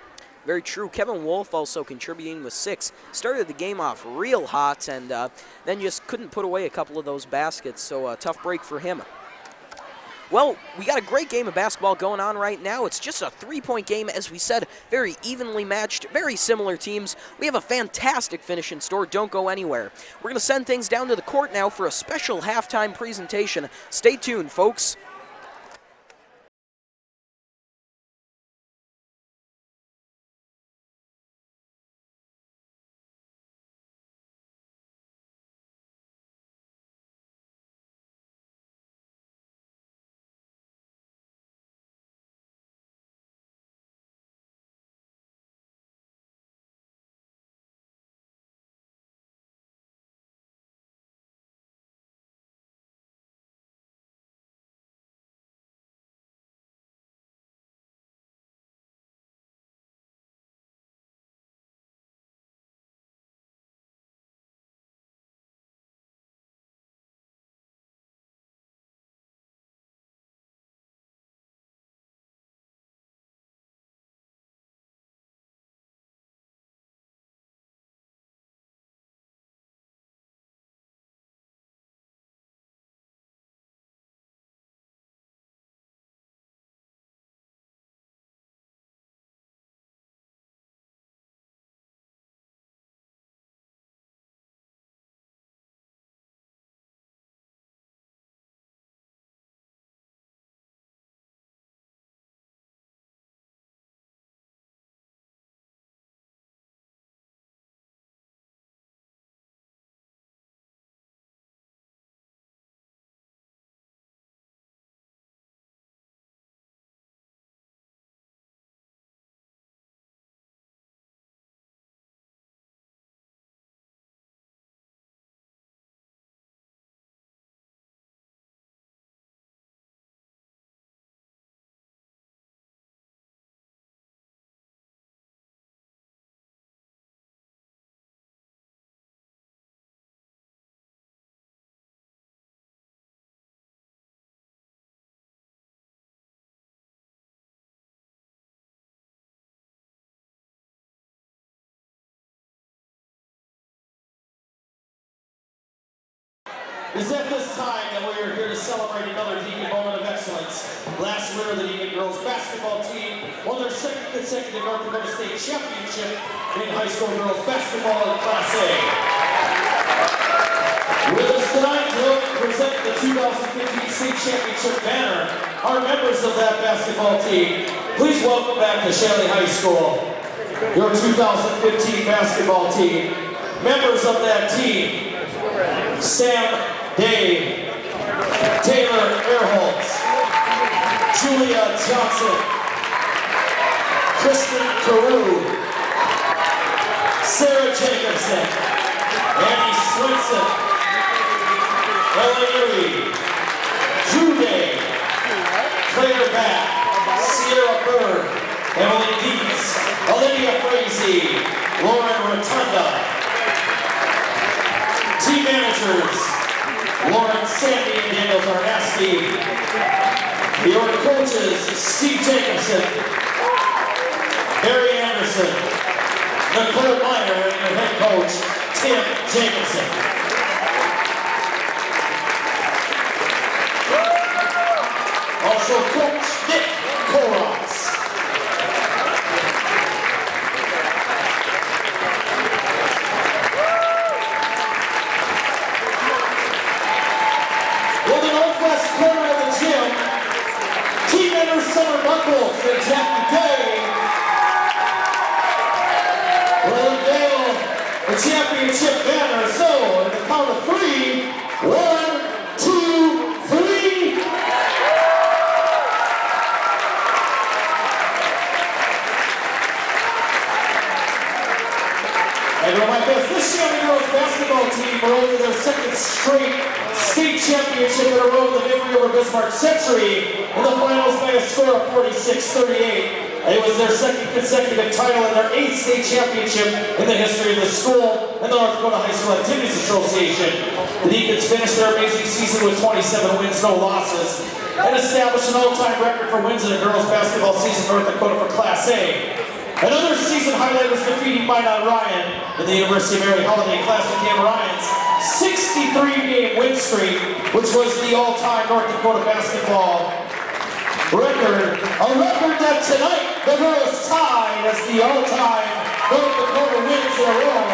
Very true. Kevin Wolf also contributing with 6. Started the game off real hot and then just couldn't put away a couple of those baskets, so a tough break for him. Well, we got a great game of basketball going on right now. It's just a 3-point game, as we said, very evenly matched, very similar teams. We have a fantastic finish in store. Don't go anywhere. We're going to send things down to the court now for a special halftime presentation. Stay tuned, folks. It's at this time that we are here to celebrate another Deacon moment of excellence. Last winter, the Deacon girls basketball team won their second consecutive North Dakota State Championship in high school girls basketball in Class A. With us tonight to present the 2015 championship banner are members of that basketball team. Please welcome back to Shanley High School, your 2015 basketball team. Members of that team, Sam Day, Taylor Airholtz, Julia Johnson, Kristen Carew, Sarah Jacobson, Annie Swinson, Ellen Erie, Drew Day, Claire Back, Sierra Bird, Emily Dietz, Olivia Frazee, Lauren Rotunda. Team managers, Lauren Sandy and Daniel Tarnasky. Your coaches, Steve Jacobson, Barry Anderson, Nicole Meyer, and your head coach, Tim Jacobson. Also, Coach Nick Koros. Well, the northwest corner of the gym, team members Summer Buckles and Jackie Day will unveil the championship banner. So, at the count of 3, 1, 2, 3. And remind us, this Shanley girls basketball team are over their second straight state championship in a row in the victory over Bismarck Century in the finals by a score of 46-38. It was their second consecutive title and their 8th state championship in the history of the school and the North Dakota High School Activities Association. The Deacons finished their amazing season with 27 wins, no losses, and established an all-time record for wins in a girls basketball season in North Dakota for Class A. Another season highlight was defeating Minot Ryan in the University of Mary Holiday Classic Game Ryan's 63-game win streak, which was the all-time North Dakota basketball record. A record that tonight the girls tied as the all-time North Dakota wins in a row.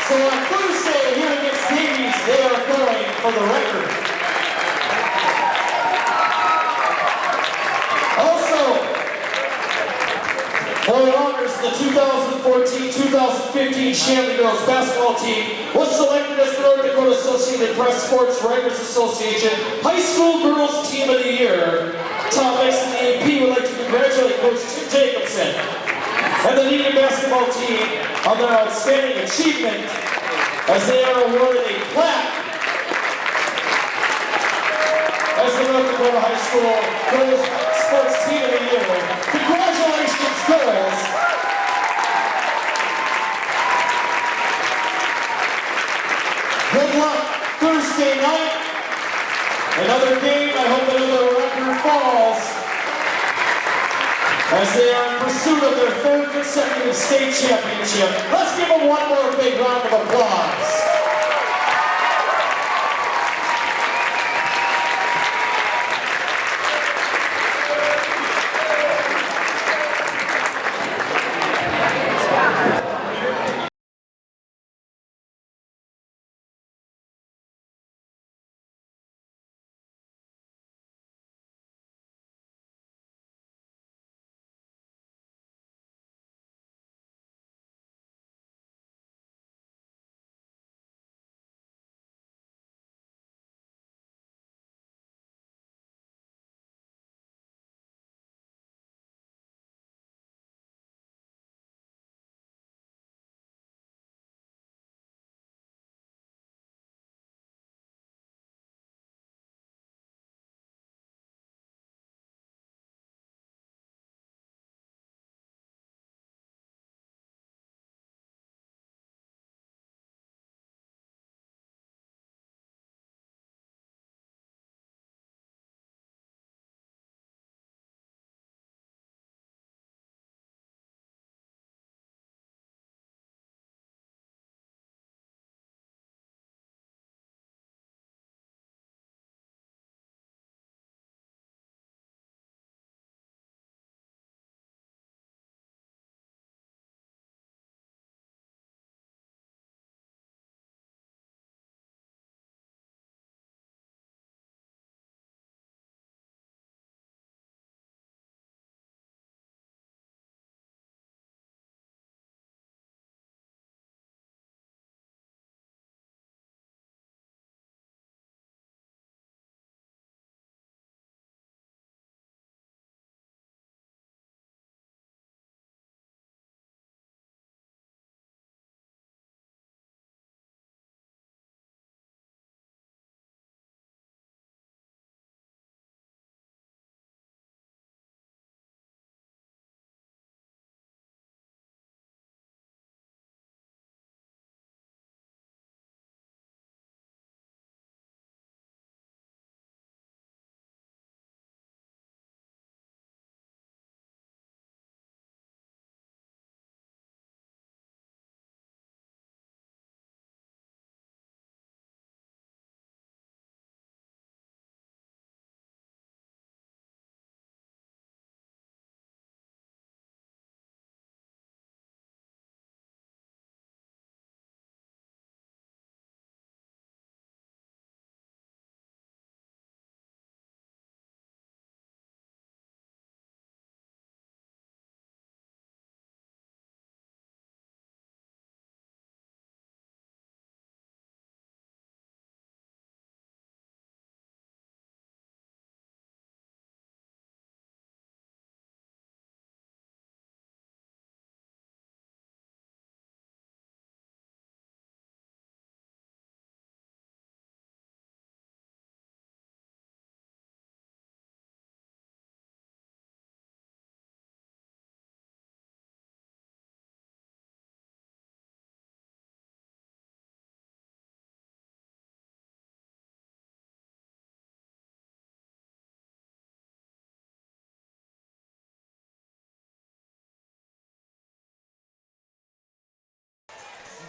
So on Thursday here against Davies, they are going for the record. For honors, the 2014-2015 Shanley girls basketball team was selected as the North Dakota Associated Press Sports Writers Association High School Girls Team of the Year. Tom Mason, the AP, would like to congratulate Coach Tim Jacobson and the Deacon basketball team on their outstanding achievement as they are awarded a plaque as the North Dakota High School Girls Sports Team of the Year. Congratulations, girls! Good luck Thursday night. Another game. I hope another record falls as they are in pursuit of their 3rd consecutive state championship. Let's give them one more big round of applause.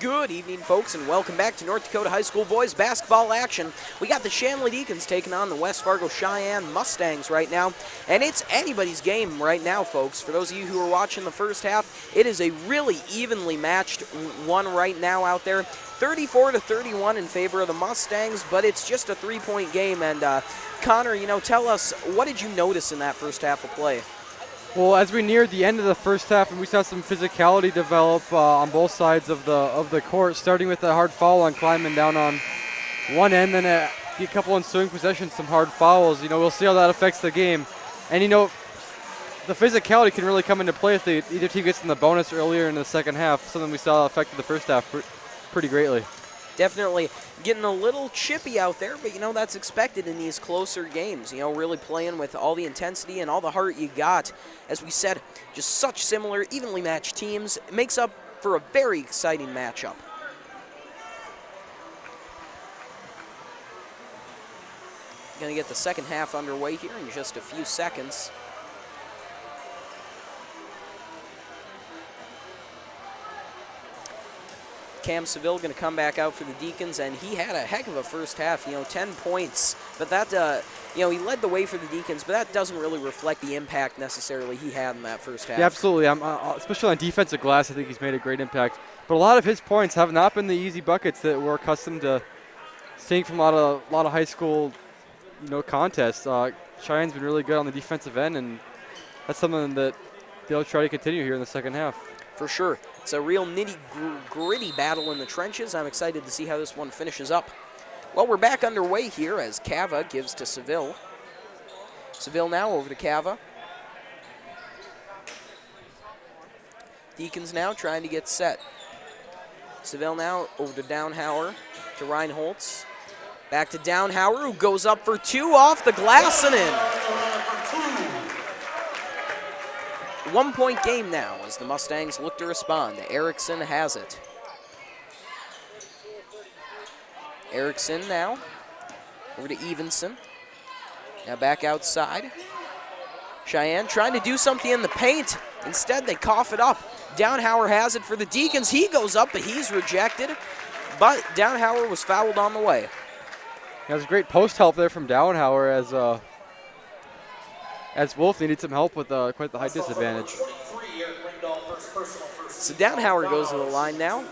Good evening, folks, and welcome back to North Dakota High School boys basketball action. We got the Shanley Deacons taking on the West Fargo Sheyenne Mustangs right now, and it's anybody's game right now, folks. For those of you who are watching the first half, it is a really evenly matched one right now out there. 34-31 in favor of the Mustangs, but it's just a three-point game. And Connor, tell us, what did you notice in that first half of play? Well, as we neared the end of the first half, and we saw some physicality develop on both sides of the court, starting with a hard foul on Kleinman down on one end, then a couple ensuing possessions, some hard fouls. We'll see how that affects the game. And, the physicality can really come into play if either team gets in the bonus earlier in the second half, something we saw affected the first half pretty greatly. Definitely getting a little chippy out there, but that's expected in these closer games. Really playing with all the intensity and all the heart you got. As we said, just such similar, evenly matched teams. It makes up for a very exciting matchup. Going to get the second half underway here in just a few seconds. Cam Seville going to come back out for the Deacons, and he had a heck of a first half, 10 points. But that, he led the way for the Deacons, but that doesn't really reflect the impact necessarily he had in that first half. Yeah, absolutely. Especially on defensive glass, I think he's made a great impact. But a lot of his points have not been the easy buckets that we're accustomed to seeing from a lot of high school, contests. Cheyenne's been really good on the defensive end, and that's something that they'll try to continue here in the second half. For sure. It's a real nitty-gritty battle in the trenches. I'm excited to see how this one finishes up. Well, we're back underway here as Cava gives to Seville. Seville now over to Cava. Deacons now trying to get set. Seville now over to Downhauer, to Reinholtz. Back to Downhauer, who goes up for two off the glass and in. 1 point game now as the Mustangs look to respond. Erickson has it. Erickson now over to Evenson. Now back outside. Sheyenne trying to do something in the paint. Instead, they cough it up. Downhauer has it for the Deacons. He goes up, but he's rejected. But Downhauer was fouled on the way. That was great post help there from Downhauer as Wolf needed some help with quite the height disadvantage. So Downhauer goes to the line now.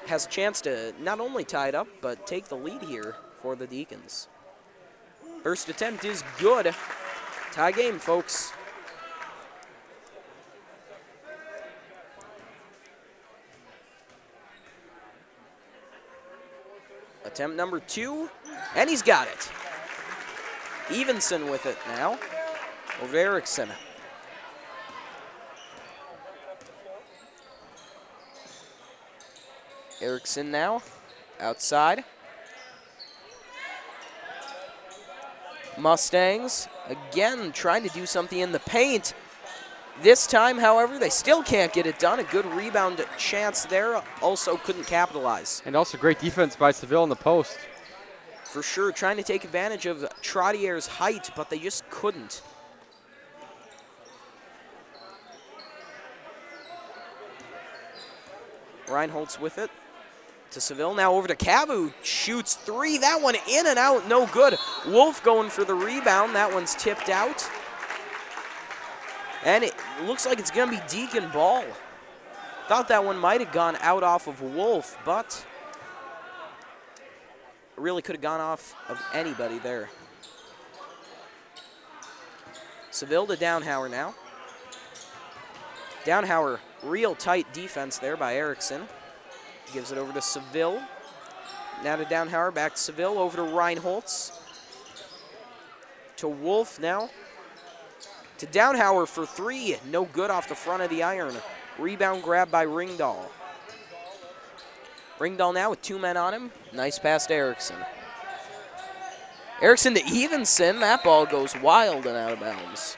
Has a chance to not only tie it up, but take the lead here for the Deacons. First attempt is good. Tie game, folks. Attempt number two, and he's got it. Evenson with it now. Over Erickson. Erickson now, outside. Mustangs, again, trying to do something in the paint. This time, however, they still can't get it done. A good rebound chance there, also couldn't capitalize. And also great defense by Seville in the post. For sure, trying to take advantage of Trottier's height, but they just couldn't. Reinholtz with it to Seville. Now over to Cavu. Shoots three. That one in and out. No good. Wolf going for the rebound. That one's tipped out. And it looks like it's going to be Deacon ball. Thought that one might have gone out off of Wolf, but really could have gone off of anybody there. Seville to Downhauer now. Downhauer, real tight defense there by Erickson. Gives it over to Seville. Now to Downhauer, back to Seville, over to Reinholtz. To Wolf now. To Downhauer for three. No good off the front of the iron. Rebound grab by Ringdahl. Ringdahl now with two men on him. Nice pass to Erickson. Erickson to Evenson. That ball goes wild and out of bounds.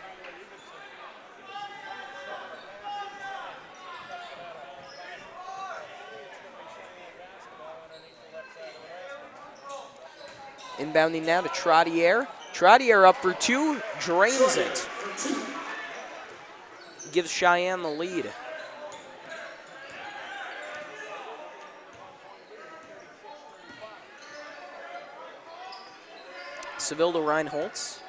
Inbounding now to Trottier. Trottier up for two, drains it. Gives Sheyenne the lead. Seville to Reinholtz.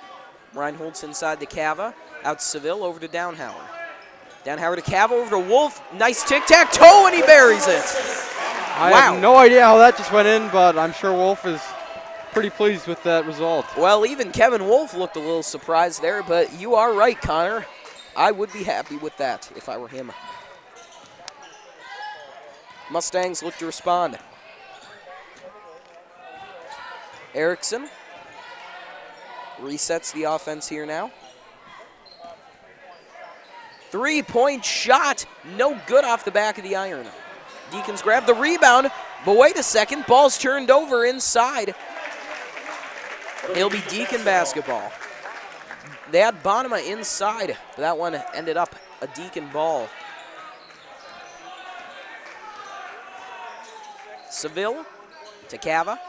Reinholtz inside to Cava. Out to Seville, over to Downhauer. Downhauer to Cava, over to Wolf. Nice tic-tac-toe, and he buries it. I Wow. have no idea how that just went in, but I'm sure Wolf is pretty pleased with that result. Well, even Kevin Wolf looked a little surprised there, but you are right, Connor. I would be happy with that if I were him. Mustangs look to respond. Erickson resets the offense here now. 3-point shot, no good off the back of the iron. Deacons grab the rebound, but wait a second, ball's turned over inside. It'll be Deacon basketball. They had Bonema inside, but that one ended up a Deacon ball. Seville to Cava.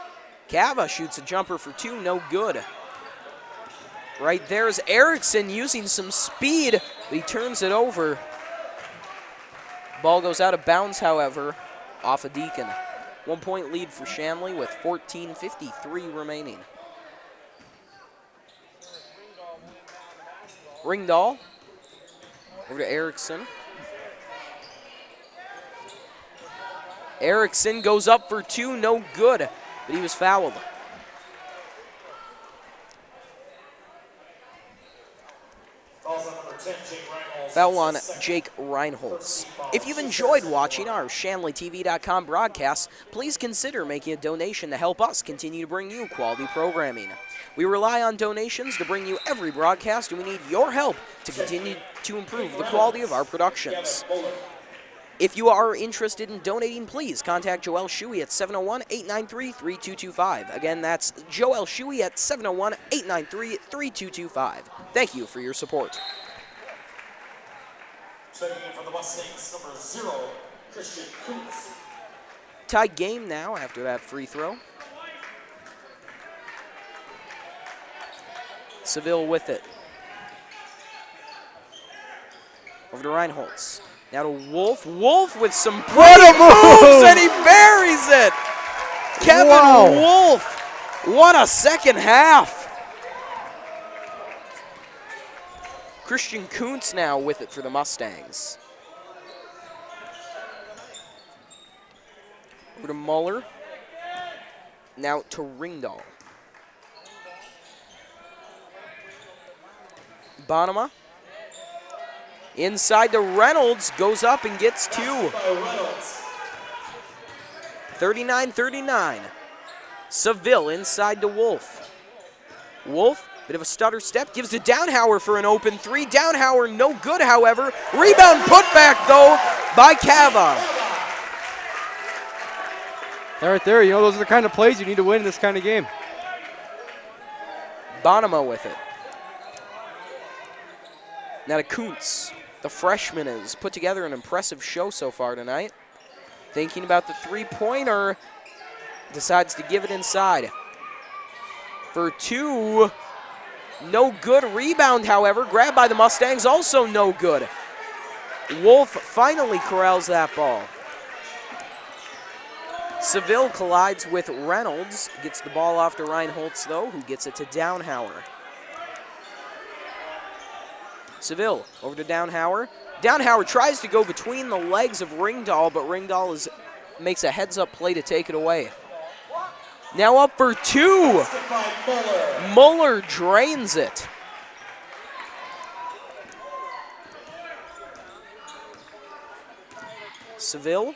Cava shoots a jumper for 2, no good. Right there is Erickson using some speed, but he turns it over. Ball goes out of bounds, however, off a Deacon. 1-point lead for Shanley with 14:53 remaining. Ringdahl over to Erickson. Erickson goes up for 2, no good, but he was fouled. Foul on Jake Reinholtz. If you've enjoyed watching our ShanleyTV.com broadcasts, please consider making a donation to help us continue to bring you quality programming. We rely on donations to bring you every broadcast, and we need your help to continue to improve the quality of our productions. If you are interested in donating, please contact Joel Shuey at 701-893-3225. Again, that's Joel Shuey at 701-893-3225. Thank you for your support. Checking in for the Mustangs, number 0, Christian Kuntz. Tied game now after that free throw. Seville with it. Over to Reinholtz. Now to Wolf. Wolf with some pretty moves, and he buries it. Kevin Wolf. What a second half. Christian Kuntz now with it for the Mustangs. Over to Muller. Now to Ringdahl. Bonema. Inside to Reynolds, goes up and gets 2. 39-39. Seville inside to Wolf. Wolf, bit of a stutter step, gives to Downhauer for an open 3. Downhauer no good, however. Rebound put back, though, by Cava. Right there, you know, those are the kind of plays you need to win in this kind of game. Bonema with it. Now to Kuntz. The freshman has put together an impressive show so far tonight. Thinking about the three-pointer, decides to give it inside. For 2, no good. Rebound, however, grabbed by the Mustangs, also no good. Wolf finally corrals that ball. Seville collides with Reynolds, gets the ball off to Reinholtz, though, who gets it to Downhauer. Seville over to Downhauer. Downhauer tries to go between the legs of Ringdahl, but Ringdahl makes a heads-up play to take it away. Now up for 2. Muller drains it. Seville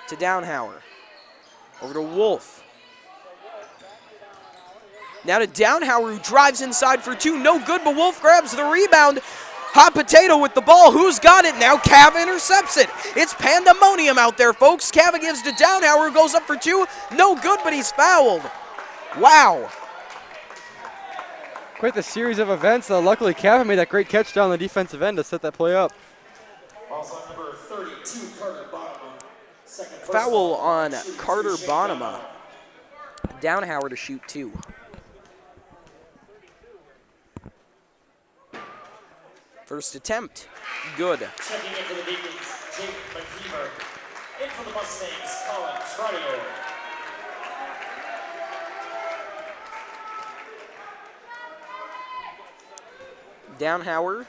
to Downhauer. Over to Wolf. Now to Downhauer, who drives inside for 2. No good, but Wolf grabs the rebound. Hot potato with the ball. Who's got it now? Cava intercepts it. It's pandemonium out there, folks. Cava gives to Downhauer, who goes up for 2. No good, but he's fouled. Wow. Quite the series of events. Luckily, Cava made that great catch down the defensive end to set that play up. Also number 32, Carter Bonema. Foul on Carter Bonema. Downhauer to shoot 2. First attempt, good. Checking in for the Deacons, Jake McKeever. In for the Mustangs, Colin Trodio. Downhauer.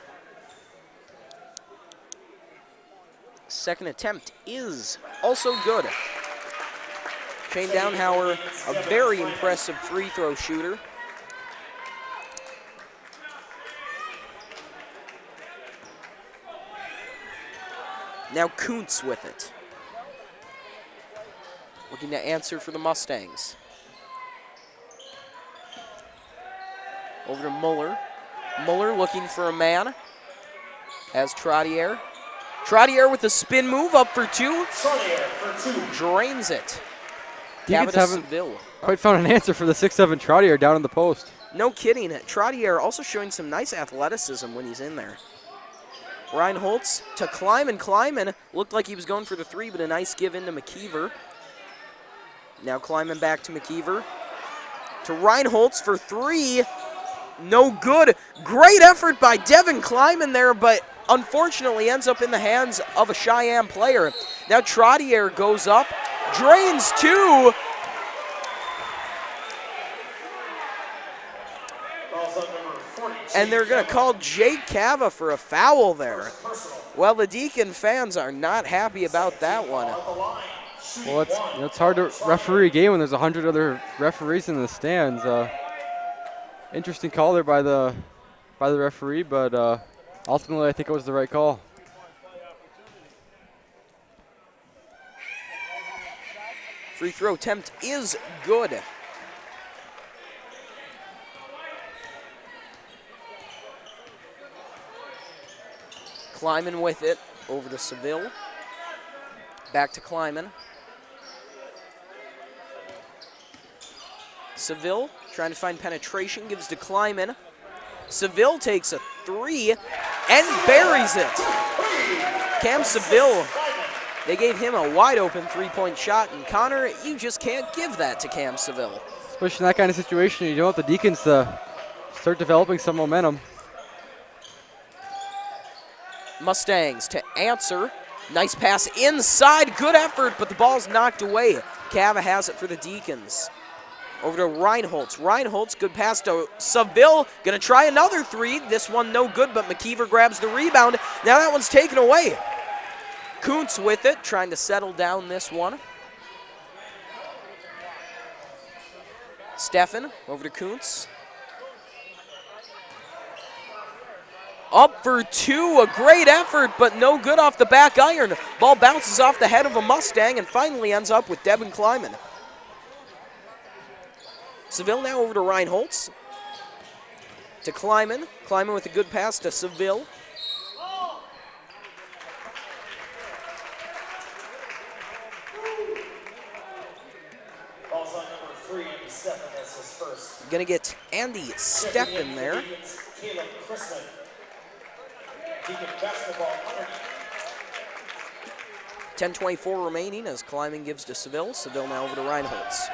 Second attempt is also good. Shane Downhauer, a very impressive free throw shooter. Now Kuntz with it. Looking to answer for the Mustangs. Over to Muller. Muller looking for a man. As Trottier. Trottier with a spin move up for two. Drains it. Deacons Cavita haven't Seville. quite found an answer for the 6'7" Trottier down in the post. No kidding. Trottier also showing some nice athleticism when he's in there. Reinholtz to Kleiman. Kleiman looked like he was going for the three, but a nice give in to McKeever. Now Kleiman back to McKeever. To Reinholtz for three. No good. Great effort by Devin Kleiman there, but unfortunately ends up in the hands of a Cheyenne player. Now Trottier goes up, drains two. And they're going to call Jake Cava for a foul there. Well, the Deacon fans are not happy about that one. Well, it's hard to referee a game when there's 100 other referees in the stands. Interesting call there by the referee, but ultimately I think it was the right call. Free throw attempt is good. Kleiman with it, over to Seville. Back to Kleiman. Seville trying to find penetration, gives to Kleiman. Seville takes a three and buries it. Cam Seville, they gave him a wide open three-point shot, and Connor, you just can't give that to Cam Seville. Especially in that kind of situation, you don't want the Deacons to start developing some momentum. Mustangs to answer. Nice pass inside, good effort, but the ball's knocked away. Cava has it for the Deacons. Over to Reinholtz. Reinholtz, good pass to Seville. Gonna try another three. This one no good, but McKeever grabs the rebound. Now that one's taken away. Kuntz with it, trying to settle down this one. Steffen over to Kuntz. Up for two, a great effort, but no good off the back iron. Ball bounces off the head of a Mustang and finally ends up with Devin Kleiman. Seville now over to Reinholtz. To Kleiman. Kleiman with a good pass to Seville. Ball's on number 3, Andy Steffen, that's his first. Gonna get Andy Steffen there. Caleb Chrisman. Deacon basketball underneath. 10:24 remaining as Kleiman gives to Seville. Seville now over to Reinholtz.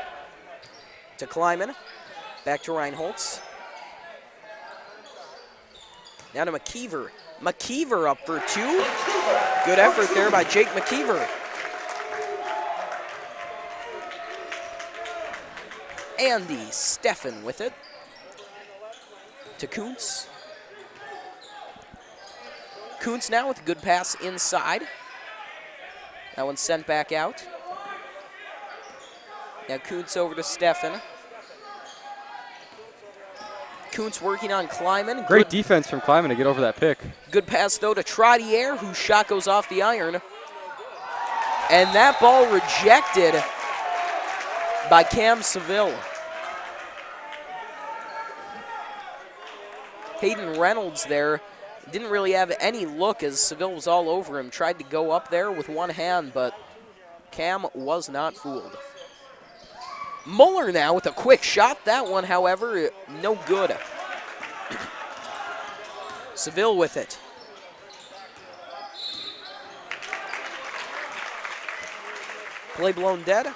To Kleiman. Back to Reinholtz. Now to McKeever. McKeever up for two. Good effort there by Jake McKeever. Andy Steffen with it. To Kuntz. Kuntz now with a good pass inside. That one's sent back out. Now Kuntz over to Steffen. Kuntz working on Kleiman. Great defense from Kleiman to get over that pick. Good pass, though, to Trottier, whose shot goes off the iron. And that ball rejected by Cam Seville. Hayden Reynolds there didn't really have any look as Seville was all over him. Tried to go up there with one hand, but Cam was not fooled. Muller now with a quick shot. That one, however, no good. Seville with it. Play blown dead.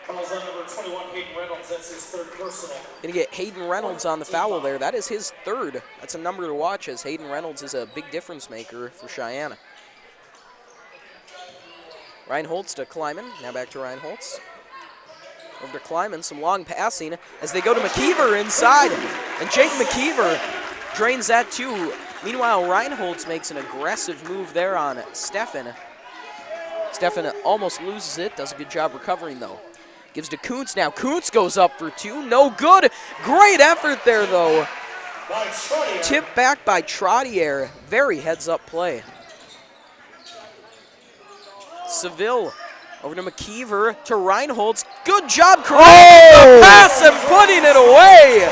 Fouls on number 21, Hayden Reynolds. That's his third personal. Gonna get Hayden Reynolds on the foul there. That is his third. That's a number to watch as Hayden Reynolds is a big difference maker for Cheyenne. Reinholtz to Kleiman. Now back to Reinholtz. Over to Kleiman. Some long passing as they go to McKeever inside. And Jake McKeever drains that too. Meanwhile, Reinholtz makes an aggressive move there on Stefan. Stefan almost loses it, does a good job recovering though. Gives to Kuntz now. Kuntz goes up for two, no good. Great effort there though. Tipped back by Trottier. Very heads-up play. Seville over to McKeever to Reinholtz. Good job correcting the pass and putting it away.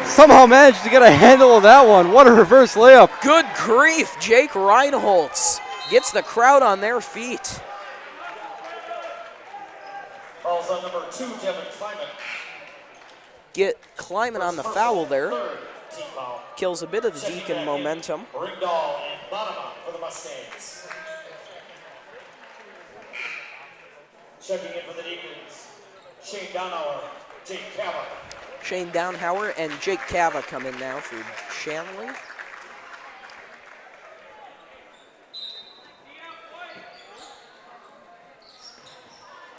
Somehow managed to get a handle of that one. What a reverse layup. Good grief, Jake Reinholtz gets the crowd on their feet. Falls on number 2, Devin Kleiman. Get Kleiman on the foul there. Third team foul. Kills a bit of the Checking Deacon back in, momentum. Ringdahl and Bonema for the Mustangs. Checking in for the Deacons, Shane Donauer, Jake Cava. Shane Downhauer and Jake Cava come in now for Shanley.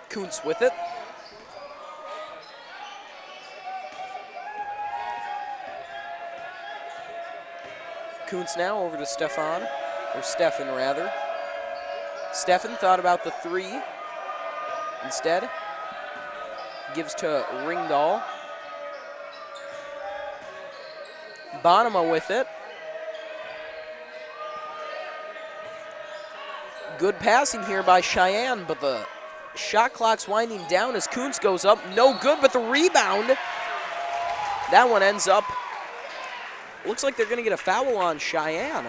Kuntz with it. Kuntz now over to Stefan rather. Stefan thought about the three. Instead, gives to Ringdahl. Bonema with it. Good passing here by Cheyenne, but the shot clock's winding down as Kuntz goes up. No good, but the rebound. That one ends up, looks like they're going to get a foul on Cheyenne.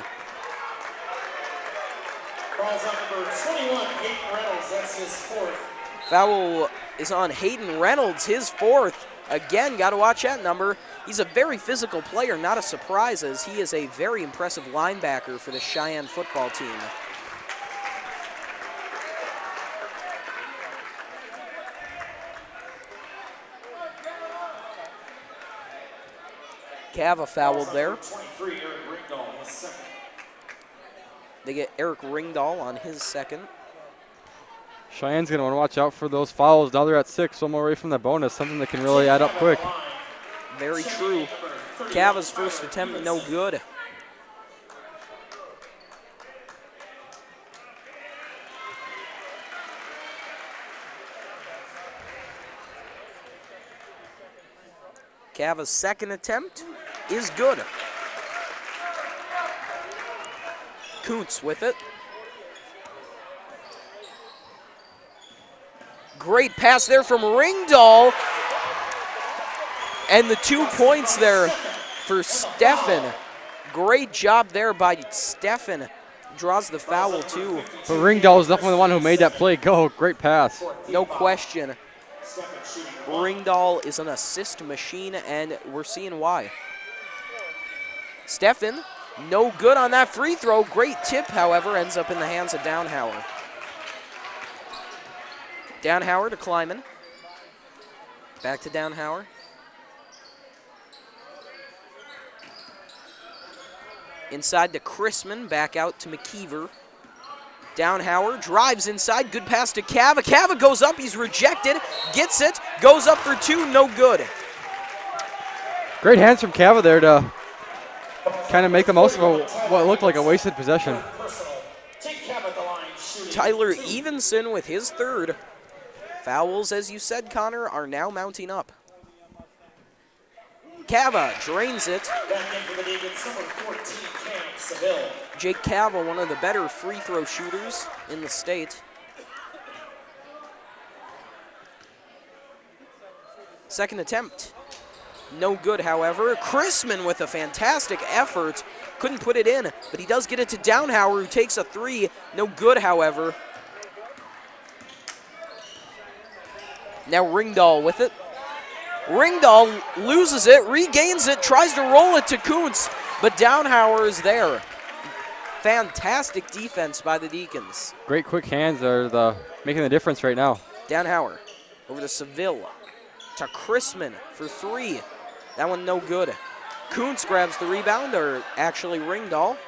Falls on number 21, Hayden Reynolds. That's his fourth. Foul is on Hayden Reynolds, his fourth. Again, got to watch that number. He's a very physical player, not a surprise, as he is a very impressive linebacker for the Cheyenne football team. Cava fouled there. 23, Eric Ringdahl, his second. They get Eric Ringdahl on his second. Cheyenne's going to want to watch out for those fouls. Now they're at 6, one more away from the bonus, something that can really add up quick. Very true. Cava's first attempt, no good. Cava's second attempt is good. Kuntz with it. Great pass there from Ringdahl. And the 2 points there for Stefan. Great job there by Stefan. Draws the foul too. But Ringdahl is definitely the one who made that play go. Great pass. No question. Ringdahl is an assist machine, and we're seeing why. Stefan, no good on that free throw. Great tip, however, ends up in the hands of Downhauer. Downhauer to Kleiman. Back to Downhauer. Inside to Chrisman, back out to McKeever. Downhauer drives inside, good pass to Cava. Cava goes up, he's rejected, gets it, goes up for two, no good. Great hands from Cava there to kind of make the most of what looked like a wasted possession. Tyler Evenson with his third. Fouls, as you said, Connor, are now mounting up. Cava drains it. Jake Cava, one of the better free throw shooters in the state. Second attempt, no good, however. Chrisman with a fantastic effort. Couldn't put it in, but he does get it to Downhauer, who takes a three. No good, however. Now Ringdahl with it. Ringdahl loses it, regains it, tries to roll it to Kuntz, but Downhauer is there. Fantastic defense by the Deacons. Great quick hands are making the difference right now. Downhauer over to Seville, to Chrisman for three. That one no good. Kuntz grabs the rebound, or actually Ringdahl.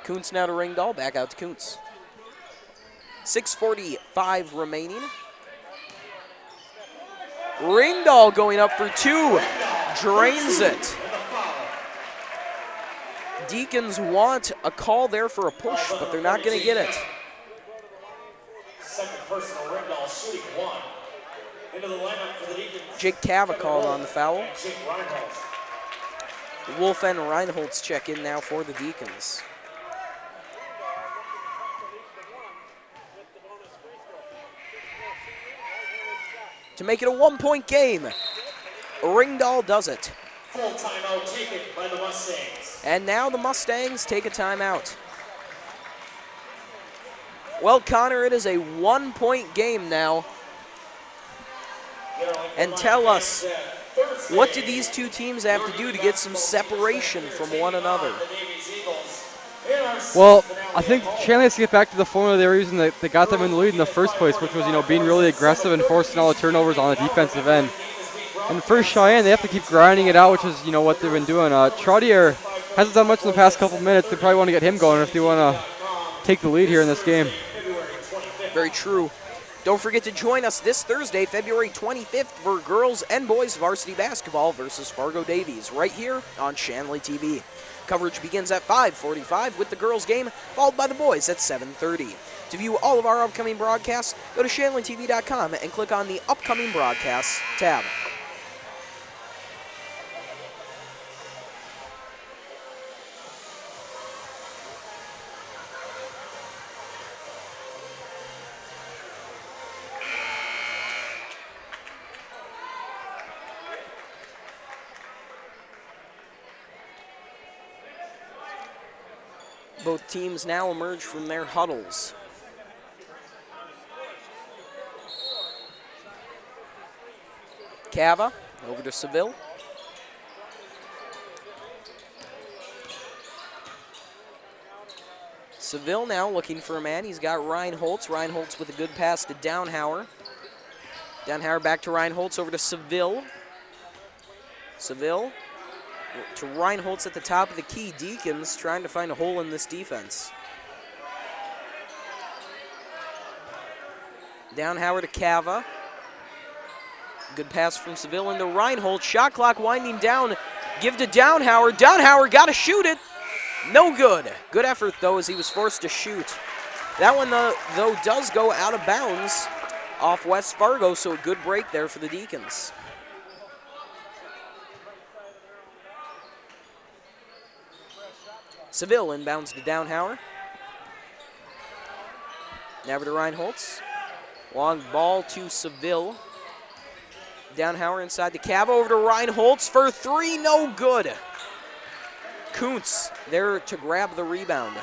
Kuntz now to Ringdahl, back out to Kuntz. 6:45 remaining. Ringdahl going up for two, drains it. Deacons want a call there for a push, but they're not going to get it. Second personal Ringdahl shooting one. Into the lineup for the Deacons. Jake Cava called on the foul. Jake Reinholz. Wolf and Reinholtz check in now for the Deacons. To make it a 1-point game, Ringdahl does it. Full timeout taken by the Mustangs. And now the Mustangs take a timeout. Well, Connor, it is a 1-point game now. And tell us, what do these two teams have to do to get some separation from one another? Well, I think Shanley has to get back to the formula they were using that got them in the lead in the first place, which was, being really aggressive and forcing all the turnovers on the defensive end. And for Sheyenne, they have to keep grinding it out, which is, what they've been doing. Trottier hasn't done much in the past couple minutes. They probably want to get him going if they want to take the lead here in this game. Very true. Don't forget to join us this Thursday, February 25th, for girls and boys varsity basketball versus Fargo Davies, right here on Shanley TV. Coverage begins at 5:45 with the girls game, followed by the boys at 7:30. To view all of our upcoming broadcasts, go to shanleytv.com and click on the Upcoming Broadcasts tab. Both teams now emerge from their huddles. Cava over to Seville. Seville now looking for a man. He's got Reinholtz. Reinholtz with a good pass to Downhauer. Downhauer back to Reinholtz, over to Seville. Seville to Reinholtz at the top of the key. Deacons trying to find a hole in this defense. Downhauer to Cava. Good pass from Seville into Reinholtz. Shot clock winding down. Give to Downhauer. Downhauer got to shoot it. No good. Good effort, though, as he was forced to shoot. That one, though, does go out of bounds off West Fargo, so a good break there for the Deacons. Seville inbounds to Downhauer. Now to Reinholtz. Long ball to Seville. Downhauer inside the Cava, over to Reinholtz for three, no good. Kuntz there to grab the rebound.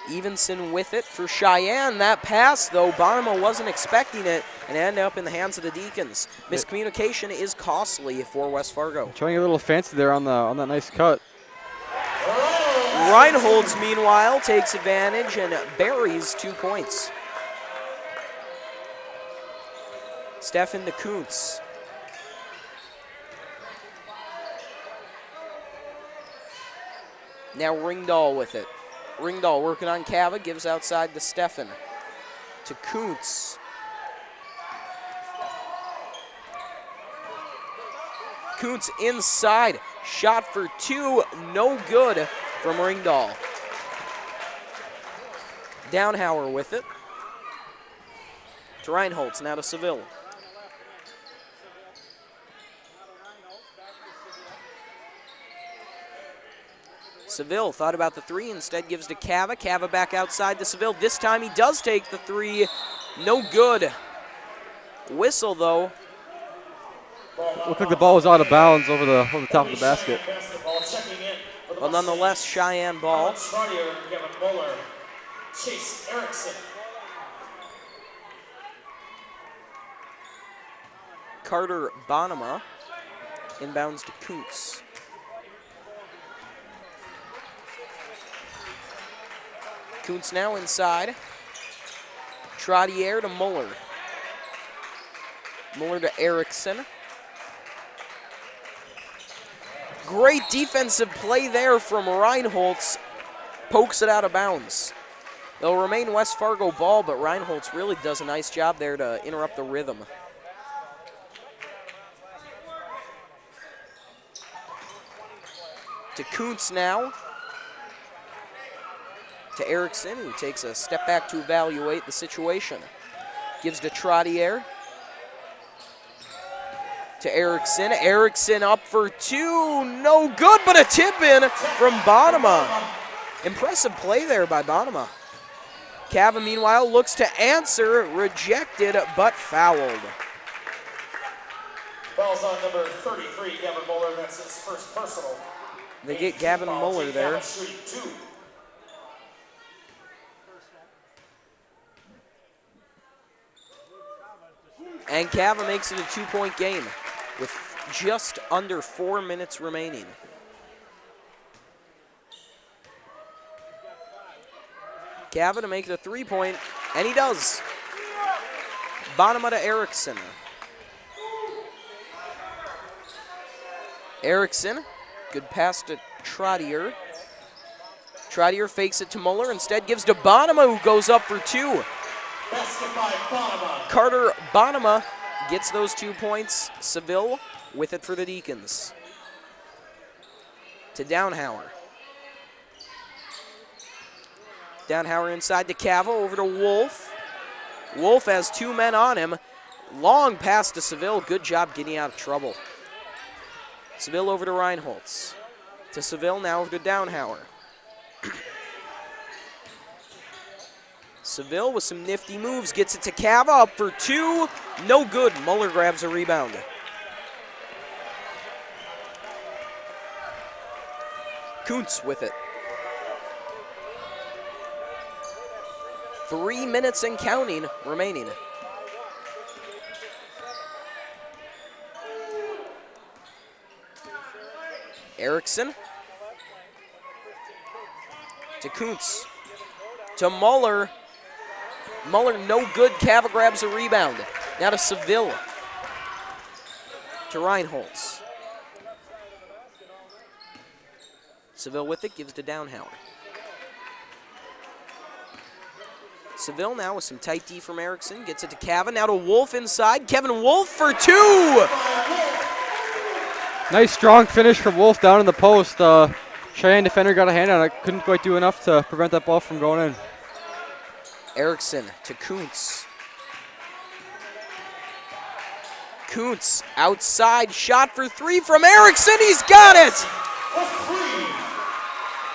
Evenson with it for Sheyenne. That pass, though, Barma wasn't expecting it and ended up in the hands of the Deacons. Miscommunication is costly for West Fargo. Showing a little fancy there on that nice cut. Reinholtz, meanwhile, takes advantage and buries 2 points. Stefan to Kuntz. Now Ringdahl with it. Ringdahl working on Cava, gives outside to Stefan. To Kuntz. Kuntz inside. Shot for two, no good from Ringdahl. Downhauer with it. To Reinholtz, now to Seville. Seville thought about the three, instead gives to Cava. Cava back outside to Seville. This time he does take the three. No good. Whistle, though. Looked like the ball was out of bounds over the top of the basket. Well, nonetheless, Sheyenne ball. Chase Erickson. Carter Bonema inbounds to Kuntz. Kuntz now inside. Trottier to Muller. Muller to Erickson. Great defensive play there from Reinholtz. Pokes it out of bounds. They'll remain West Fargo ball, but Reinholtz really does a nice job there to interrupt the rhythm. To Kuntz now. To Erickson, who takes a step back to evaluate the situation. Gives to Trottier. To Erickson. Erickson up for two. No good, but a tip in from Bonema. Impressive play there by Bonema. Cava, meanwhile, looks to answer. Rejected, but fouled. Fouls on number 33, Gavin Muller. That's his first personal. They get Gavin Muller there. And Cava makes it a 2-point game with just under 4 minutes remaining. Cava to make it a 3-point, and he does. Bonema to Erickson. Erickson, good pass to Trottier. Trottier fakes it to Muller, instead gives to Bonema, who goes up for two. Basket by Bonema. Carter Bonema gets those 2 points. Seville with it for the Deacons. To Downhauer. Downhauer inside to Cava, over to Wolf. Wolf has 2 men on him. Long pass to Seville. Good job getting out of trouble. Seville over to Reinholtz. To Seville, now over to Downhauer. Seville with some nifty moves, gets it to Cava, up for two. No good. Muller grabs a rebound. Kuntz with it. 3 minutes and counting remaining. Erickson. To Kuntz. To Muller. Muller no good. Cava grabs a rebound. Now to Seville. To Reinholtz. Seville with it, gives to Downhauer. Seville now with some tight D from Erickson. Gets it to Cava. Now to Wolf inside. Kevin Wolf for two. Nice strong finish from Wolf down in the post. Cheyenne defender got a hand on it. Couldn't quite do enough to prevent that ball from going in. Erickson to Kuntz. Kuntz outside, shot for three from Erickson. He's got it!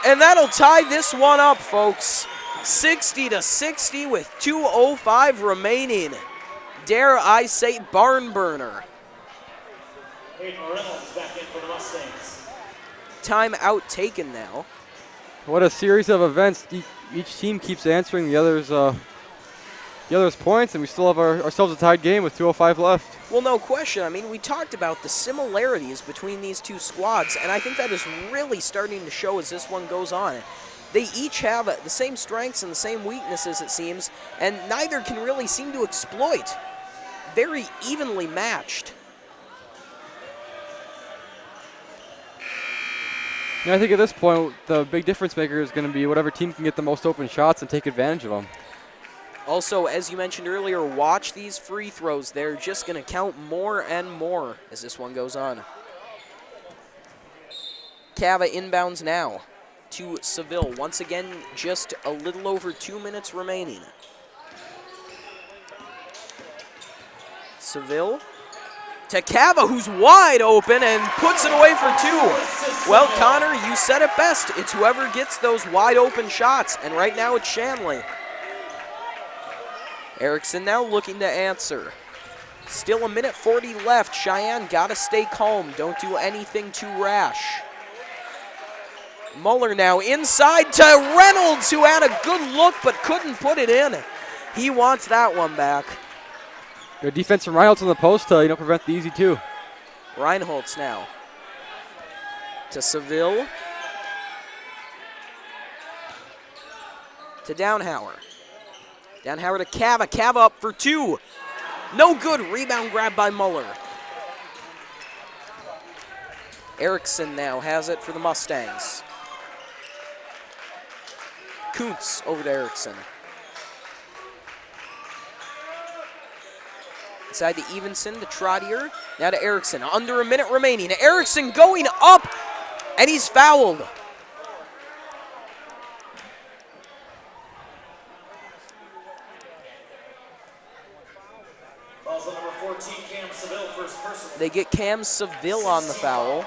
And that'll tie this one up, folks. 60-60 with 2:05 remaining. Dare I say barn burner. Hayden Reynolds back in for the Mustangs. Timeout taken now. What a series of events. Each team keeps answering the other's points, and we still have ourselves a tied game with 2:05 left. Well, no question. I mean, we talked about the similarities between these two squads, and I think that is really starting to show as this one goes on. They each have the same strengths and the same weaknesses, it seems, and neither can really seem to exploit. Very evenly matched. I think at this point, the big difference maker is going to be whatever team can get the most open shots and take advantage of them. Also, as you mentioned earlier, watch these free throws. They're just going to count more and more as this one goes on. Cava inbounds now to Seville. Once again, just a little over 2 minutes remaining. Seville to Cava, who's wide open and puts it away for two. Well, Connor, you said it best. It's whoever gets those wide open shots, and right now it's Shanley. Erickson now looking to answer. Still 1:40 left. Cheyenne gotta stay calm. Don't do anything too rash. Muller now inside to Reynolds, who had a good look but couldn't put it in. He wants that one back. Good defense from Reinholtz on the post to prevent the easy two. Reinholtz now to Seville. To Downhauer. Downhauer to Cava. Cava up for two. No good. Rebound grab by Muller. Erickson now has it for the Mustangs. Kuntz over to Erickson. Inside to Evenson, to Trottier. Now to Erickson. Under a minute remaining. Erickson going up, and he's fouled. Falls on number 14, Cam Seville, first person. They get Cam Seville on the foul.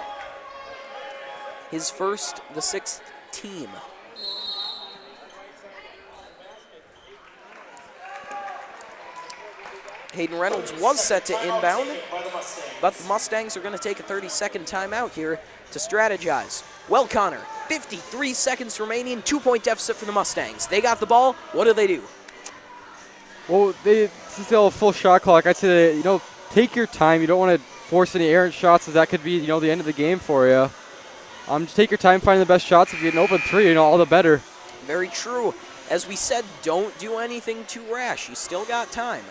His first, the 6th team. Hayden Reynolds was set to inbound, but the Mustangs are going to take a 30-second timeout here to strategize. Well, Connor, 53 seconds remaining, 2-point deficit for the Mustangs. They got the ball. What do? Well, since they'll have a full shot clock, I'd say, take your time. You don't want to force any errant shots, as that could be, the end of the game for you. Just take your time finding the best shots. If you get an open three, all the better. Very true. As we said, don't do anything too rash. You still got time.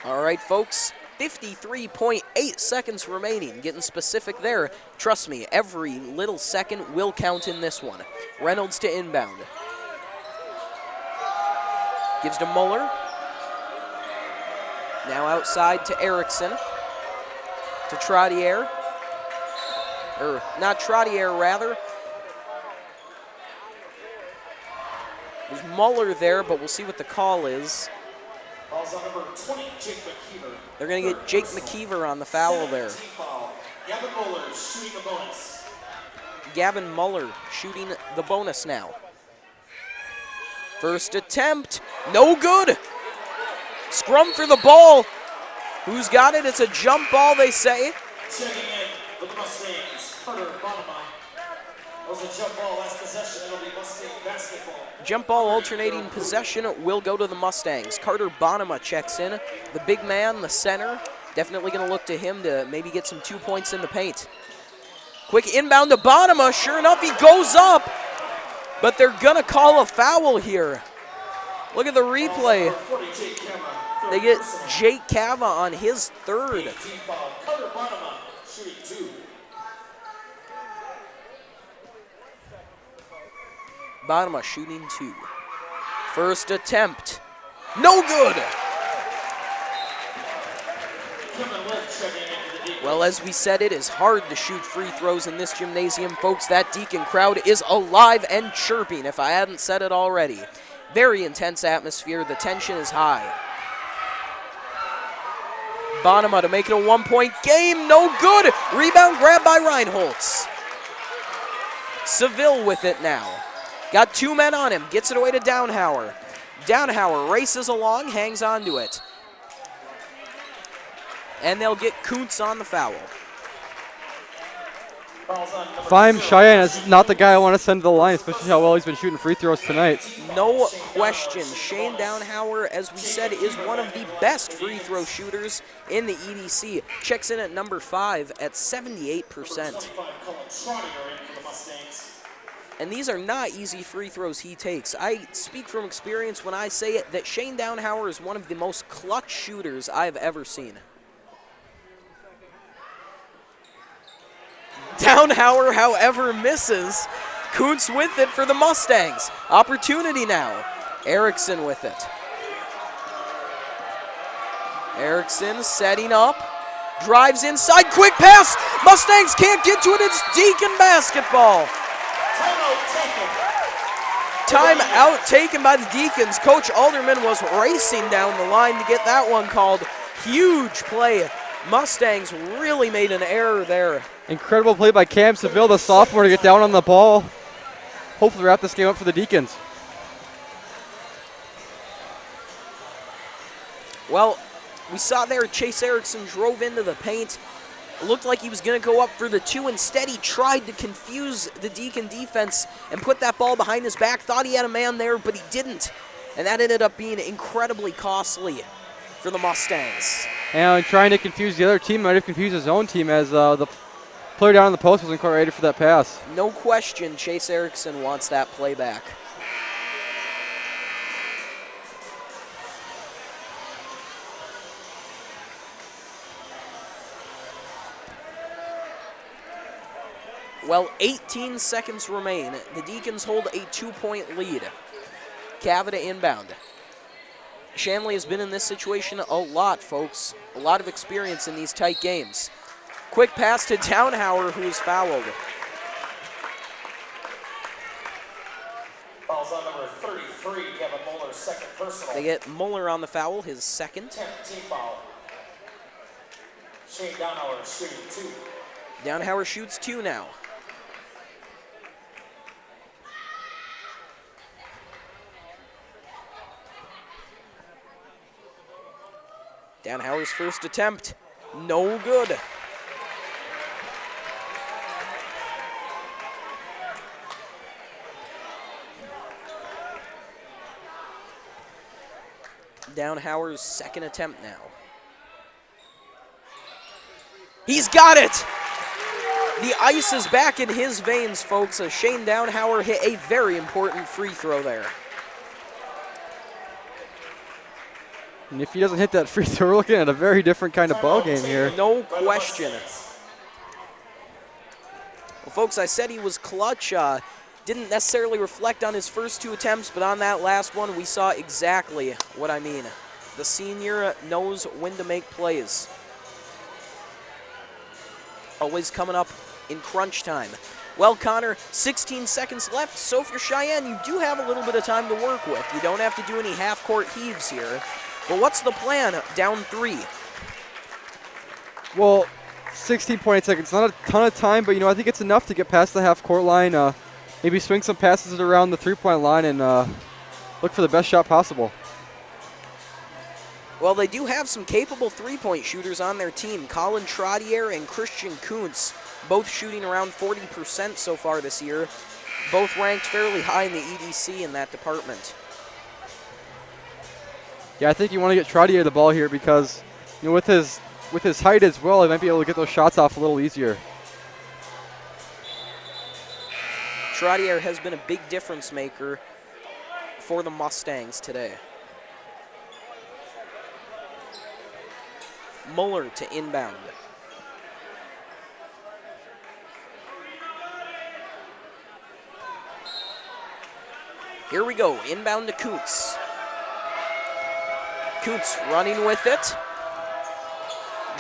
All right, folks, 53.8 seconds remaining. Getting specific there. Trust me, every little second will count in this one. Reynolds to inbound. Gives to Muller. Now outside to Erickson. To Trottier. Or not Trottier, rather. There's Muller there, but we'll see what the call is. Falls on number 20, Jake McKeever. They're going to get Jake McKeever on the foul there. Gavin Muller shooting the bonus. Gavin Muller shooting the bonus now. First attempt, no good. Scrum for the ball. Who's got it? It's a jump ball, they say. Checking in for the Mustangs, Carter Bonema. That was a jump ball last possession. It'll be Mustang basketball. Jump ball alternating possession will go to the Mustangs. Carter Bonema checks in. The big man, the center, definitely going to look to him to maybe get some 2 points in the paint. Quick inbound to Bonema. Sure enough, he goes up, but they're going to call a foul here. Look at the replay. They get Jake Cava on his third. Carter Bonema shooting 2. Bonema shooting 2. First attempt, no good. Well, as we said, it is hard to shoot free throws in this gymnasium, folks. That Deacon crowd is alive and chirping, if I hadn't said it already. Very intense atmosphere. The tension is high. Bonema to make it a 1-point game. No good. Rebound grab by Reinholtz. Seville with it now. Got 2 men on him. Gets it away to Downhauer. Downhauer races along, hangs on to it. And they'll get Kuntz on the foul. If I'm Cheyenne, this is not the guy I want to send to the line, especially how well he's been shooting free throws tonight. No question. Shane Downhauer, as we said, is one of the best free throw shooters in the EDC. Checks in at number 5 at 78%. And these are not easy free throws he takes. I speak from experience when I say it that Shane Downhauer is one of the most clutch shooters I've ever seen. Downhauer, however, misses. Kuntz with it for the Mustangs. Opportunity now. Erickson with it. Erickson setting up. Drives inside. Quick pass. Mustangs can't get to it. It's Deacon basketball. Timeout taken by the Deacons. Coach Alderman was racing down the line to get that one called. Huge play. Mustangs really made an error there. Incredible play by Cam Seville, the sophomore, to get down on the ball. Hopefully wrap this game up for the Deacons. Well, we saw there Chase Erickson drove into the paint. It looked like he was going to go up for the 2. Instead, he tried to confuse the Deacon defense and put that ball behind his back. Thought he had a man there, but he didn't. And that ended up being incredibly costly for the Mustangs. And trying to confuse the other team might have confused his own team, as the player down on the post wasn't quite ready for that pass. No question, Chase Erickson wants that play back. Well, 18 seconds remain. The Deacons hold a 2-point lead. Cavita inbound. Shanley has been in this situation a lot, folks. A lot of experience in these tight games. Quick pass to Downhauer, who is fouled. Fouls on number 33, Kevin Muller, second personal. They get Muller on the foul, his second. 10th team foul. Shane Downhauer shooting 2. Downhauer shoots 2 now. Downhauer's first attempt, no good. Downhauer's second attempt now. He's got it! The ice is back in his veins, folks, as Shane Downhauer hit a very important free throw there. And if he doesn't hit that free throw, we're looking at a very different kind of ball game here. No question. Well, folks, I said he was clutch. Didn't necessarily reflect on his first 2 attempts, but on that last one, we saw exactly what I mean. The senior knows when to make plays. Always coming up in crunch time. Well, Connor, 16 seconds left, so if you're Cheyenne, you do have a little bit of time to work with. You don't have to do any half-court heaves here. But what's the plan down 3? Well, 16.8 seconds, not a ton of time, but I think it's enough to get past the half-court line. Maybe swing some passes around the 3-point line and look for the best shot possible. Well, they do have some capable 3-point shooters on their team. Colin Trottier and Christian Kuntz, both shooting around 40% so far this year. Both ranked fairly high in the EDC in that department. Yeah, I think you want to get Trottier the ball here because, with his height as well, he might be able to get those shots off a little easier. Trottier has been a big difference maker for the Mustangs today. Muller to inbound. Here we go, inbound to Kuntz. Kuntz running with it.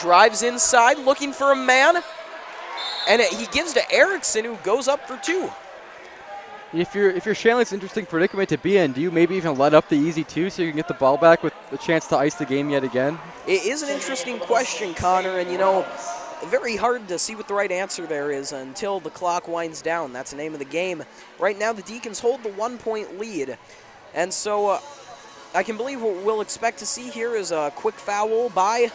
Drives inside, looking for a man. And he gives to Erickson, who goes up for 2. If you're Shanley, it's an interesting predicament to be in. Do you maybe even let up the easy 2 so you can get the ball back with a chance to ice the game yet again? It is an interesting question, Connor, and very hard to see what the right answer there is until the clock winds down. That's the name of the game. Right now, the Deacons hold the 1-point lead, and so I can believe what we'll expect to see here is a quick foul by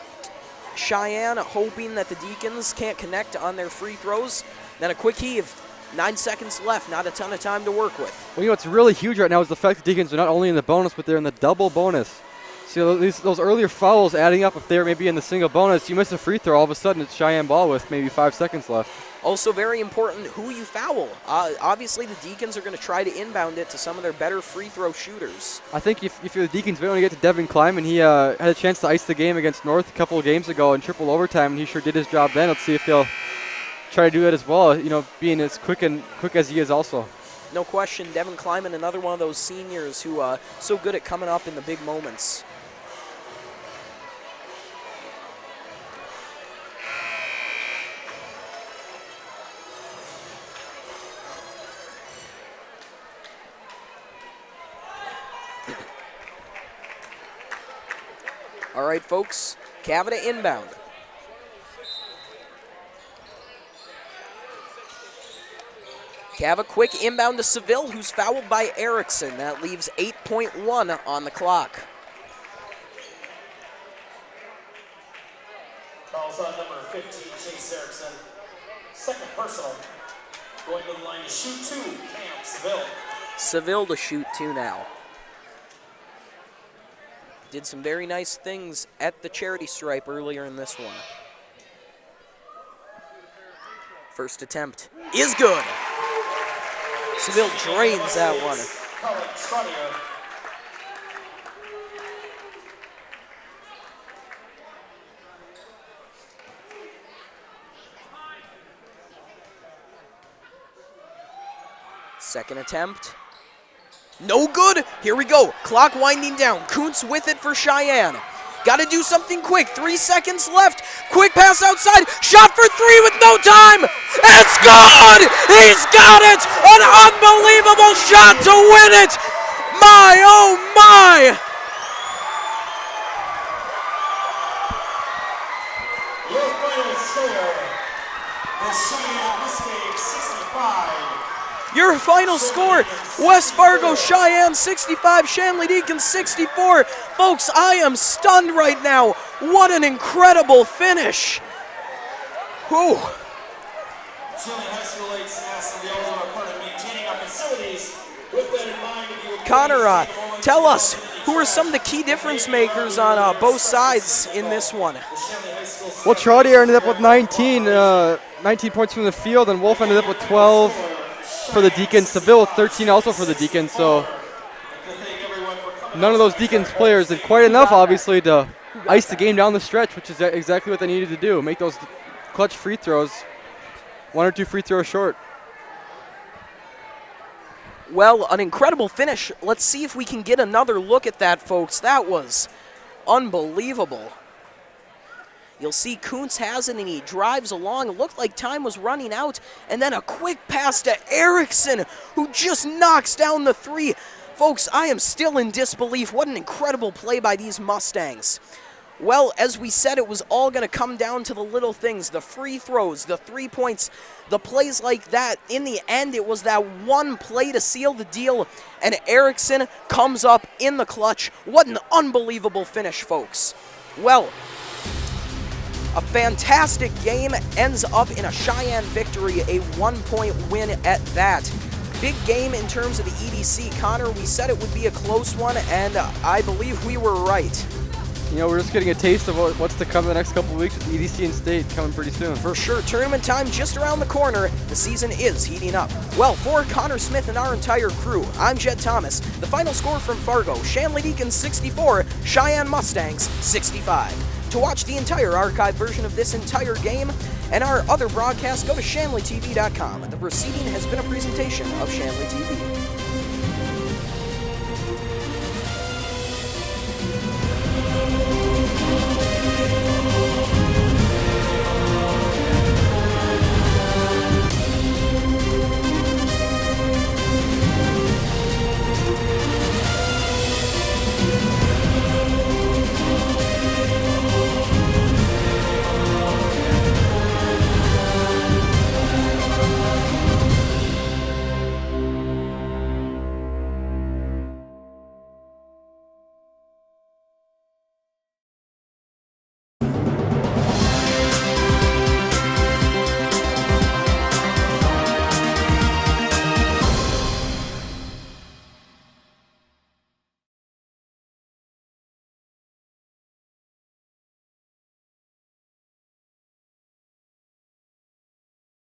Cheyenne, hoping that the Deacons can't connect on their free throws. Then a quick heave. 9 seconds left, not a ton of time to work with. Well, what's really huge right now is the fact that Deacons are not only in the bonus, but they're in the double bonus. So those earlier fouls adding up, if they're maybe in the single bonus, you miss a free throw, all of a sudden it's Cheyenne ball with maybe 5 seconds left. Also very important who you foul. Obviously the Deacons are going to try to inbound it to some of their better free throw shooters. I think if you're the Deacons, we want to get to Devin Kleiman. He had a chance to ice the game against North a couple of games ago in triple overtime, and he sure did his job then. Let's see if they'll try to do that as well, being as quick as he is also. No question, Devin Kleiman, another one of those seniors who so good at coming up in the big moments. All right, folks, Cavita inbound. Cav a quick inbound to Seville, who's fouled by Erickson. That leaves 8.1 on the clock. Fouls on number 15, Chase Erickson. Second personal. Going to the line to shoot 2, Cam Seville. Seville to shoot 2 now. Did some very nice things at the charity stripe earlier in this one. First attempt is good. Seville drains that one. Colin Trottier. Second attempt. No good. Here we go. Clock winding down. Kuntz with it for Sheyenne. Got to do something quick. 3 seconds left. Quick pass outside. Shot for three with no time. It's good. He's got it. An unbelievable shot to win it. My, oh my. Your final score, the Sheyenne Mustangs 65. Your final score, West Fargo Sheyenne 65, Shanley Deacons 64. Folks, I am stunned right now. What an incredible finish. Whew. Shanley High School Lakes asked the O's are part of maintaining our facilities. With that in mind, if you would Connor, tell us, who are some of the key difference makers on both sides in this one? Well, Trottier ended up with 19 points from the field, and Wolf ended up with 12 for the Deacons. Seville with 13 also for the Deacons, so none of those Deacons players did quite enough, obviously, to ice the game down the stretch, which is exactly what they needed to do, make those clutch free throws, 1 or 2 free throws short. Well, an incredible finish. Let's see if we can get another look at that, folks. That was unbelievable. You'll see Kuntz has it, and he drives along. It looked like time was running out, and then a quick pass to Erickson, who just knocks down the three. Folks, I am still in disbelief. What an incredible play by these Mustangs. Well, as we said, it was all going to come down to the little things, the free throws, the 3 points, the plays like that. In the end, it was that one play to seal the deal, and Erickson comes up in the clutch. What an unbelievable finish, folks. Well, a fantastic game ends up in a Sheyenne victory, a 1-point win at that. Big game in terms of the EDC. Connor, we said it would be a close one, and I believe we were right. You know, we're just getting a taste of what's to come the next couple of weeks with EDC and State coming pretty soon. For sure. Tournament time just around the corner. The season is heating up. Well, for Connor Smith and our entire crew, I'm Jed Thomas. The final score from Fargo, Shanley Deacons 64, Sheyenne Mustangs 65. To watch the entire archive version of this entire game and our other broadcasts, go to ShanleyTV.com. The proceeding has been a presentation of Shanley TV.